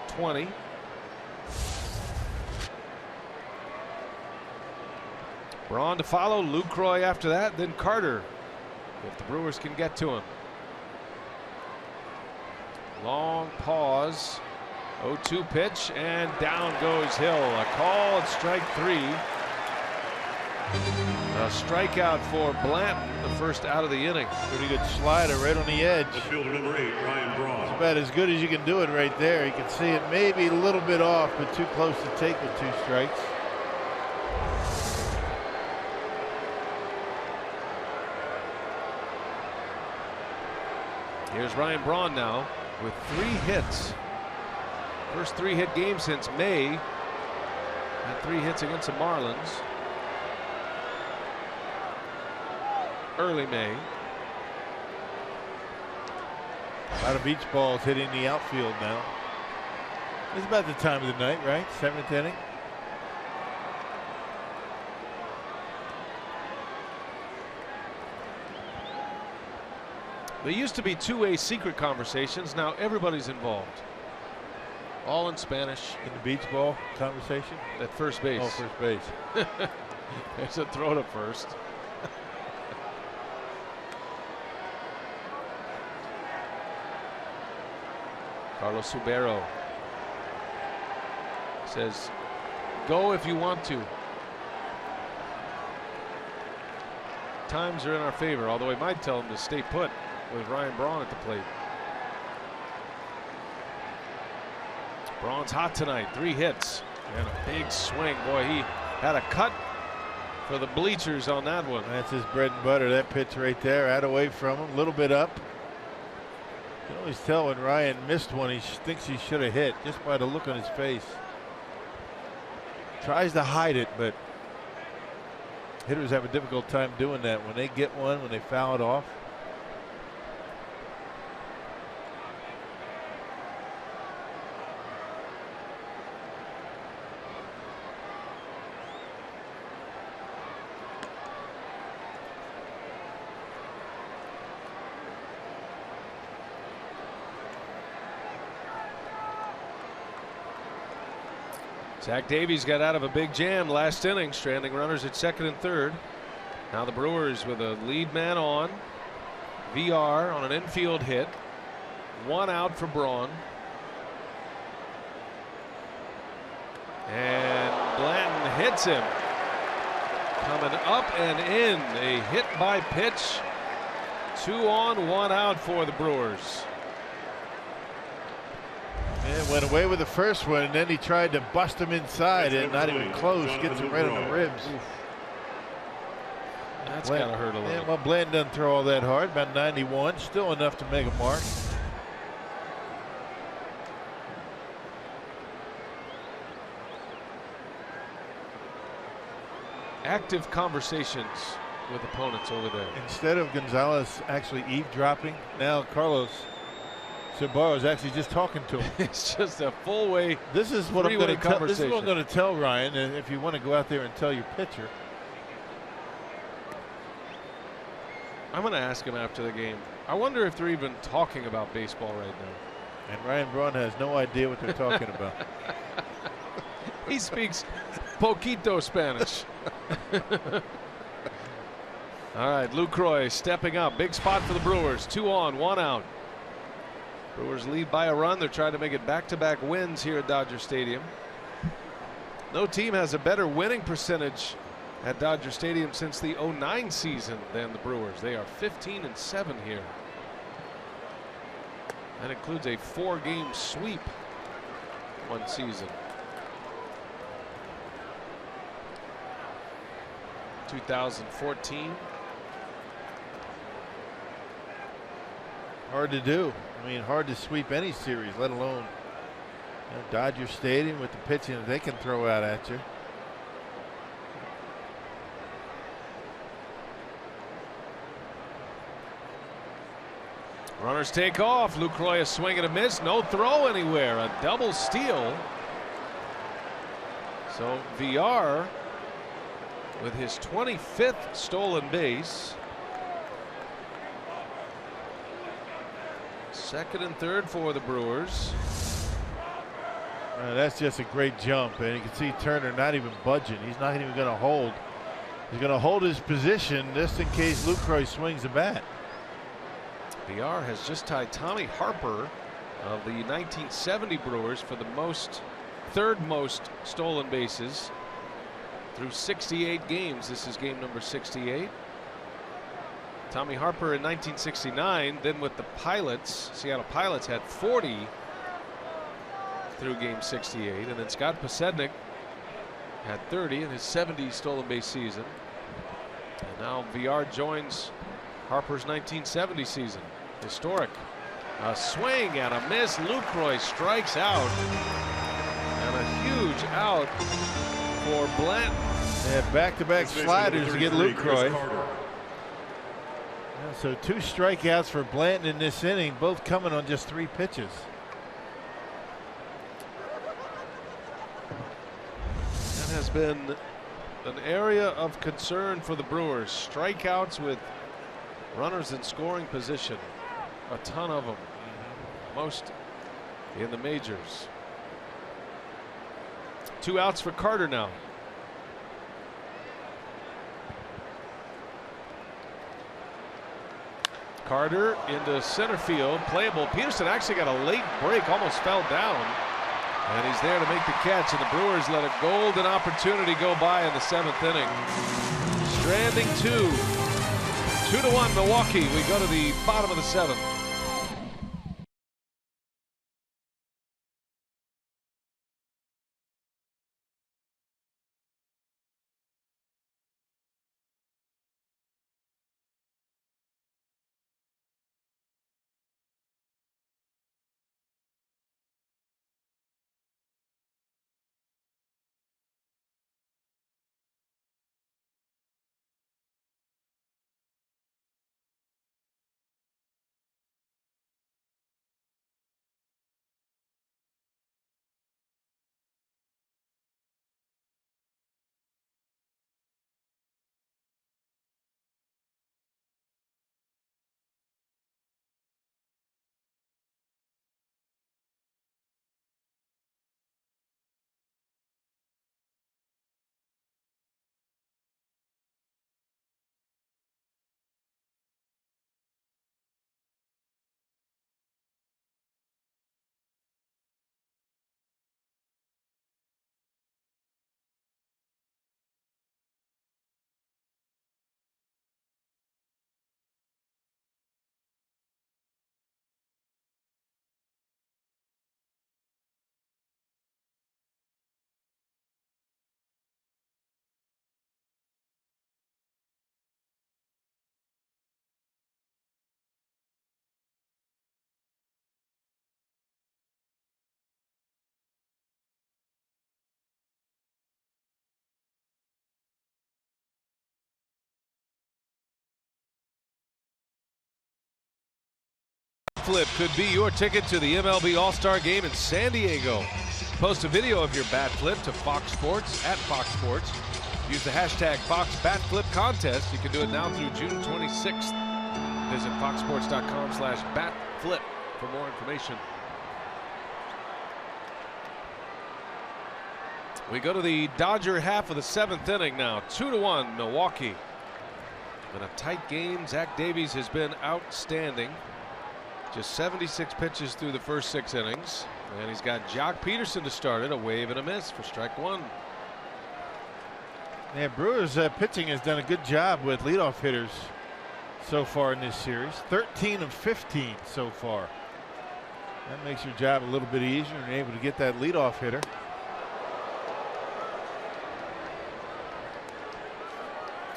20. Braun to follow, Lucroy after that, then Carter, if the Brewers can get to him. Long pause, 0-2 pitch, and down goes Hill. A call at strike 3. A strikeout for Blanton, the first out of the inning. Pretty good slider right on the edge. The fielder number 8, Ryan Braun. It's about as good as you can do it right there. You can see it maybe a little bit off, but too close to take with 2 strikes. Here's Ryan Braun now with 3 hits. First 3-hit game since May. Had 3 hits against the Marlins. Early May. A lot of beach balls hitting the outfield now. It's about the time of the night, right? 7th inning. There used to be two-way secret conversations. Now everybody's involved. All in Spanish. In the beach ball conversation? At first base. Oh, first base. There's a throw to first. Carlos Subero says, go if you want to. Times are in our favor, although he might tell him to stay put with Ryan Braun at the plate. Braun's hot tonight, 3 hits and a big swing. Boy, he had a cut for the bleachers on that one. That's his bread and butter. That pitch right there, out away from him, a little bit up. You can always tell when Ryan missed one, he thinks he should have hit just by the look on his face. Tries to hide it, but hitters have a difficult time doing that. When they get one, when they foul it off. Zach Davies got out of a big jam last inning, stranding runners at 2nd and 3rd. Now the Brewers with a lead man on. VR on an infield hit. 1 out for Braun. And Blanton hits him. Coming up and in. A hit by pitch. 2 on, 1 out for the Brewers. And went away with the first one, and then he tried to bust him inside, and not even close. Gets him right on the ribs. That's gotta hurt a little. Yeah, well, Blanton doesn't throw all that hard. About 91, still enough to make a mark. Active conversations with opponents over there. Instead of Gonzalez actually eavesdropping, now Carlos Subero is actually just talking to him. It's just a full way. This is what I'm going to tell. This is what I'm conversation. going to tell Ryan. And if you want to go out there and tell your pitcher, I'm going to ask him after the game. I wonder if they're even talking about baseball right now. and Ryan Braun has no idea what they're talking about. He speaks poquito Spanish. All right, Lucroy stepping up. Big spot for the Brewers. 2 on, 1 out. Brewers lead by a run. They're trying to make it back-to-back wins here at Dodger Stadium. No team has a better winning percentage at Dodger Stadium since the '09 season than the Brewers. They are 15-7 here. That includes a 4-game sweep one season. 2014. Hard to do. I mean, hard to sweep any series, let alone Dodger Stadium with the pitching that they can throw out at you. Runners take off. Lucroy a swing and a miss. No throw anywhere. A double steal. So VR with his 25th stolen base. Second and third for the Brewers. That's just a great jump, and you can see Turner not even budging. He's not even going to hold. He's going to hold his position just in case Lucroy swings the bat. VR has just tied Tommy Harper of the 1970 Brewers for the third most stolen bases through 68 games. This is game number 68. Tommy Harper in 1969, then with the Pilots, Seattle Pilots, had 40 through game 68, and then Scott Pasednik had 30 in his 70 stolen base season. And now VR joins Harper's 1970 season. Historic. A swing and a miss. Lucroy strikes out. And a huge out for Blanton. They had back-to-back sliders to get Lucroy. So 2 strikeouts for Blanton in this inning, both coming on just 3 pitches. That has been an area of concern for the Brewers. Strikeouts with runners in scoring position. A ton of them. Most in the majors. 2 outs for Carter now. Carter into center field, playable. Peterson actually got a late break, almost fell down, and he's there to make the catch, and the Brewers let a golden opportunity go by in the 7th inning. Stranding 2-1 Milwaukee. We go to the bottom of the 7th. Flip could be your ticket to the MLB All-Star Game in San Diego. Post a video of your bat flip to Fox Sports at Fox Sports. Use the hashtag Fox Bat Flip Contest. You can do it now through June 26th. Visit foxsports.com/batflip for more information. We go to the Dodger half of the 7th inning now. 2-1 Milwaukee. In a tight game, Zach Davies has been outstanding. Just 76 pitches through the first 6 innings. And he's got Jock Peterson to start it. A wave and a miss for strike 1. Yeah, Brewers pitching has done a good job with leadoff hitters so far in this series. 13 of 15 so far. That makes your job a little bit easier and able to get that leadoff hitter.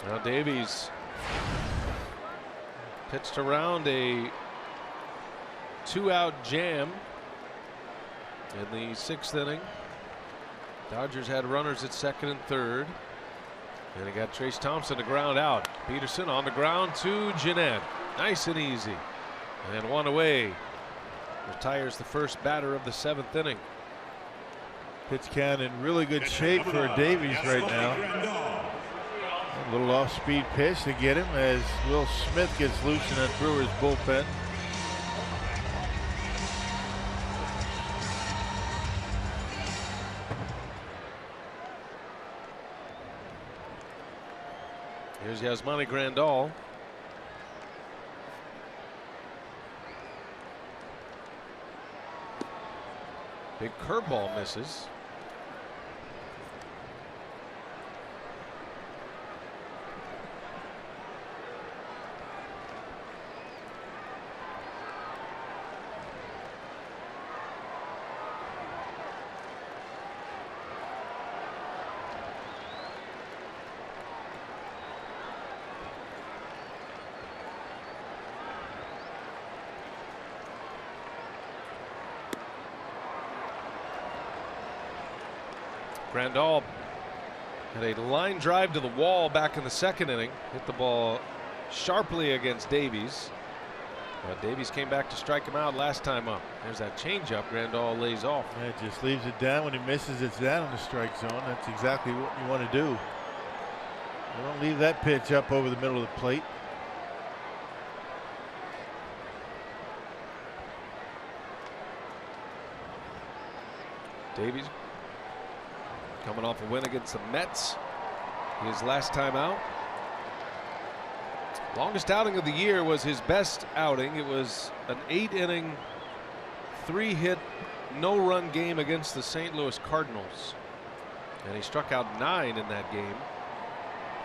Now Davies pitched around a 2-out jam in the 6th inning. Dodgers had runners at 2nd and 3rd. And he got Trace Thompson to ground out. Peterson on the ground to Jeanette. Nice and easy. And one away. Retires the first batter of the 7th inning. Pitch count in really good shape for Davies right now. A little off-speed pitch to get him as Will Smith gets loose in that Brewers bullpen. Here's Yasmani Grandal. Big curveball misses. Grandal had a line drive to the wall back in the 2nd inning. Hit the ball sharply against Davies. But Davies came back to strike him out last time up. There's that changeup. Grandal lays off. Yeah, just leaves it down. When he misses, it's down in the strike zone. That's exactly what you want to do. You don't leave that pitch up over the middle of the plate. Davies coming off a win against the Mets. His last time out. Longest outing of the year was his best outing. It was an 8-inning, 3-hit, no-run game against the St. Louis Cardinals. And he struck out 9 in that game.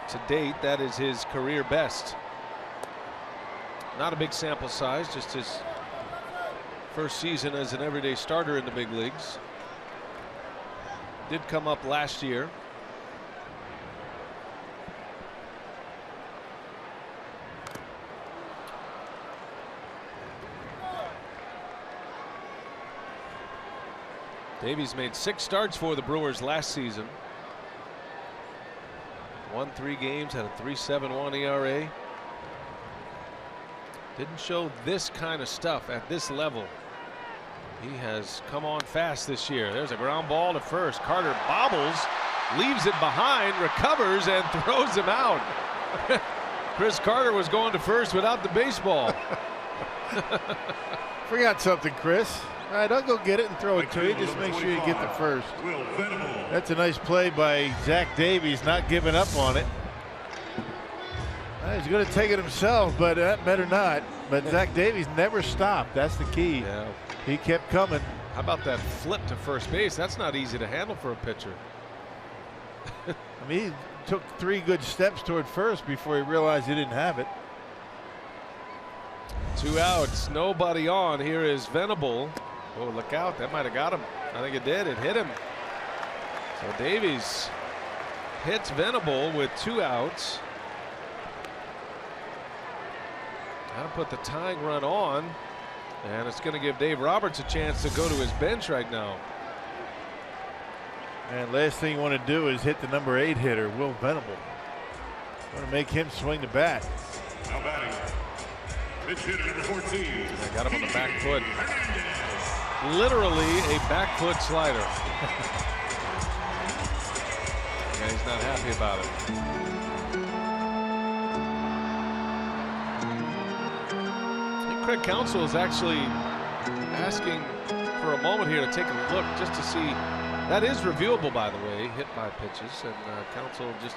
To date, that is his career best. Not a big sample size, just his first season as an everyday starter in the big leagues. Did come up last year. Davies made 6 starts for the Brewers last season. Won 3 games, had a 3.71 ERA. Didn't show this kind of stuff at this level. He has come on fast this year. There's a ground ball to first. Carter bobbles, leaves it behind, recovers, and throws him out. Chris Carter was going to first without the baseball. Forgot something, Chris. All right, I'll go get it and throw it to you. Just make sure you get the first. That's a nice play by Zach Davies, not giving up on it. He's going to take it himself, but that better not. But Zach Davies never stopped. That's the key. Yeah. He kept coming. How about that flip to first base? That's not easy to handle for a pitcher. I mean, he took 3 good steps toward first before he realized he didn't have it. 2 outs, nobody on. Here is Venable. Oh, look out. That might have got him. I think it did. It hit him. So Davies hits Venable with 2 outs. That'll put the tying run on. And it's going to give Dave Roberts a chance to go to his bench right now. And last thing you want to do is hit the number 8 hitter, Will Venable. Want to make him swing the bat. Now batting, pitch hitter number 14. I got him on the back foot. Literally a back foot slider. Yeah, he's not happy about it. Craig Counsell is actually asking for a moment here to take a look just to see. That is reviewable, by the way, hit by pitches. And Counsell just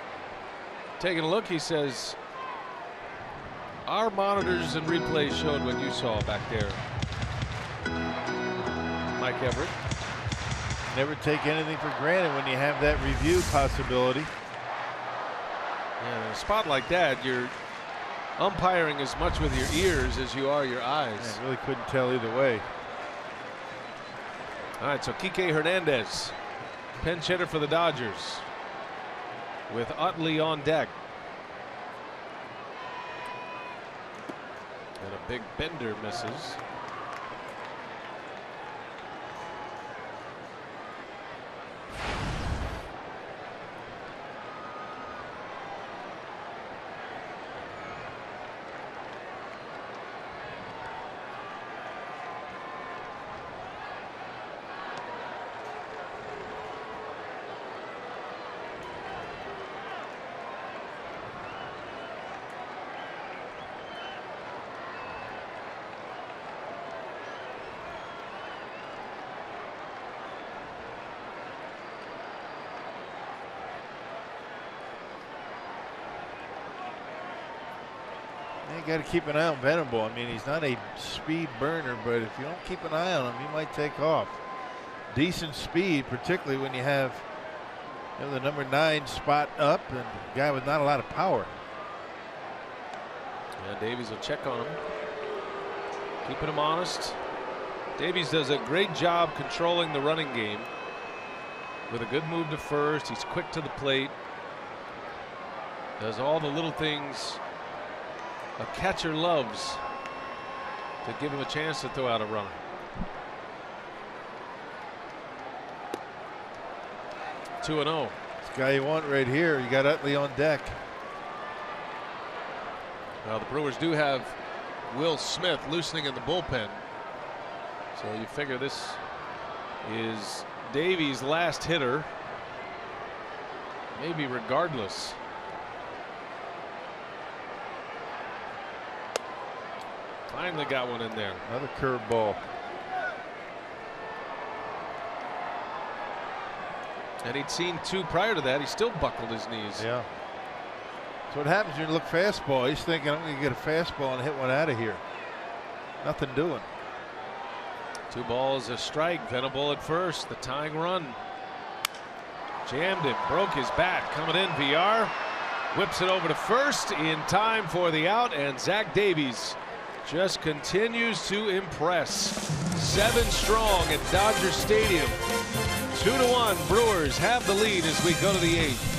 taking a look. He says, our monitors and replays showed what you saw back there, Mike Everett. Never take anything for granted when you have that review possibility. Yeah, in a spot like that, you're umpiring as much with your ears as you are your eyes. Yeah, really couldn't tell either way. All right, so Kike Hernandez, pinch hitter for the Dodgers, with Utley on deck. And a big bender misses. You got to keep an eye on Venable. I mean, he's not a speed burner, but if you don't keep an eye on him, he might take off. Decent speed, particularly when you have the number 9 spot up and a guy with not a lot of power. Yeah, Davies will check on him, keeping him honest. Davies does a great job controlling the running game with a good move to first. He's quick to the plate, does all the little things a catcher loves to give him a chance to throw out a runner. Two and 0. This guy you want right here. You got Utley on deck. Well, the Brewers do have Will Smith loosening in the bullpen, so you figure this is Davies' last hitter, maybe regardless. Finally got one in there. Another curveball. And he'd seen 2 prior to that. He still buckled his knees. Yeah. So what happens when you look fastball? He's thinking, I'm going to get a fastball and hit one out of here. Nothing doing. 2 balls, a strike. Venable at first. The tying run. Jammed it. Broke his bat. Coming in. VR whips it over to first in time for the out. And Zach Davies just continues to impress. 7 strong at Dodger Stadium. 2-1. Brewers have the lead as we go to the 8th.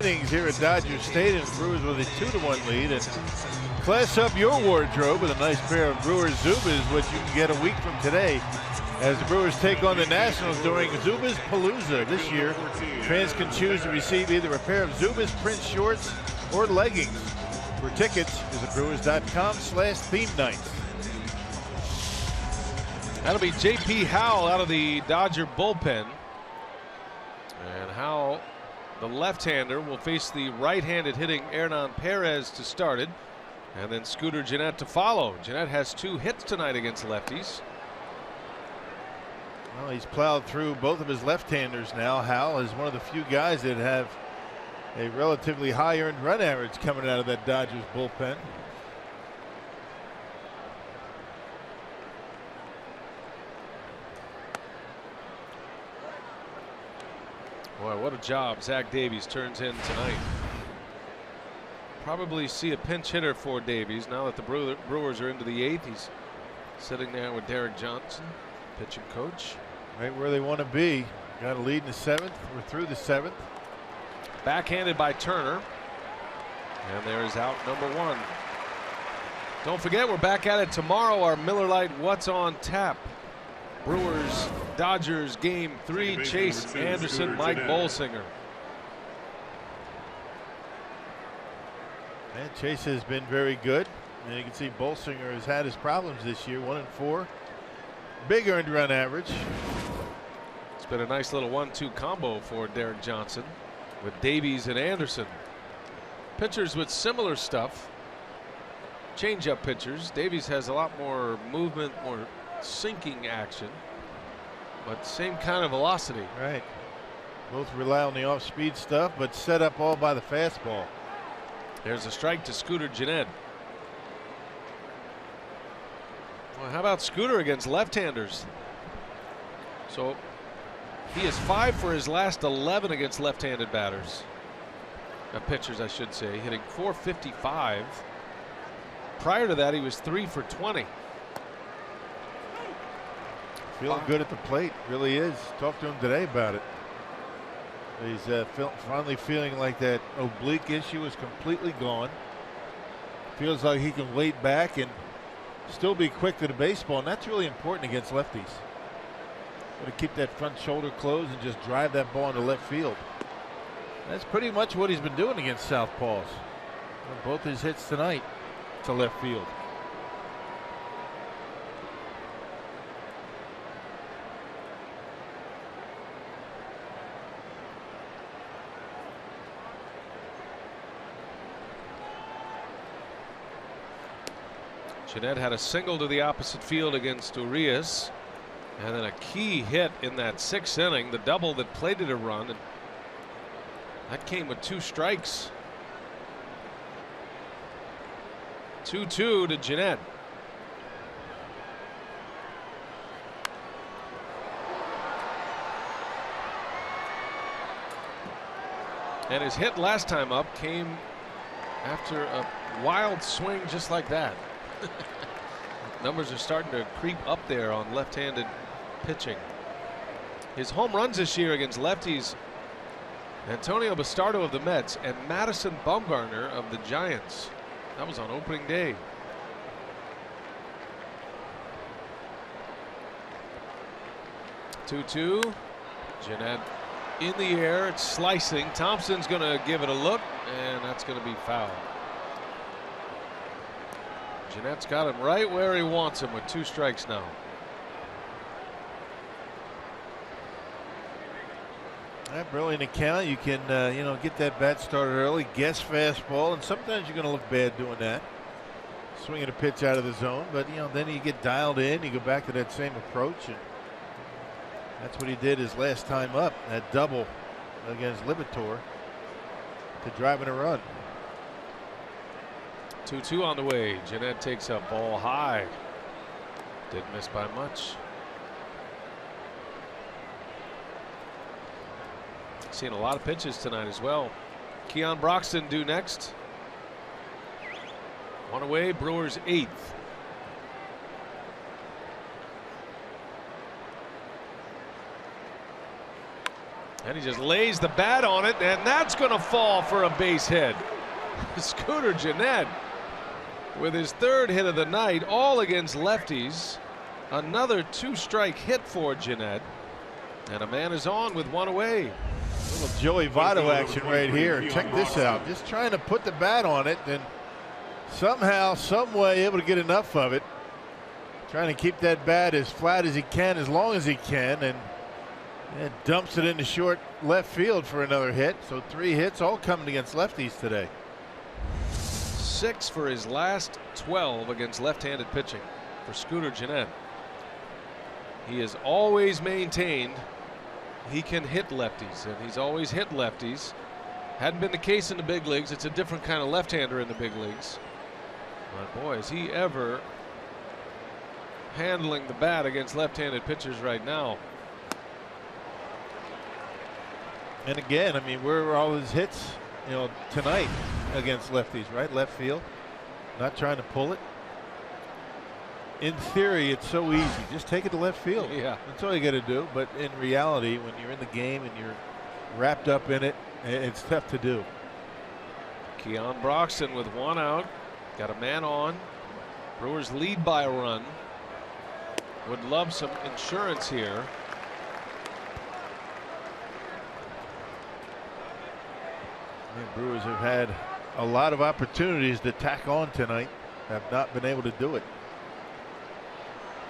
Innings here at Dodger Stadium. Brewers with a 2-1 lead. And class up your wardrobe with a nice pair of Brewers Zubas, which you can get a week from today as the Brewers take on the Nationals during Zubas Palooza. This year, fans can choose to receive either a pair of Zubas print shorts or leggings. For tickets, visit brewers.com/theme night. That'll be J.P. Howell out of the Dodger bullpen. And Howell, the left-hander, will face the right-handed hitting Hernan Perez to start it. And then Scooter Gennett to follow. Gennett has 2 hits tonight against lefties. Well, he's plowed through both of his left-handers now. Hal is one of the few guys that have a relatively high earned run average coming out of that Dodgers bullpen. Boy, what a job Zach Davies turns in tonight. Probably see a pinch hitter for Davies now that the Brewers are into the 8th. He's sitting there with Derek Johnson, pitching coach. Right where they want to be. Got a lead in the 7th. We're through the 7th. Backhanded by Turner. And there is out number 1. Don't forget, we're back at it tomorrow. Our Miller Lite What's on Tap. Brewers Dodgers game 3. Chase Anderson, Mike Bolsinger. And Chase has been very good. And you can see Bolsinger has had his problems this year. 1-4. Big earned run average. It's been a nice little 1-2 combo for Derek Johnson with Davies and Anderson. Pitchers with similar stuff. Change-up pitchers. Davies has a lot more movement, more sinking action, but same kind of velocity. Right. Both rely on the off-speed stuff, but set up all by the fastball. There's a strike to Scooter Gennett. Well, how about Scooter against left-handers? So he is 5 for his last 11 against left-handed batters. Pitchers, I should say, hitting .455. Prior to that, he was 3 for 20. Feeling good at the plate, really is. Talked to him today about it. He's finally feeling like that oblique issue is completely gone. Feels like he can wait back and still be quick to the baseball, and that's really important against lefties. Got to keep that front shoulder closed and just drive that ball into left field. That's pretty much what he's been doing against southpaws. Both his hits tonight to left field. Gennett had a single to the opposite field against Urias, and then a key hit in that 6th inning, the double that plated a run, and that came with 2 strikes. 2-2 to Gennett. And his hit last time up came after a wild swing just like that. Numbers are starting to creep up there on left-handed pitching. His home runs this year against lefties: Antonio Bastardo of the Mets and Madison Bumgarner of the Giants. That was on opening day. Two-two. Gennett in the air. It's slicing. Thompson's going to give it a look, and that's going to be foul. Gennett's got him right where he wants him with 2 strikes now. That brilliant account. You can get that bat started early, guess fastball, and sometimes you're going to look bad doing that, swinging a pitch out of the zone. But then you get dialed in. You go back to that same approach, and that's what he did his last time up. That double against Libator to drive in a run. 2-2 on the way. Gennett takes a ball high. Didn't miss by much. Seen a lot of pitches tonight as well. Keon Broxton due next. 1 away. Brewers 8th. And he just lays the bat on it, and that's going to fall for a base hit. Scooter Gennett with his 3rd hit of the night, all against lefties. Another 2-strike hit for Gennett, and a man is on with 1 away. A little Joey Votto action right here. Check this out. Just trying to put the bat on it, and somehow, some way, able to get enough of it. Trying to keep that bat as flat as he can, as long as he can, and dumps it into short left field for another hit. So 3 hits, all coming against lefties today. 6 for his last 12 against left-handed pitching for Scooter Gennett. He has always maintained he can hit lefties, and he's always hit lefties. Hadn't been the case in the big leagues. It's a different kind of left-hander in the big leagues. But boy, is he ever handling the bat against left-handed pitchers right now. And again, I mean, where are all his hits, you know, tonight against lefties, right? Left field, not trying to pull it. In theory, it's so easy. Just take it to left field. Yeah. That's all you got to do. But in reality, when you're in the game and you're wrapped up in it, it's tough to do. Keon Broxton with 1 out. Got a man on. Brewers lead by a run. Would love some insurance here. The Brewers have had a lot of opportunities to tack on tonight. Have not been able to do it.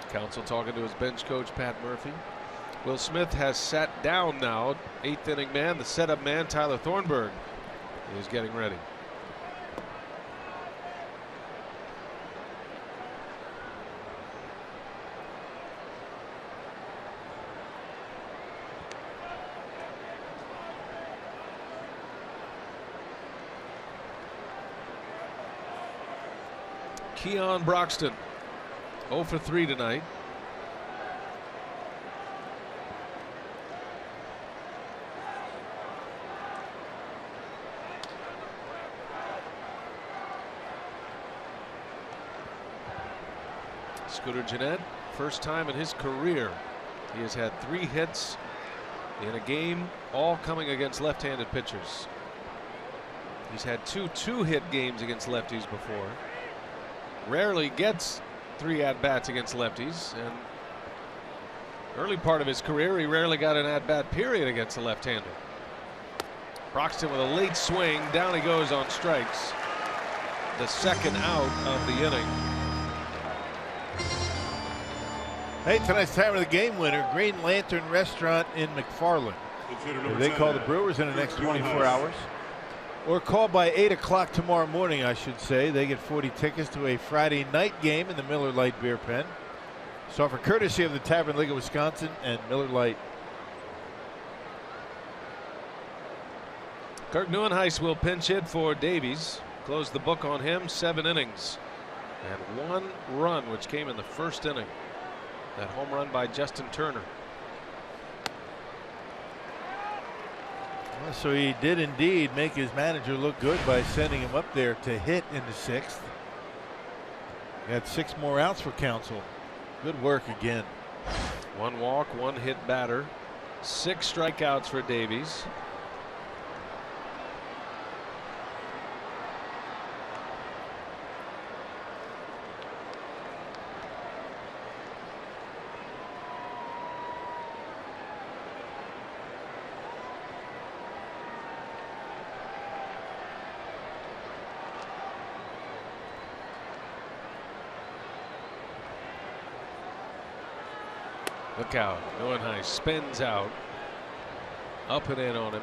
Counsell talking to his bench coach, Pat Murphy. Will Smith has sat down now. 8th inning man, the setup man, Tyler Thornburg, is getting ready. Keon Broxton 0 for 3 tonight. Scooter Gennett, first time in his career he has had 3 hits in a game, all coming against left-handed pitchers. He's had 2 two-hit games against lefties before. Rarely gets 3 at-bats against lefties, and early part of his career he rarely got an at-bat period against a left-hander. Broxton with a late swing, down he goes on strikes. The second out of the inning. Hey, tonight's time of the game winner, Green Lantern Restaurant in McFarland. They call the Brewers in the next 24 hours. Or call by 8 o'clock tomorrow morning, I should say. They get 40 tickets to a Friday night game in the Miller Lite Beer Pen. So for courtesy of the Tavern League of Wisconsin and Miller Lite. Kirk Neuenhuis will pinch hit for Davies. Close the book on him, 7 innings. And 1 run, which came in the first inning. That home run by Justin Turner. Well, so he did indeed make his manager look good by sending him up there to hit in the 6th. Got 6 more outs for Counsell. Good work again. 1 walk, 1 hit batter, 6 strikeouts for Davies. Look out. Neuenhuis spins out. Up and in on him.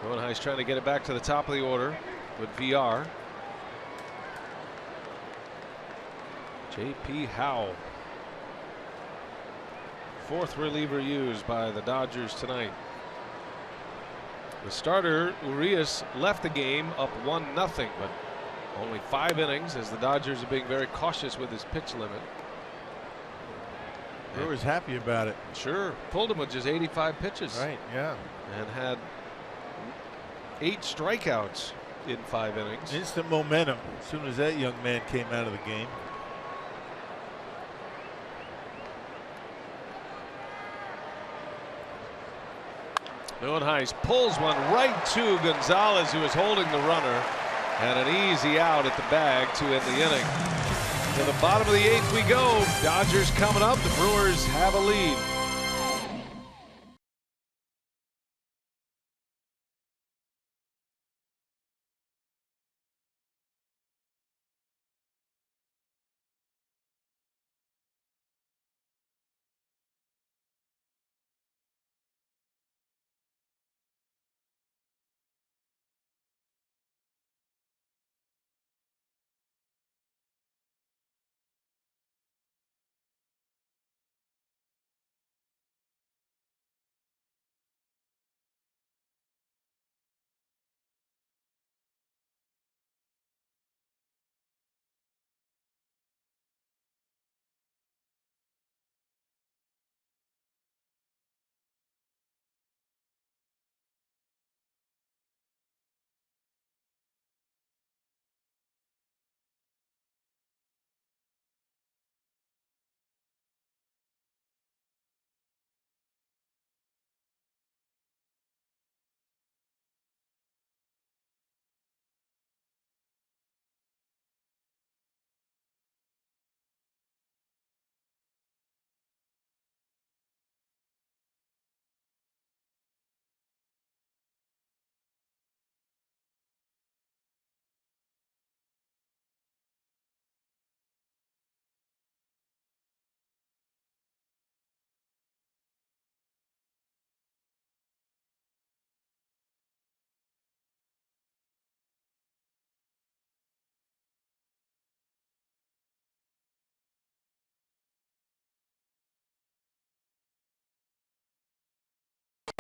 Neuenhuis trying to get it back to the top of the order with VR. J.P. Howell. 4th reliever used by the Dodgers tonight. The starter, Urias, left the game up 1-0, but only 5 innings as the Dodgers are being very cautious with his pitch limit. Brewers happy about it. Sure. Pulled him with just 85 pitches. Right, yeah. And had 8 strikeouts in 5 innings. Instant momentum as soon as that young man came out of the game. Neuenhuis pulls one right to Gonzalez, who is holding the runner, and an easy out at the bag to end the inning. To the bottom of the 8th we go. Dodgers coming up. The Brewers have a lead.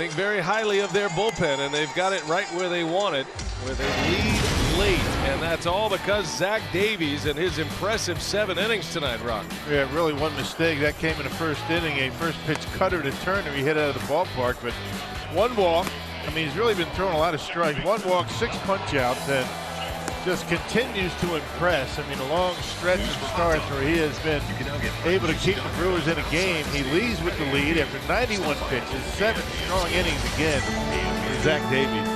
Think very highly of their bullpen, and they've got it right where they want it, where they lead late, and that's all because Zach Davies and his impressive 7 innings tonight, Rock. Yeah, really one mistake. That came in the first inning, a first pitch cutter to Turner. He hit out of the ballpark, but 1 walk. I mean, he's really been throwing a lot of strikes. 1 walk, 6 punch outs, and just continues to impress. I mean, a long stretch of starts where he has been able to keep the Brewers in a game. He leads with the lead after 91 pitches, 7 strong innings again for Zach Davies.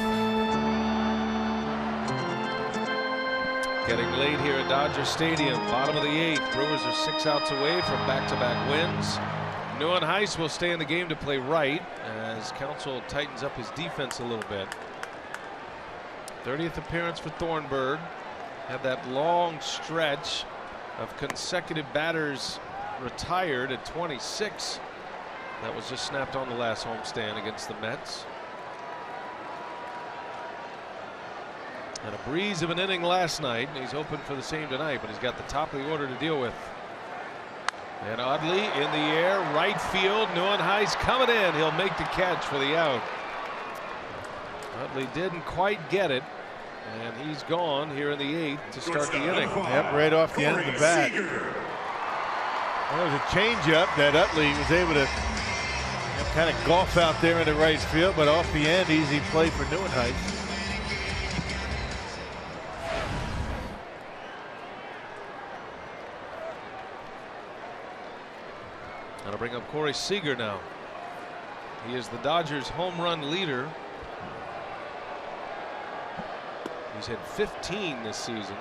Getting late here at Dodger Stadium, bottom of the 8th. Brewers are 6 outs away from back-to-back wins. Neuenhuis will stay in the game to play right as Counsell tightens up his defense a little bit. 30th appearance for Thornburg. Had that long stretch of consecutive batters retired at 26. That was just snapped on the last homestand against the Mets. And a breeze of an inning last night, and he's hoping for the same tonight, but he's got the top of the order to deal with. And Utley in the air, right field. Neuenhuis coming in. He'll make the catch for the out. Utley didn't quite get it, and he's gone here in the 8th to start the inning. Yep, right off the end of the bat. There was a changeup that Utley was able to kind of golf out there in the right field, but off the end, easy play for Neuenhuis. That'll bring up Corey Seager now. He is the Dodgers' home run leader. He's hit 15 this season.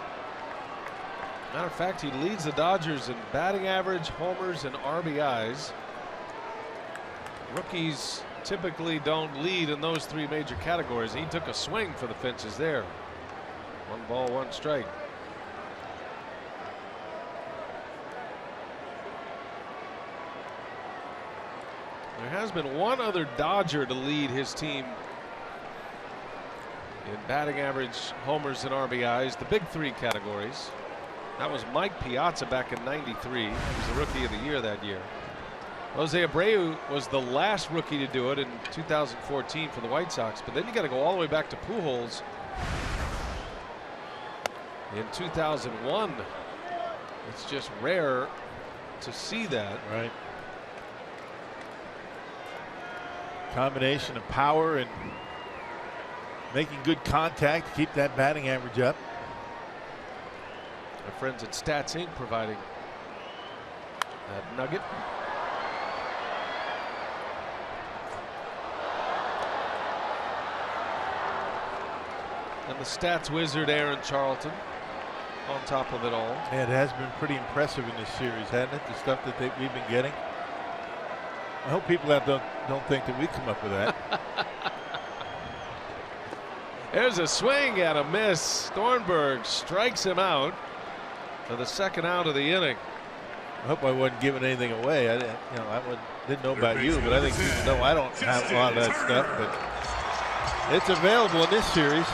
Matter of fact, he leads the Dodgers in batting average, homers, and RBIs. Rookies typically don't lead in those 3 major categories. He took a swing for the fences there. 1 ball, 1 strike. There has been one other Dodger to lead his team in batting average, homers, and RBIs, the big 3 categories. That was Mike Piazza back in '93. He was the Rookie of the Year that year. Jose Abreu was the last rookie to do it in 2014 for the White Sox, but then you got to go all the way back to Pujols in 2001. It's just rare to see that. Right. Combination of power and making good contact to keep that batting average up. Our friends at Stats Inc. providing that nugget. And the stats wizard Aaron Charlton on top of it all. Yeah, it has been pretty impressive in this series, hasn't it? The stuff that we've been getting. I hope people don't think that we come up with that. There's a swing and a miss. Thornburg strikes him out for the 2nd out of the inning. I hope I wasn't giving anything away. I didn't know about you, but I think people know I don't have a lot of that stuff. But it's available in this series.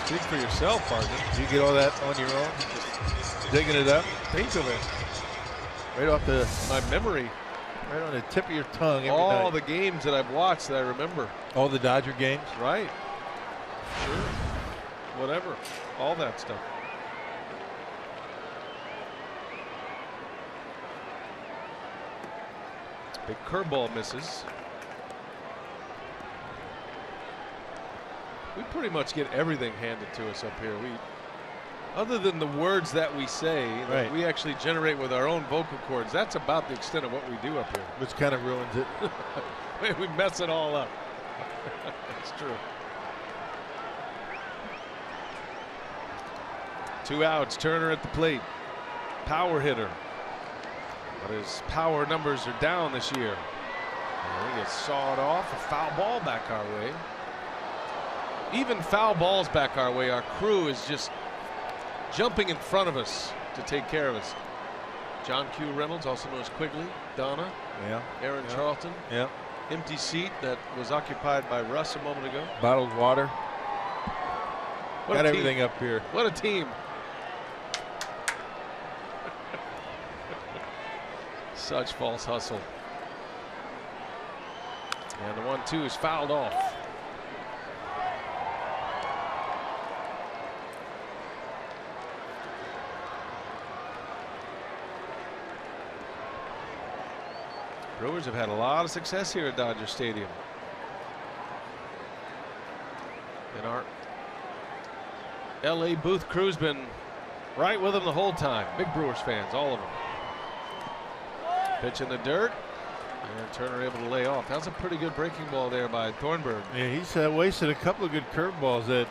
Speak for yourself, partner. You get all that on your own, just digging it up. Think of it. Right off my memory. Right on the tip of your tongue every all night. the games that I've watched that I remember. All the Dodger games? Right. Sure. Whatever. All that stuff. Big curveball misses. We pretty much get everything handed to us up here. Other than the words that we say, that we actually generate with our own vocal cords, that's about the extent of what we do up here. Which kind of ruins it. We mess it all up. That's true. 2 outs, Turner at the plate. Power hitter. But his power numbers are down this year. And he gets sawed off. A foul ball back our way. Even foul balls back our way, our crew is just jumping in front of us to take care of us. John Q. Reynolds, also known as Quigley, Donna, Aaron Charlton. Empty seat that was occupied by Russ a moment ago. Bottled water. Got everything up here. What a team. Such false hustle. And the 1-2 is fouled off. Brewers have had a lot of success here at Dodger Stadium. And our LA booth crew's been right with them the whole time. Big Brewers fans, all of them. Pitch in the dirt. And Turner able to lay off. That was a pretty good breaking ball there by Thornburg. Yeah, he's wasted a couple of good curveballs that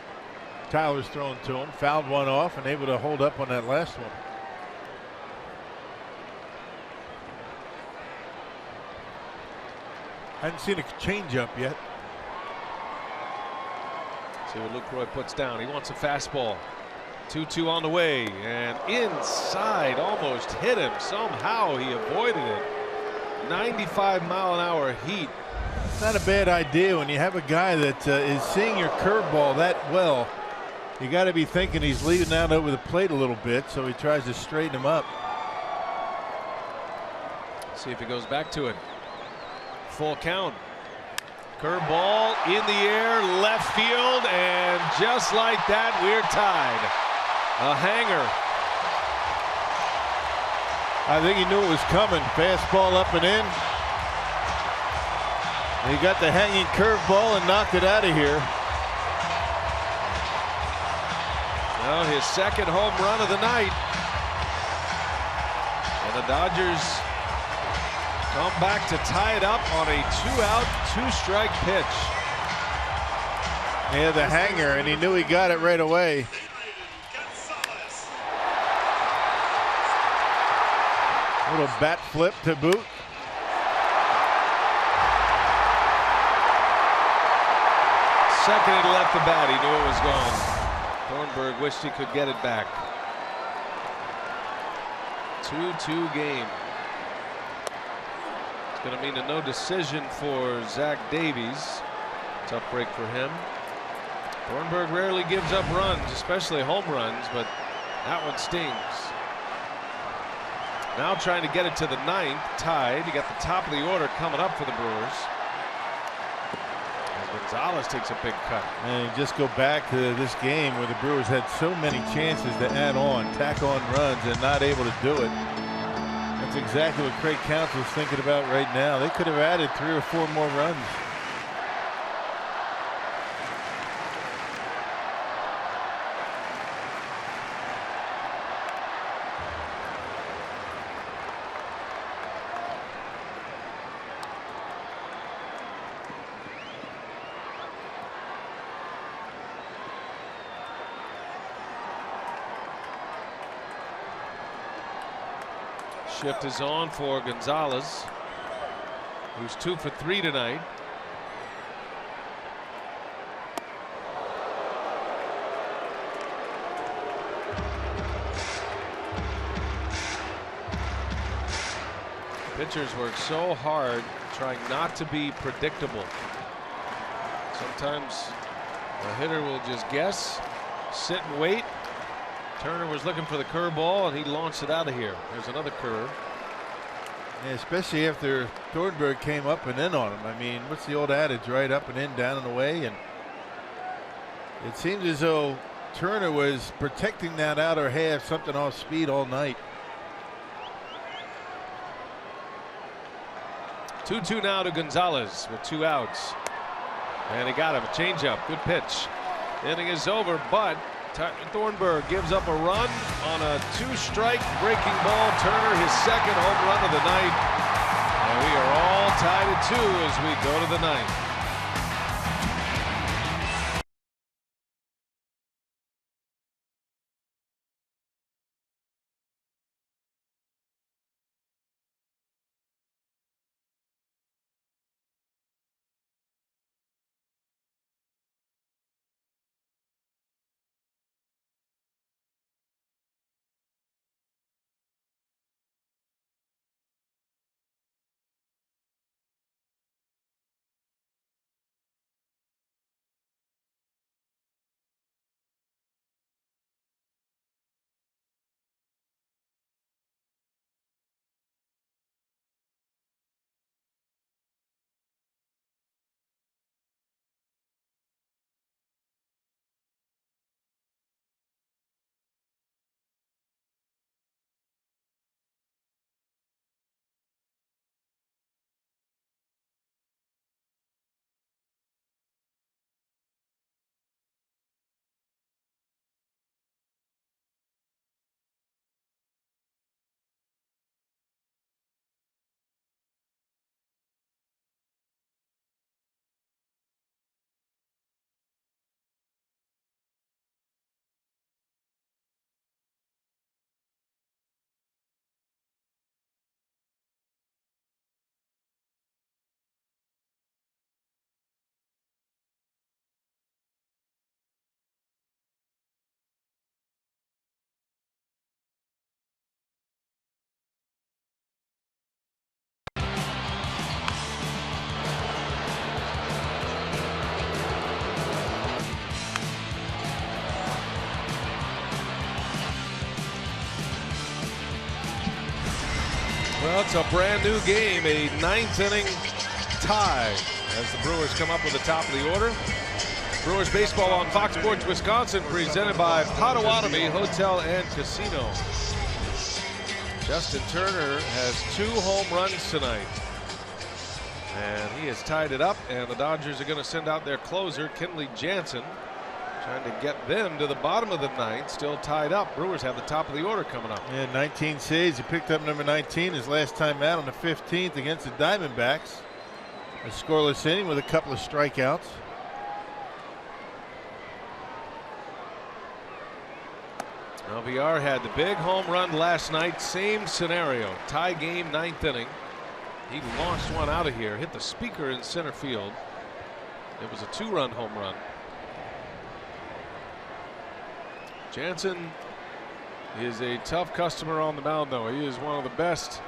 Tyler's thrown to him. Fouled one off and able to hold up on that last one. Hadn't seen a changeup yet. See what Lucroy puts down. He wants a fastball. 2-2 on the way, and inside, almost hit him. Somehow he avoided it. 95-mile-an-hour heat. It's not a bad idea when you have a guy that is seeing your curveball that well. You got to be thinking he's leaving out over the plate a little bit, so he tries to straighten him up. See if he goes back to it. Full count. Curveball in the air, left field, and just like that, we're tied. A hanger. I think he knew it was coming. Fastball up and in. He got the hanging curveball and knocked it out of here. Well, his second home run of the night. And the Dodgers come back to tie it up on a 2-out, 2-strike pitch. Yeah, the hanger, and he knew he got it right away. Little bat flip to boot. Second he left the bat, he knew it was gone. Thornburg wished he could get it back. 2-2 game. It's going to mean a no decision for Zach Davies. Tough break for him. Thornburg rarely gives up runs, especially home runs, but that one stings. Now trying to get it to the ninth, tied. You got the top of the order coming up for the Brewers. As Gonzalez takes a big cut. And just go back to this game where the Brewers had so many chances to add on, tack on runs, and not able to do it. That's exactly what Craig Counsell's thinking about right now. They could have added 3 or 4 more runs. Shift is on for Gonzalez, who's 2 for 3 tonight. Pitchers work so hard trying not to be predictable. Sometimes the hitter will just guess, sit and wait. Turner was looking for the curveball and he launched it out of here. There's another curve. Yeah, especially after Thornburg came up and in on him. I mean, what's the old adage, right? Up and in, down and away. And it seemed as though Turner was protecting that outer half, something off speed all night. 2-2 now to Gonzalez with 2 outs. And he got him a changeup. Good pitch. Inning is over, but Thornburg gives up a run on a 2-strike breaking ball. Turner, his second home run of the night. And we are all tied at 2 as we go to the ninth. Well, it's a brand new game, a 9th inning tie as the Brewers come up with the top of the order. Brewers baseball on Fox Sports Wisconsin, presented by Potawatomi Hotel and Casino. Justin Turner has 2 home runs tonight, and he has tied it up, and the Dodgers are going to send out their closer, Kenley Jansen, trying to get them to the bottom of the 9th, still tied up. Brewers have the top of the order coming up. Yeah, 19 saves. He picked up number 19 his last time out on the 15th against the Diamondbacks. A scoreless inning with a couple of strikeouts. Now VR had the big home run last night. Same scenario. Tie game, 9th inning. He launched one out of here. Hit the speaker in center field. It was a 2-run home run. Jansen is a tough customer on the mound, though. He is one of the best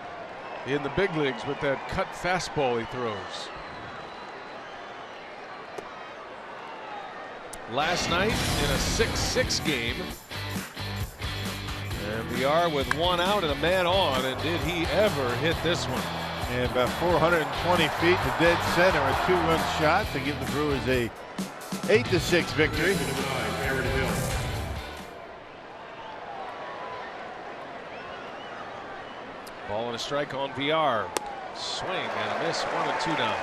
in the big leagues with that cut fastball he throws. Last night in a 6-6 game, and VR with 1 out and a man on, and did he ever hit this one? And about 420 feet to dead center, a 2-run shot to give the Brewers a 8-6 victory. Ball and a strike on VR. Swing and a miss, 1-2 now.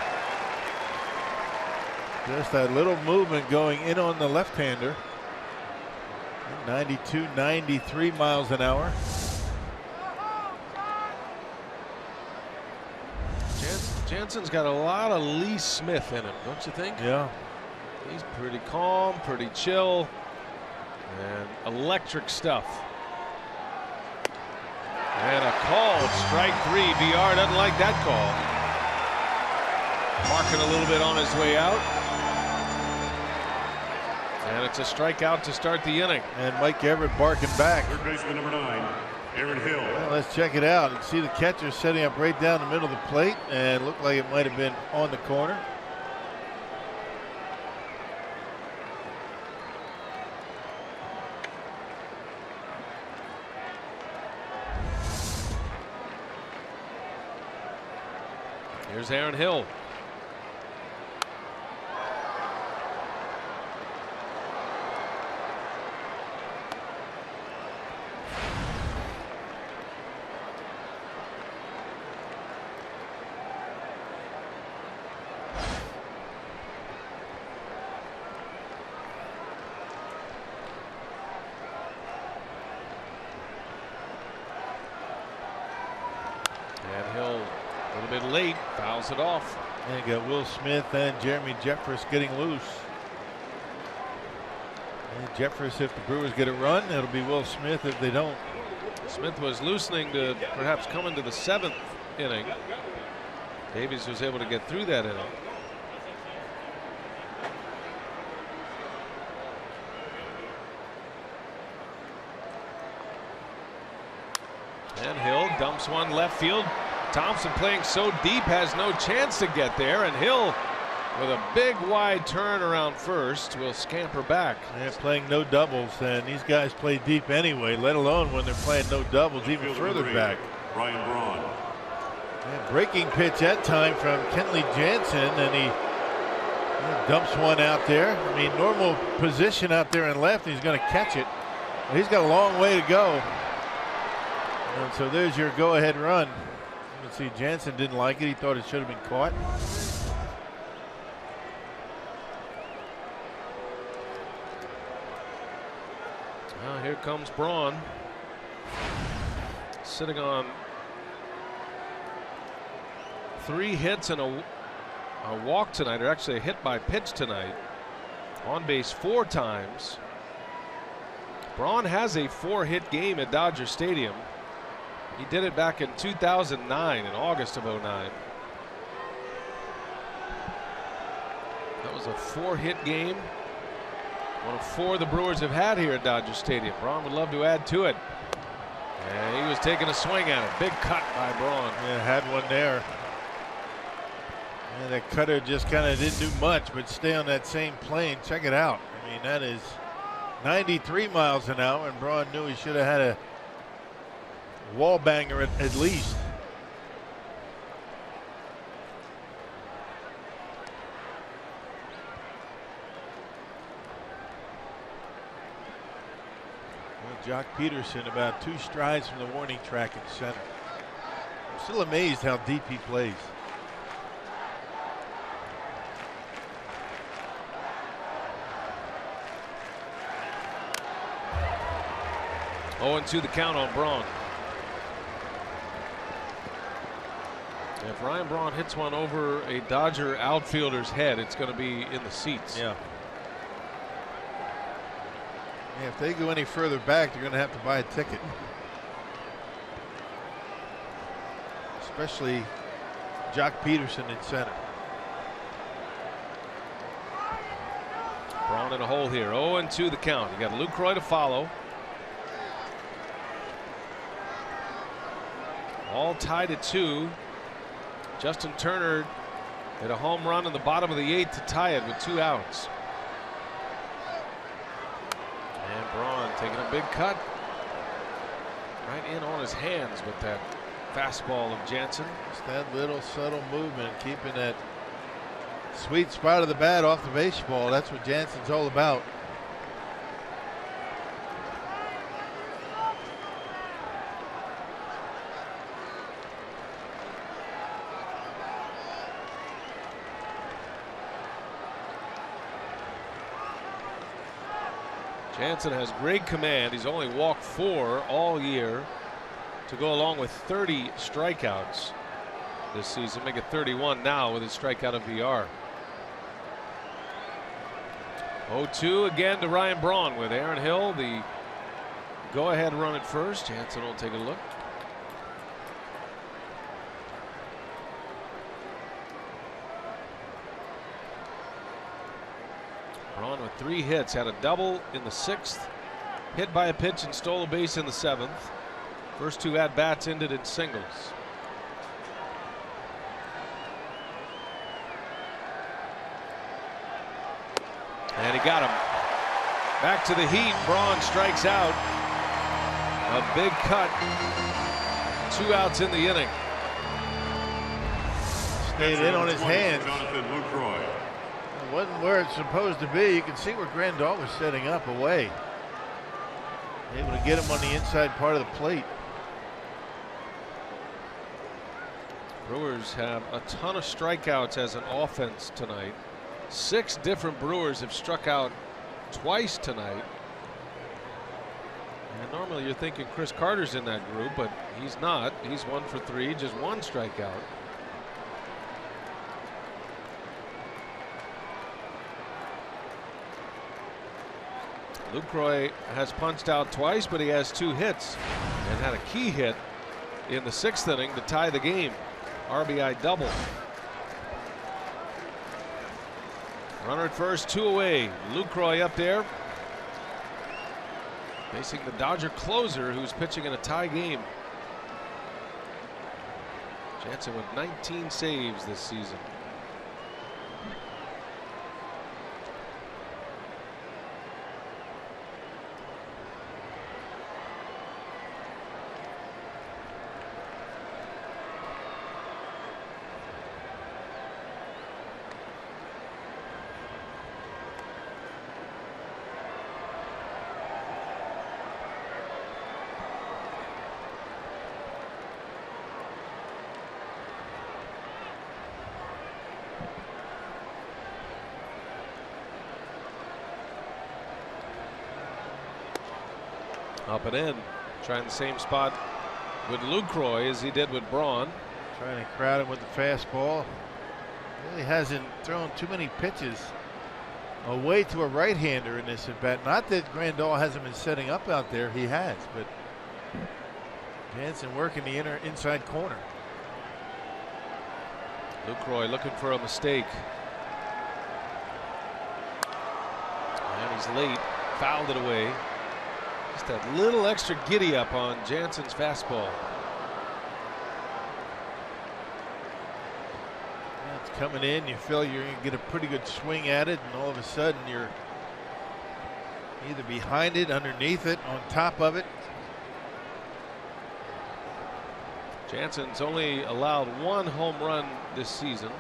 Just that little movement going in on the left-hander. 92, 93 miles an hour. Jansen's got a lot of Lee Smith in him, don't you think? Yeah. He's pretty calm, pretty chill, and electric stuff. And a called strike 3. VR doesn't like that call. Marking a little bit on his way out. And it's a strikeout to start the inning. And Mike Everett barking back. Third baseman number 9, Aaron Hill. Well, let's check it out and see the catcher setting up right down the middle of the plate, and looked like it might have been on the corner. Here's Aaron Hill. And Hill a little bit late, fouls it off. And you got Will Smith and Jeremy Jeffress getting loose. And Jeffress, if the Brewers get a run, it'll be Will Smith if they don't. Smith was loosening to perhaps come into the 7th inning. Davies was able to get through that inning. And Hill dumps one left field. Thompson playing so deep has no chance to get there, and Hill with a big wide turn around first will scamper back. They're playing no doubles, and these guys play deep anyway, let alone when they're playing no doubles even further back. Ryan Braun. And breaking pitch that time from Kenley Jansen, and he dumps one out there. I mean, normal position out there in left, he's going to catch it. But he's got a long way to go. And so there's your go-ahead run. You can see Jansen didn't like it. He thought it should have been caught. Well, here comes Braun, sitting on 3 hits and a walk tonight, or actually a hit by pitch tonight. On base 4 times. Braun has a 4-hit game at Dodger Stadium. He did it back in 2009, in August of 09. That was a 4-hit game. One of 4 the Brewers have had here at Dodger Stadium. Braun would love to add to it. And he was taking a swing at it. Big cut by Braun. Yeah, had one there. And that cutter just kind of didn't do much, but stay on that same plane. Check it out. I mean, that is 93 miles an hour, and Braun knew he should have had a wall banger at least. Jock Peterson about 2 strides from the warning track in center. I'm still amazed how deep he plays. Oh, and 2 the count on Braun. If Ryan Braun hits one over a Dodger outfielder's head, it's going to be in the seats. Yeah. Yeah, if they go any further back, they're going to have to buy a ticket. Especially Jock Peterson in center. Braun in a hole here. 0-2 the count. You got Lucroy to follow. All tied at 2. Justin Turner hit a home run in the bottom of the 8th to tie it with 2 outs. And Braun taking a big cut right in on his hands with that fastball of Jansen. Just that little subtle movement, keeping that sweet spot of the bat off the baseball. That's what Jansen's all about. Jansen has great command. He's only walked 4 all year to go along with 30 strikeouts this season. Make it 31 now with his strikeout of VR. 0-2 again to Ryan Braun with Aaron Hill, the go-ahead run at first. Jansen will take a look. Braun with 3 hits, had a double in the 6th, hit by a pitch and stole a base in the 7th. First 2 at-bats ended in singles. And he got him. Back to the heat. Braun strikes out. A big cut. 2 outs in the inning. Stayed in on his hands. Jonathan Lucroy. It wasn't where it's supposed to be. You can see where Grandal was setting up away. Able to get him on the inside part of the plate. Brewers have a ton of strikeouts as an offense tonight. 6 different Brewers have struck out twice tonight. And normally you're thinking Chris Carter's in that group, but he's not. He's 1 for 3, just 1 strikeout. Lucroy has punched out twice, but he has 2 hits and had a key hit in the 6th inning to tie the game. RBI double. Runner at first, 2 away. Lucroy up there, facing the Dodger closer, who's pitching in a tie game. Jansen with 19 saves this season. Up and in, trying the same spot with Lucroy as he did with Braun. Trying to crowd him with the fastball. Really hasn't thrown too many pitches away to a right-hander in this at bat. Not that Grandal hasn't been setting up out there, he has, but Jansen working the inside corner. Lucroy looking for a mistake. And he's late, fouled it away. Just that little extra giddy up on Jansen's fastball. It's coming in, you feel you're going to get a pretty good swing at it, and all of a sudden you're either behind it, underneath it, on top of it. Jansen's only allowed 1 home run this season.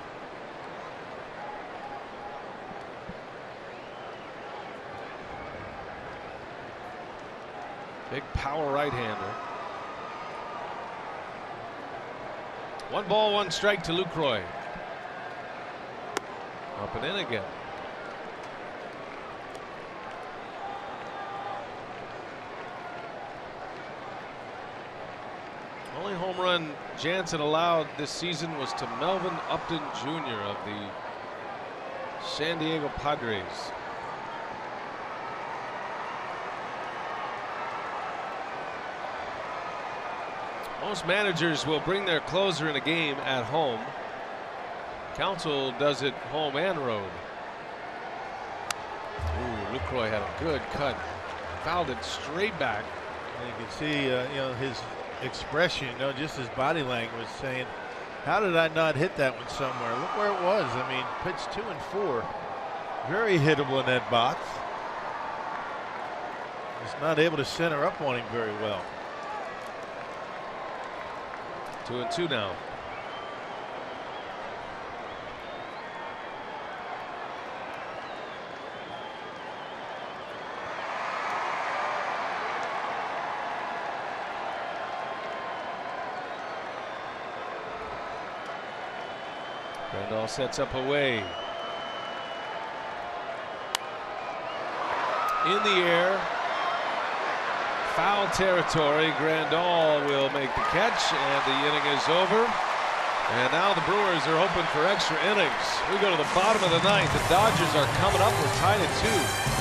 Big power right-hander. 1 ball, 1 strike to Lucroy. Up and in again. Only home run Jansen allowed this season was to Melvin Upton Jr. of the San Diego Padres. Most managers will bring their closer in a game at home. Council does it home and road. Ooh, Lucroy had a good cut. Fouled it straight back. And you can see, his expression, just his body language saying, how did I not hit that one somewhere? Look where it was. I mean, pitch 2 and 4. Very hittable in that box. Just not able to center up on him very well. 2 and 2 now. Grandal sets up away. In the air. Foul territory. Grandal will make the catch, and the inning is over. And now the Brewers are hoping for extra innings. We go to the bottom of the 9th. The Dodgers are coming up. We're tied at 2.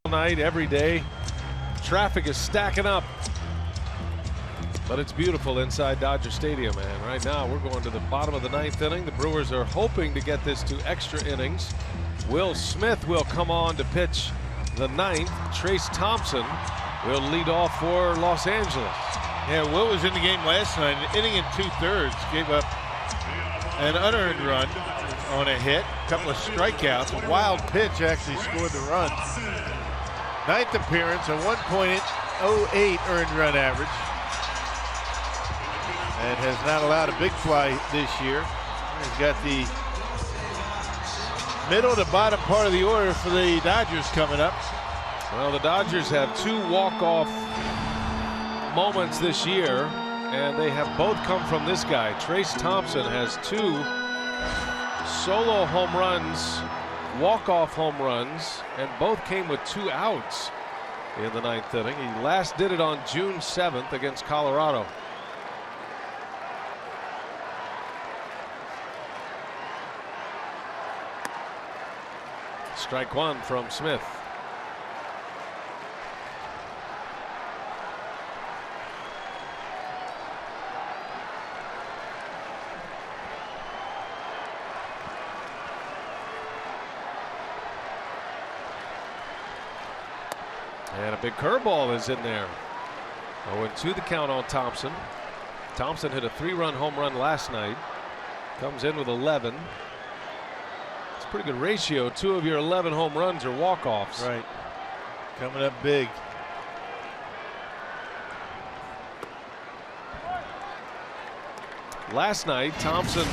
All night, every day. Traffic is stacking up. But it's beautiful inside Dodger Stadium, and right now we're going to the bottom of the 9th inning. The Brewers are hoping to get this to extra innings. Will Smith will come on to pitch the 9th. Trace Thompson will lead off for Los Angeles. Yeah, Will was in the game last night, an inning and 2/3, gave up an unearned run on a hit, a couple of strikeouts, a wild pitch actually scored the run. 9th appearance, a 1.08 earned run average. And has not allowed a big fly this year. He's got the middle to bottom part of the order for the Dodgers coming up. Well, the Dodgers have 2 walk-off moments this year, and they have both come from this guy. Trace Thompson has 2 solo home runs, walk-off home runs, and both came with 2 outs in the 9th inning. He last did it on June 7th against Colorado. Strike 1 from Smith. And a big curveball is in there. 0-2 the count on Thompson. Thompson hit a 3-run home run last night. Comes in with 11. It's a pretty good ratio. 2 of your 11 home runs are walk-offs. Right. Coming up big. Last night, Thompson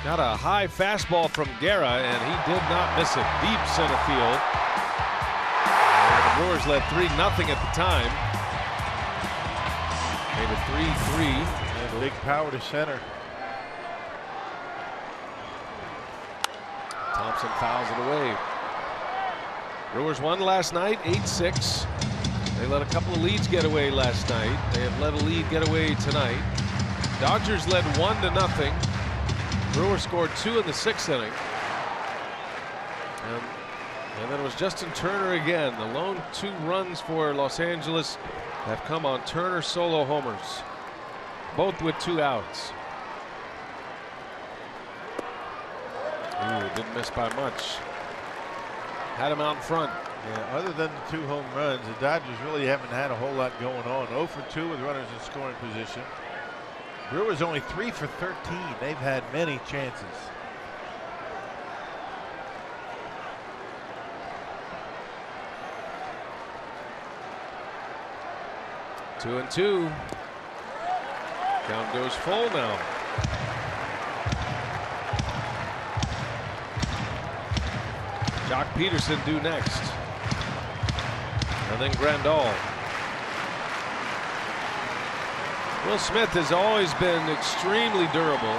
got a high fastball from Guerra, and he did not miss it. Deep center field. And the Brewers led 3-0 at the time. Made it 3-3. And big power to center. Thompson fouls it away. Brewers won last night, 8-6. They let a couple of leads get away last night. They have let a lead get away tonight. Dodgers led 1-0. Brewers scored 2 in the 6th inning. And then it was Justin Turner again. The lone 2 runs for Los Angeles have come on Turner solo homers, both with 2 outs. Ooh, didn't miss by much. Had him out in front. Yeah, other than the 2 home runs, the Dodgers really haven't had a whole lot going on. 0 for 2 with runners in scoring position. Brewers only 3 for 13. They've had many chances. Two and 2. Count goes full now. Jock Peterson due next. And then Grandal. Will Smith has always been extremely durable.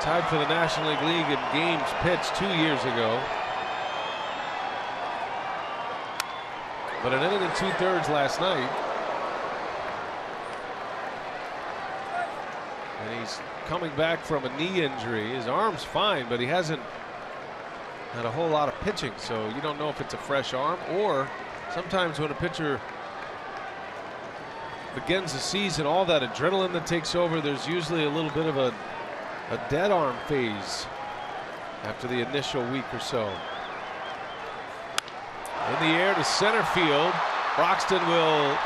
Tied for the National League in games pitched 2 years ago. But an inning and 2/3 last night. And he's coming back from a knee injury. His arm's fine, but he hasn't had a whole lot of pitching, so you don't know if it's a fresh arm, or sometimes when a pitcher begins the season, all that adrenaline that takes over, there's usually a little bit of a dead arm phase after the initial week or so. In the air to center field. Broxton will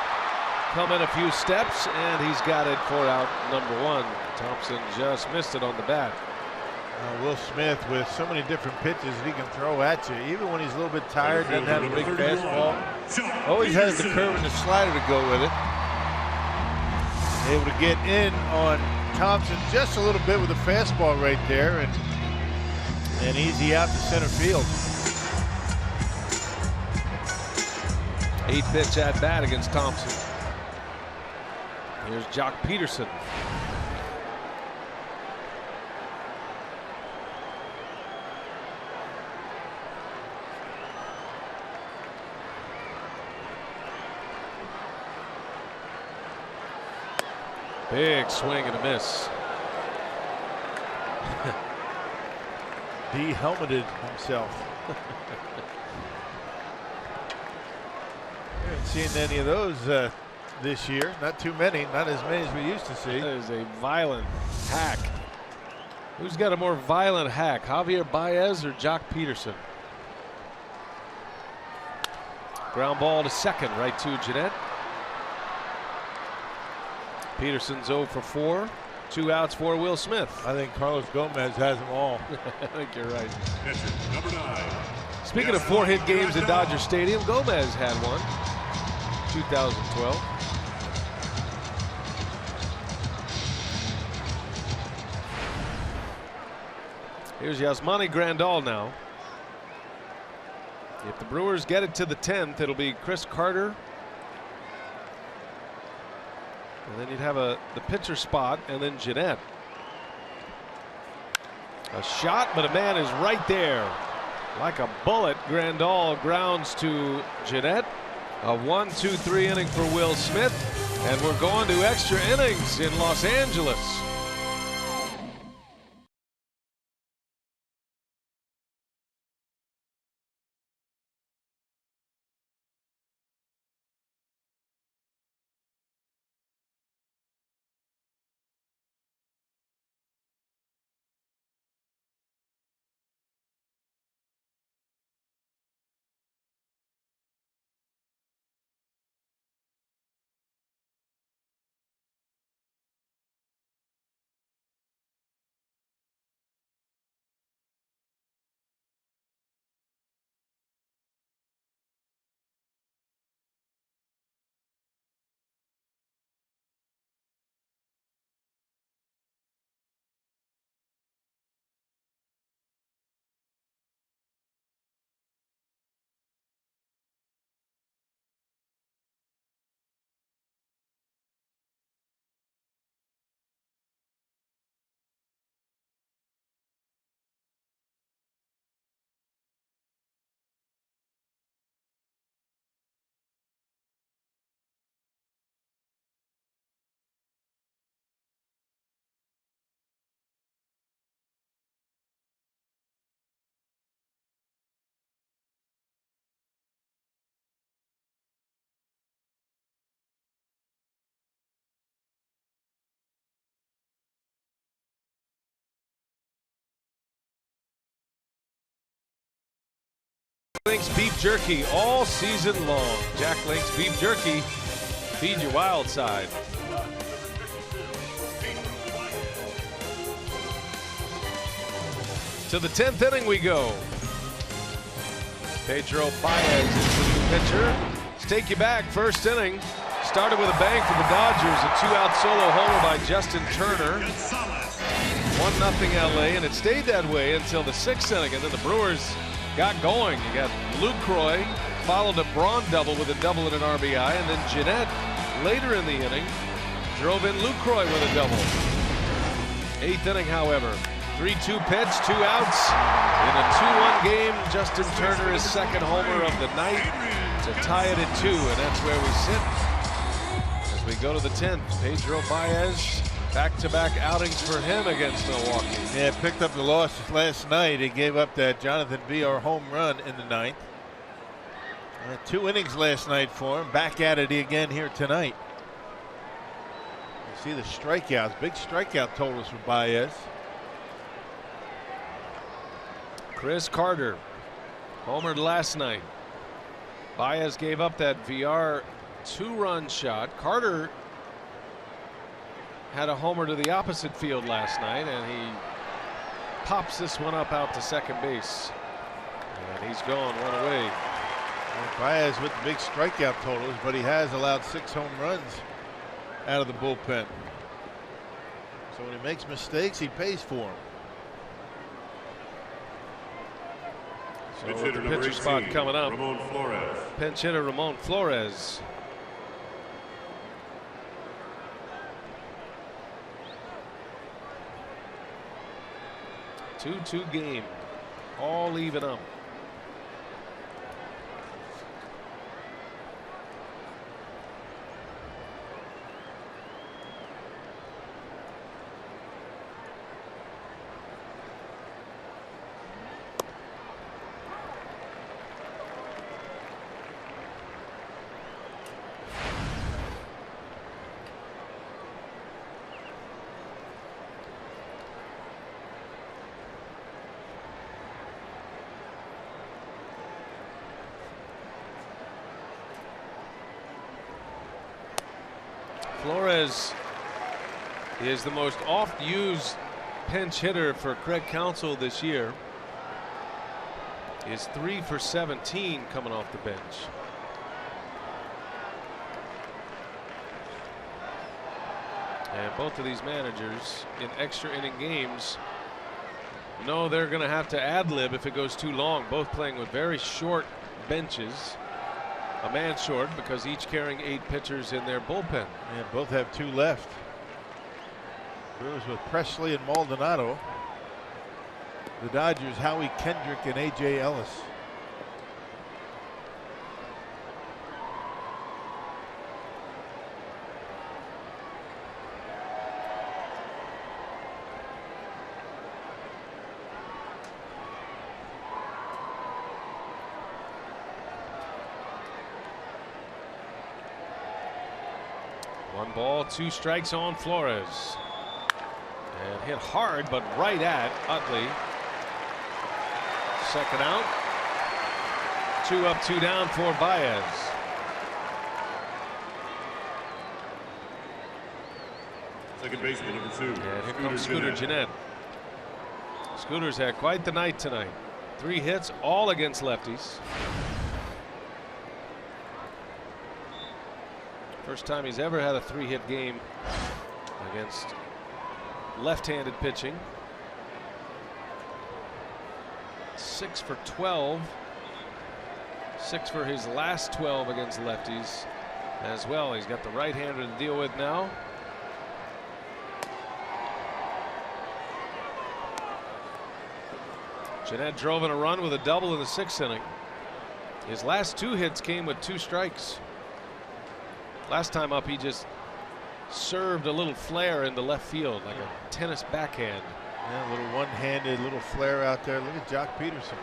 come in a few steps, and he's got it for out number 1. Thompson just missed it on the bat. Will Smith, with so many different pitches that he can throw at you, even when he's a little bit tired, doesn't have a big fastball. Always has the curve and the slider to go with it. Able to get in on Thompson just a little bit with a fastball right there, and easy out to center field. 8-pitch at bat against Thompson. Here's Jock Peterson. Big swing and a miss. De-helmeted himself. Haven't seen any of those this year. Not too many. Not as many as we used to see. That is a violent hack. Who's got a more violent hack, Javier Baez or Jock Peterson? Ground ball to second, right to Jeanette. Peterson's 0 for 4. 2 outs for Will Smith. I think Carlos Gomez has them all. I think you're right. Number 9. Speaking of 4-hit games at Dodger Stadium, Gomez had one. 2012. Here's Yasmani Grandal now. If the Brewers get it to the 10th, it'll be Chris Carter. And then you'd have the pitcher spot, and then Jeanette. A shot, but a man is right there. Like a bullet, Grandal grounds to Jeanette. A 1-2-3 inning for Will Smith. And we're going to extra innings in Los Angeles. Link's beef jerky all season long. Jack Link's beef jerky. Feed your wild side. To the 10th inning we go. Pedro Baez is the new pitcher. Let's take you back. First inning started with a bang for the Dodgers. A 2-out solo homer by Justin Turner. 1-0 LA, and it stayed that way until the 6th inning, and then the Brewers got going. You got Lucroy, followed a Braun double with a double and an RBI, and then Jeanette later in the inning drove in Lucroy with a double. 8th inning, however, 3-2 pitch, 2 outs. In a 2-1 game, Justin Turner is second homer of the night to tie it at 2, and that's where we sit as we go to the 10th. Pedro Baez, back-to-back outings for him against Milwaukee. Yeah, picked up the loss last night. He gave up that Jonathan VR home run in the 9th. 2 innings last night for him. Back at it again here tonight. You see the strikeouts, big strikeout totals for Baez. Chris Carter homered last night. Baez gave up that VR 2-run shot. Carter had a homer to the opposite field last night, and he pops this one up out to second base. And he's gone, one away. Well, Baez with the big strikeout totals, but he has allowed 6 home runs out of the bullpen. So when he makes mistakes, he pays for them. So with the pitcher spot coming up, pinch hitter Ramon Flores. 2-2 game, all even up. Flores is the most oft-used pinch hitter for Craig Counsell this year. Is 3 for 17 coming off the bench. And both of these managers in extra inning games know they're going to have to ad-lib if it goes too long. Both playing with very short benches. A man short because each carrying 8 pitchers in their bullpen. And both have 2 left. Brewers with Presley and Maldonado. The Dodgers, Howie Kendrick and A.J. Ellis. One ball, 2 strikes on Flores. And hit hard, but right at Utley. Second out. 2 up, 2 down for Baez. Second baseman, number 2. And here comes Scooter Gennett. Scooter's had quite the night tonight. 3 hits, all against lefties. First time he's ever had a 3-hit game against left-handed pitching. 6 for 12. 6 for his last 12 against lefties as well. He's got the right-hander to deal with now. Jeanette drove in a run with a double in the 6th inning. His last 2 hits came with 2 strikes. Last time up, he just served a little flare into left field, like a tennis backhand. Yeah, a little one-handed, little flare out there. Look at Jock Peterson.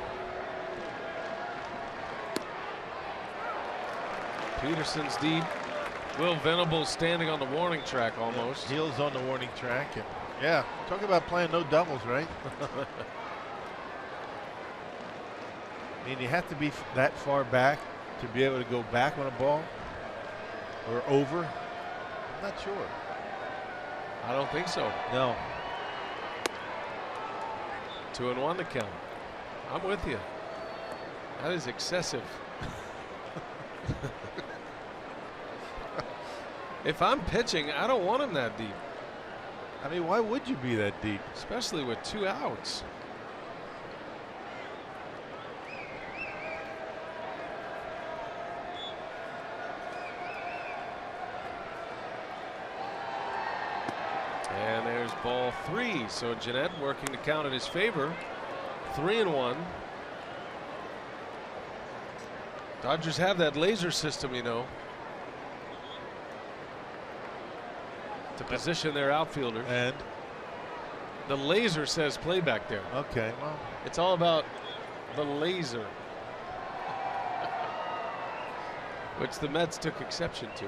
Peterson's deep. Will Venables standing on the warning track almost. Yeah, heels on the warning track. And yeah, talk about playing no doubles, right? I mean, you have to be that far back to be able to go back on a ball or over. I'm not sure. I don't think so. No. 2-1 to count. I'm with you. That is excessive. If I'm pitching, I don't want him that deep. I mean, why would you be that deep? Especially with 2 outs. And there's ball 3. So Jeanette working the count in his favor. 3-1. Dodgers have that laser system, you know, to position their outfielder. And the laser says play back there. okay, well, It's all about the laser, which the Mets took exception to.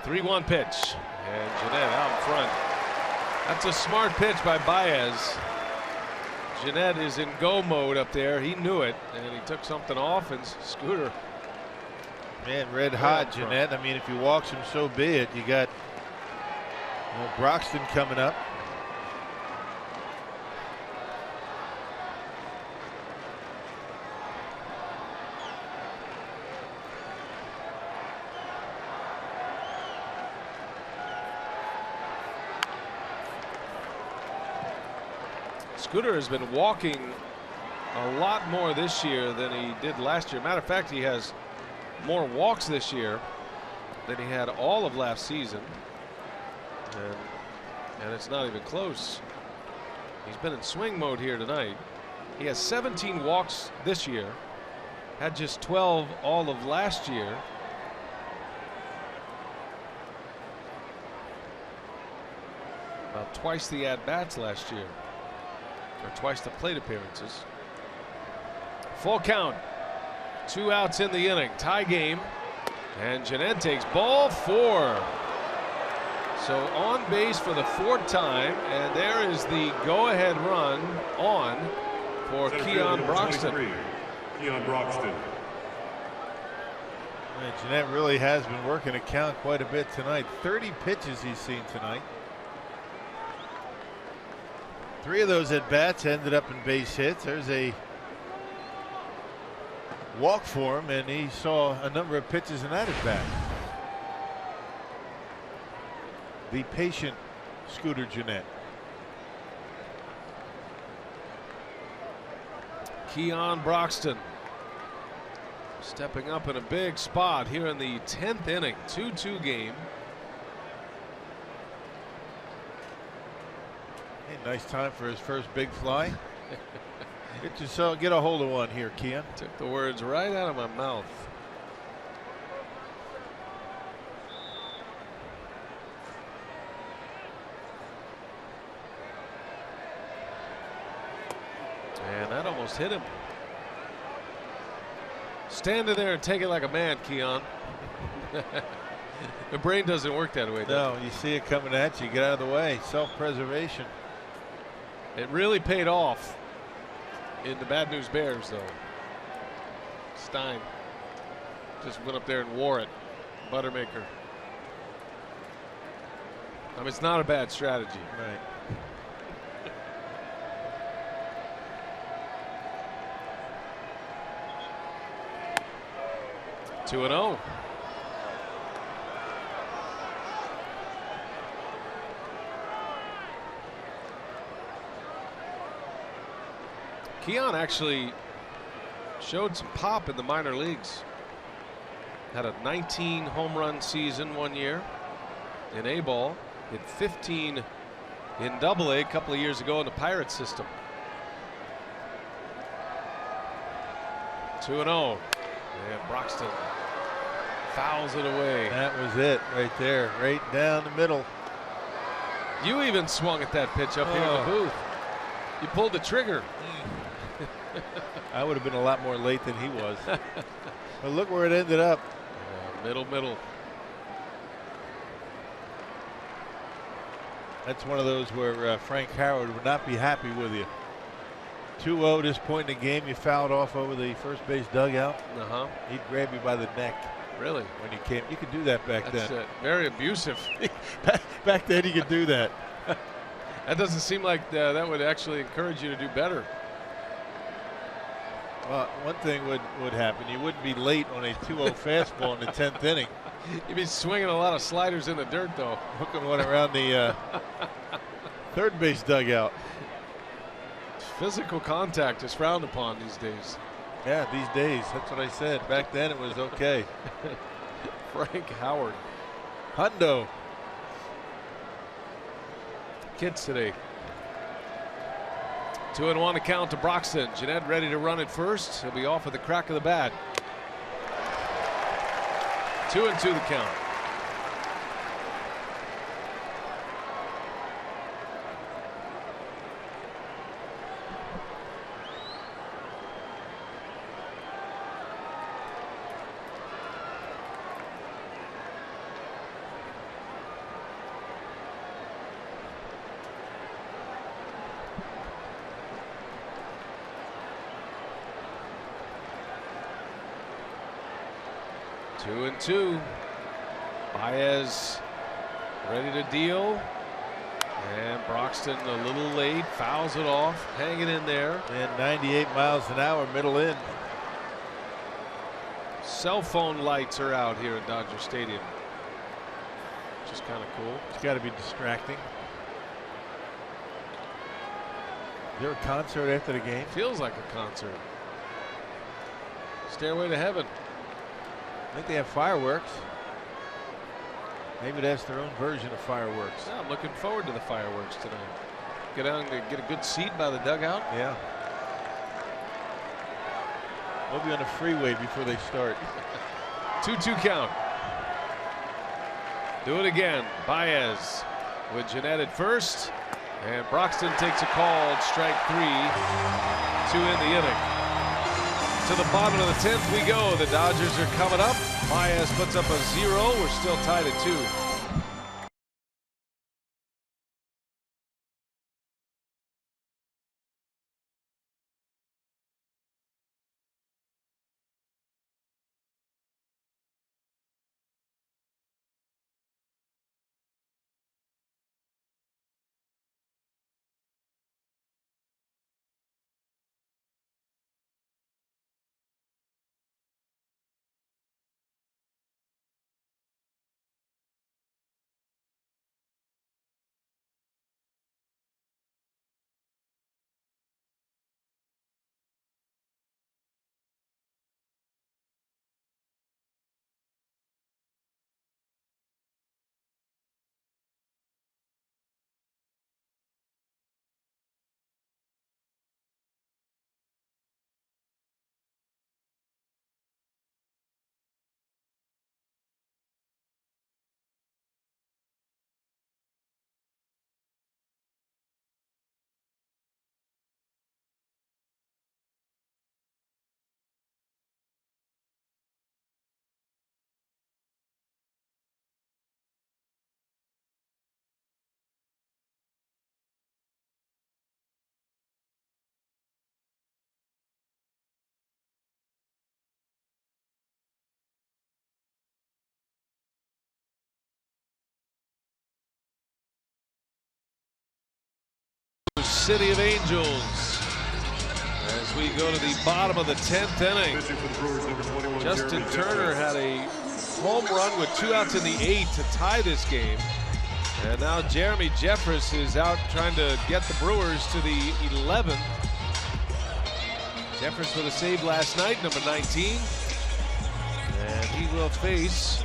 Three-one pitch, and Jeanette out in front. That's a smart pitch by Baez. Jeanette is in go mode up there. He knew it, and he took something off, and Scooter. man, red hot, Jeanette. I mean, if he walks him, so be it. You got Broxton coming up. Scooter has been walking a lot more this year than he did last year. Matter of fact, he has more walks this year than he had all of last season. And it's not even close. He's been in swing mode here tonight. He has 17 walks this year, had just 12 all of last year. About twice the at-bats last year, or twice the plate appearances. Full count, 2 outs in the inning, tie game, and Jeanette takes ball 4. So on base for the 4th time, and there is the go-ahead run on for Keon Broxton. Keon Broxton. Man, Jeanette really has been working a count quite a bit tonight. 30 pitches he's seen tonight. 3 of those at bats ended up in base hits. There's a walk for him, and he saw a number of pitches in that at bat. The patient Scooter Jeanette. Keon Broxton stepping up in a big spot here in the 10th inning, 2-2 game. Hey, nice time for his first big fly. Get a hold of one here, Keon. Took the words right out of my mouth. And that almost hit him. Standing there and take it like a man, Keon. The brain doesn't work that way. No, you see it coming at you, get out of the way. Self-preservation. It really paid off in the Bad News Bears, though. Stein just went up there and wore it. Buttermaker. I mean, it's not a bad strategy. Right. Two and 0. Keon actually showed some pop in the minor leagues. Had a 19 home run season one year in A-ball. Hit 15 in Double-A a couple of years ago in the Pirates system. 2-0. And Broxton fouls it away. That was it right there, right down the middle. You even swung at that pitch up here in the booth. You pulled the trigger. I would have been a lot more late than he was. But look where it ended up. Middle. That's one of those where Frank Howard would not be happy with you. 2-0 this point in the game. You fouled off over the first base dugout. He'd grab you by the neck. Really? When you came, you could do that back then. Very abusive. Back then, you could do that. That doesn't seem like that would actually encourage you to do better. Well, one thing would happen. You wouldn't be late on a 2-0 fastball in the 10th inning. You'd be swinging a lot of sliders in the dirt, though. Hooking one around the third base dugout. Physical contact is frowned upon these days. Yeah, these days. That's what I said. Back then, it was okay. Frank Howard. Hundo. Kids today. 2-1 to count to Broxton. Jeanette ready to run at first. He'll be off at the crack of the bat. 2-2 the count. Two and two. Baez ready to deal. And Broxton a little late, fouls it off, hanging in there. And 98 miles an hour, middle in. Cell phone lights are out here at Dodger Stadium, which is kind of cool. It's got to be distracting. Is there a concert after the game? Feels like a concert. Stairway to Heaven. I think they have fireworks. Maybe that's their own version of fireworks. Yeah, I'm looking forward to the fireworks tonight. Get down and get a good seat by the dugout. Yeah. We'll be on the freeway before they start. 2-2 count. Do it again. Baez with Jeanette at first. And Broxton takes a called strike 3 to end the inning. To the bottom of the 10th we go. The Dodgers are coming up. Baez puts up a 0. We're still tied at 2. City of Angels as we go to the bottom of the 10th inning. Justin Turner had a home run with 2 outs in the 8th to tie this game, and now Jeremy Jeffress is out trying to get the Brewers to the 11th. Jeffress with a save last night, number 19, and he will face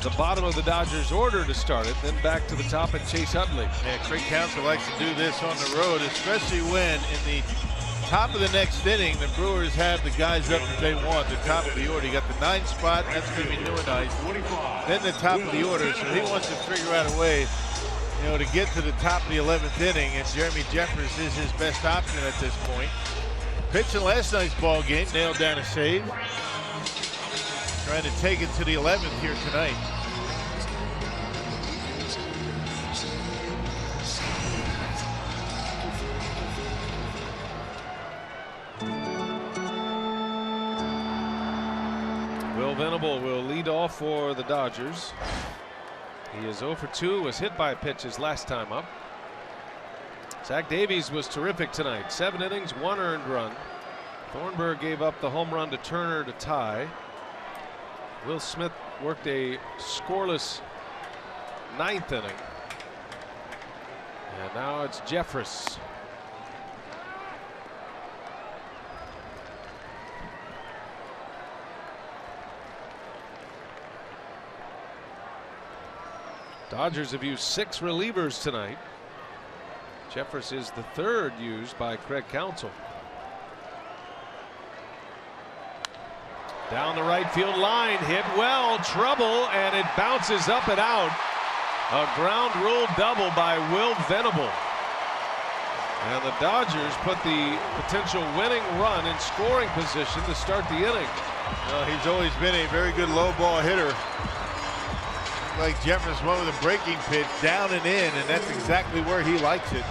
the bottom of the Dodgers order to start it, then back to the top at Chase Utley. Yeah, Craig Counsell likes to do this on the road, especially when in the top of the next inning, the Brewers have the guys up that they want, the top of the order. You got the 9th spot, that's going to be new and nice. Then the top of the order, so he wants to figure out a way, you know, to get to the top of the 11th inning, and Jeremy Jeffress is his best option at this point. Pitching last night's ball game, nailed down a save. Trying to take it to the 11th here tonight. Venable will lead off for the Dodgers. He is 0 for 2, was hit by a pitch his last time up. Zach Davies was terrific tonight. 7 innings, 1 earned run. Thornburg gave up the home run to Turner to tie. Will Smith worked a scoreless 9th inning. And now it's Jeffress. Dodgers have used 6 relievers tonight. Jeffress is the 3rd used by Craig Counsell. Down the right field line, hit well, trouble, and it bounces up and out. A ground rule double by Will Venable. And the Dodgers put the potential winning run in scoring position to start the inning. Well, he's always been a very good low ball hitter. Like Jeffress went with a breaking pitch down and in, and that's exactly where he likes it.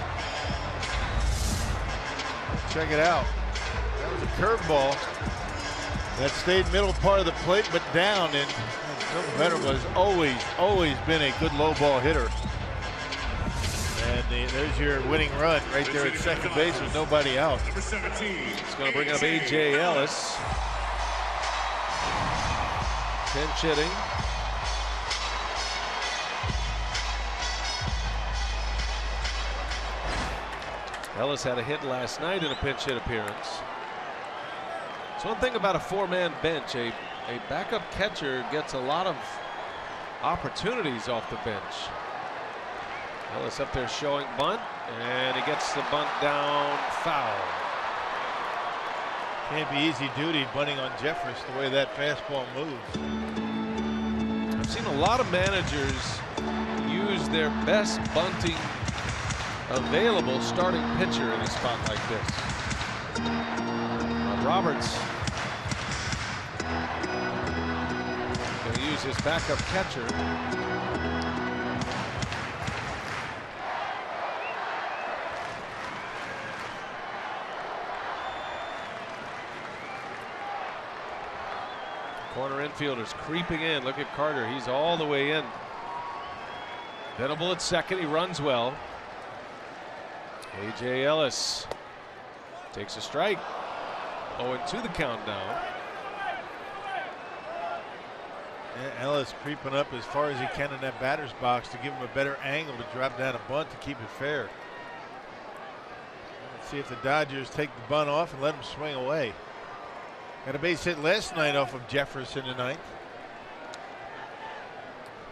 Check it out. That was a curveball that stayed middle part of the plate, but down. And Venable has always been a good low ball hitter. And there's your winning run right there at second base with nobody out. It's going to bring up A.J. Ellis. Pinch hitting. Ellis had a hit last night in a pinch hit appearance. It's one thing about a 4-man bench. A backup catcher gets a lot of opportunities off the bench. Ellis up there showing bunt, and he gets the bunt down foul. Can't be easy duty bunting on Jeffress the way that fastball moves. I've seen a lot of managers use their best bunting available starting pitcher in a spot like this. Roberts going to use his backup catcher. Corner infielders creeping in. Look at Carter. He's all the way in. Venable at second. He runs well. A.J. Ellis takes a strike. 0-2 the count now. Yeah, Ellis creeping up as far as he can in that batter's box to give him a better angle to drop down a bunt to keep it fair. Let's see if the Dodgers take the bunt off and let him swing away. Got a base hit last night off of Jeffress in the 9th.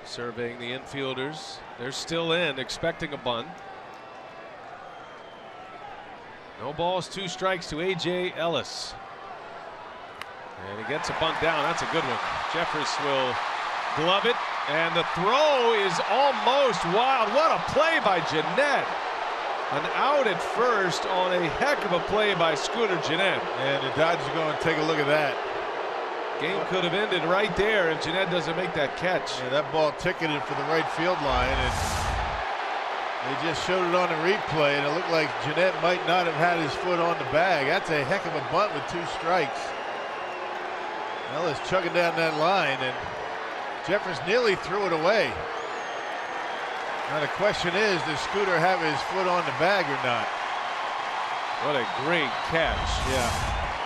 Surveying the infielders. They're still in, expecting a bunt. No balls, 2 strikes to A.J. Ellis. And he gets a bunt down. That's a good one. Jeffress will glove it. And the throw is almost wild. What a play by Jeanette. An out at first on a heck of a play by Scooter Jeanette. And the Dodgers are going to take a look at that. Game could have ended right there if Jeanette doesn't make that catch. Yeah, that ball ticketed for the right field line. And they just showed it on the replay, and it looked like Jeanette might not have had his foot on the bag. That's a heck of a bunt with 2 strikes. Ellis chugging down that line, and Jeffress nearly threw it away. Now the question is, does Scooter have his foot on the bag or not? What a great catch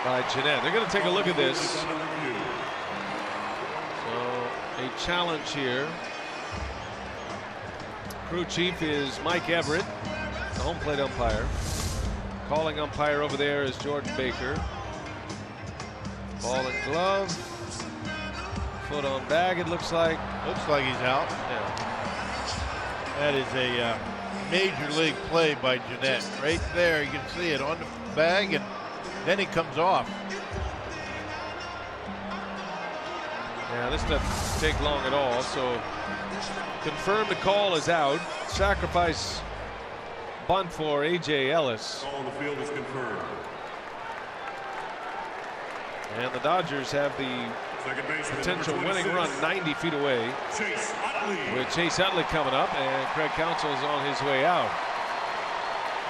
by Jeanette. They're going to take a look at this. So a challenge here. Crew chief is Mike Everett, the home plate umpire. Calling umpire over there is Jordan Baker. Ball and glove. Foot on bag, it looks like. Looks like he's out. Yeah. That is a major league play by Jeanette. Right there, you can see it on the bag, and then he comes off. Yeah, this doesn't take long at all. So confirmed the call is out. Sacrifice bunt for A.J. Ellis. Call on the field is confirmed. And the Dodgers have the potential winning run 90 feet away. With Chase Utley coming up, and Craig Counsell is on his way out.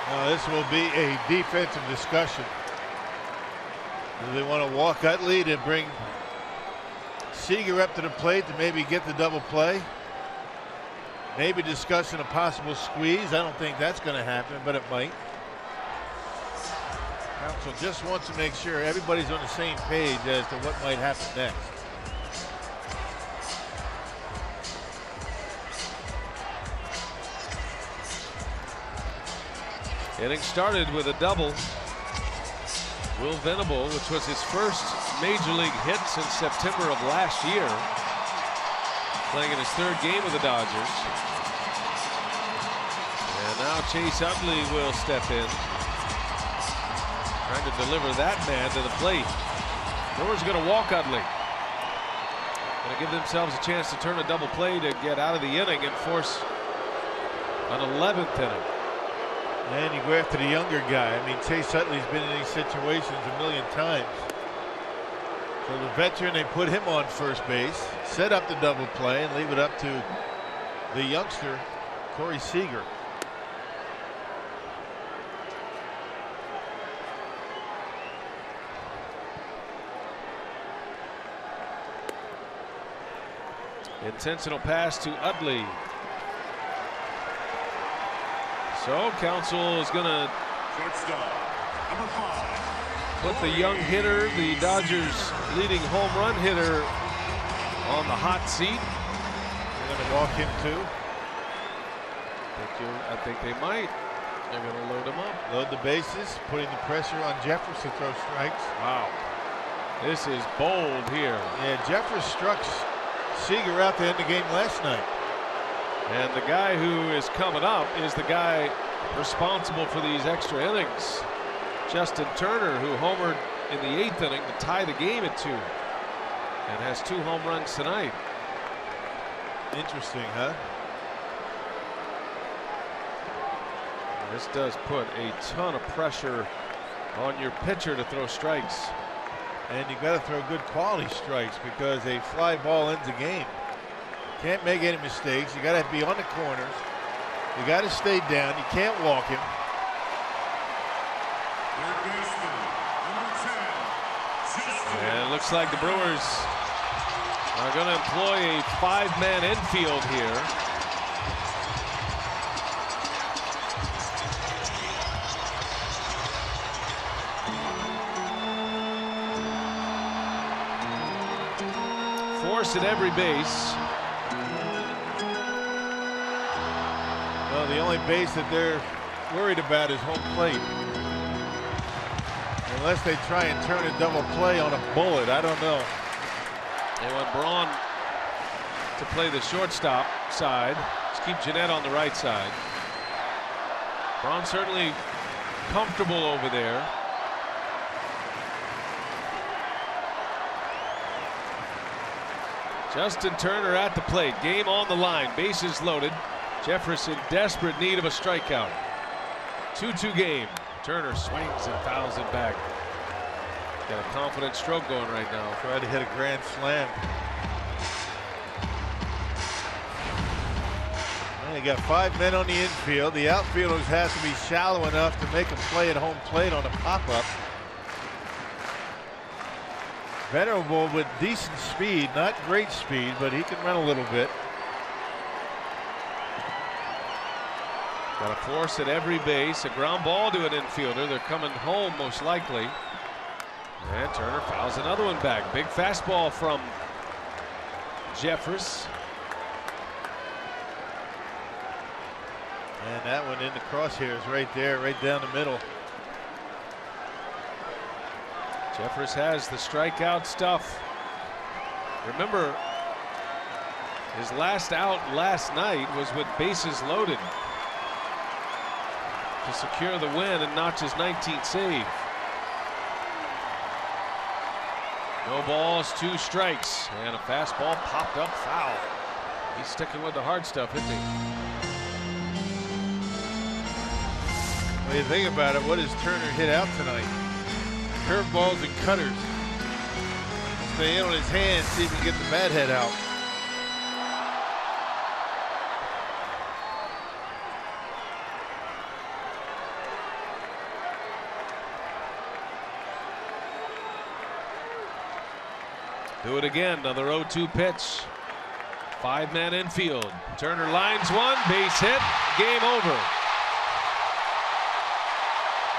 Now this will be a defensive discussion. Do they want to walk Utley to bring Seager up to the plate to maybe get the double play. Maybe discussing a possible squeeze. I don't think that's going to happen, but it might. Counsell just wants to make sure everybody's on the same page as to what might happen next. Inning started with a double. Will Venable, which was his first major league hit since September of last year, playing in his third game with the Dodgers. And now Chase Utley will step in, trying to deliver that man to the plate. Brewers going to walk Utley. Going to give themselves a chance to turn a double play to get out of the inning and force an 11th inning. And you go after the younger guy. I mean, Chase Utley's been in these situations a million times. So the veteran, they put him on first base, set up the double play, and leave it up to the youngster, Corey Seager. Intentional pass to Utley. So Counsell is going to put the young hitter, the Dodgers leading home run hitter, on the hot seat. They're going to walk him too. I think they might. They're going to load him up. Load the bases, putting the pressure on Jeffers to throw strikes. Wow. This is bold here. Yeah, Jeffers struck Seager out to end the game last night. And the guy who is coming up is the guy responsible for these extra innings. Justin Turner, who homered in the 8th inning to tie the game at 2. And has 2 home runs tonight. Interesting, huh? This does put a ton of pressure on your pitcher to throw strikes. And you got to throw good quality strikes because a fly ball ends a game. Can't make any mistakes. You got to be on the corners. You got to stay down. You can't walk him. And it looks like the Brewers are going to employ a 5-man infield here. Force at every base. Well, the only base that they're worried about is home plate. Unless they try and turn a double play on a bullet, I don't know. They want Braun to play the shortstop side. Let's keep Jeanette on the right side. Braun certainly comfortable over there. Justin Turner at the plate. Game on the line. Bases loaded. Jeffers in desperate need of a strikeout. 2-2 game. Turner swings and fouls it back. Got a confident stroke going right now. Tried to hit a grand slam. Well, you got 5 men on the infield. The outfielders have to be shallow enough to make a play at home plate on a pop-up. Venerable with decent speed, not great speed, but he can run a little bit. Got a force at every base. A ground ball to an infielder. They're coming home most likely. And Turner fouls another one back. Big fastball from Jeffers. And that one in the crosshairs right there, right down the middle. Jeffers has the strikeout stuff. Remember, his last out last night was with bases loaded to secure the win and notch his 19th save. No balls, 2 strikes, and a fastball popped up foul. He's sticking with the hard stuff, isn't he? When you think about it, what has Turner hit out tonight? Curveballs and cutters. Stay in on his hands, see if he can get the bat head out. Do it again. Another 0-2 pitch. 5-man infield. Turner lines one. Base hit. Game over.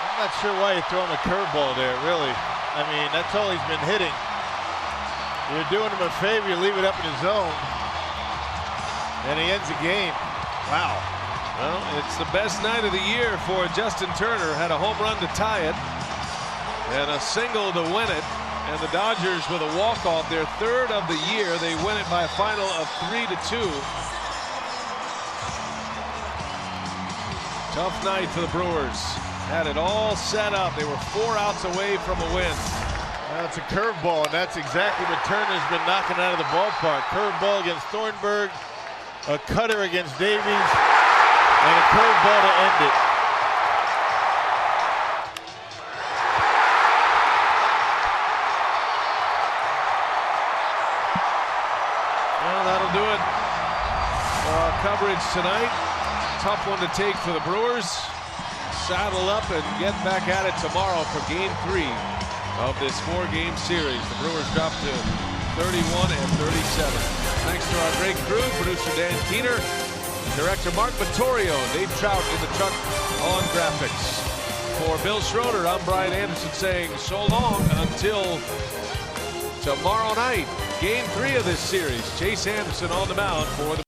I'm not sure why you're throwing a curveball there, really. I mean, that's all he's been hitting. You're doing him a favor. You leave it up in his zone. And he ends the game. Wow. Well, it's the best night of the year for Justin Turner. Had a home run to tie it and a single to win it. And the Dodgers with a walk-off, their third of the year. They win it by a final of 3-2. Tough night for the Brewers. Had it all set up. They were 4 outs away from a win. Well, it's a curveball, and that's exactly what Turner's been knocking out of the ballpark. Curveball against Thornburg, a cutter against Davies, and a curveball to end it. Well, that'll do it for our coverage tonight. Tough one to take for the Brewers. Saddle up and get back at it tomorrow for Game 3 of this 4-game series. The Brewers drop to 31 and 37. Thanks to our great crew, producer Dan Keener, director Mark Vittorio, Dave Trout in the truck on graphics. For Bill Schroeder, I'm Brian Anderson saying so long until tomorrow night. Game 3 of this series. Chase Anderson on the mound for the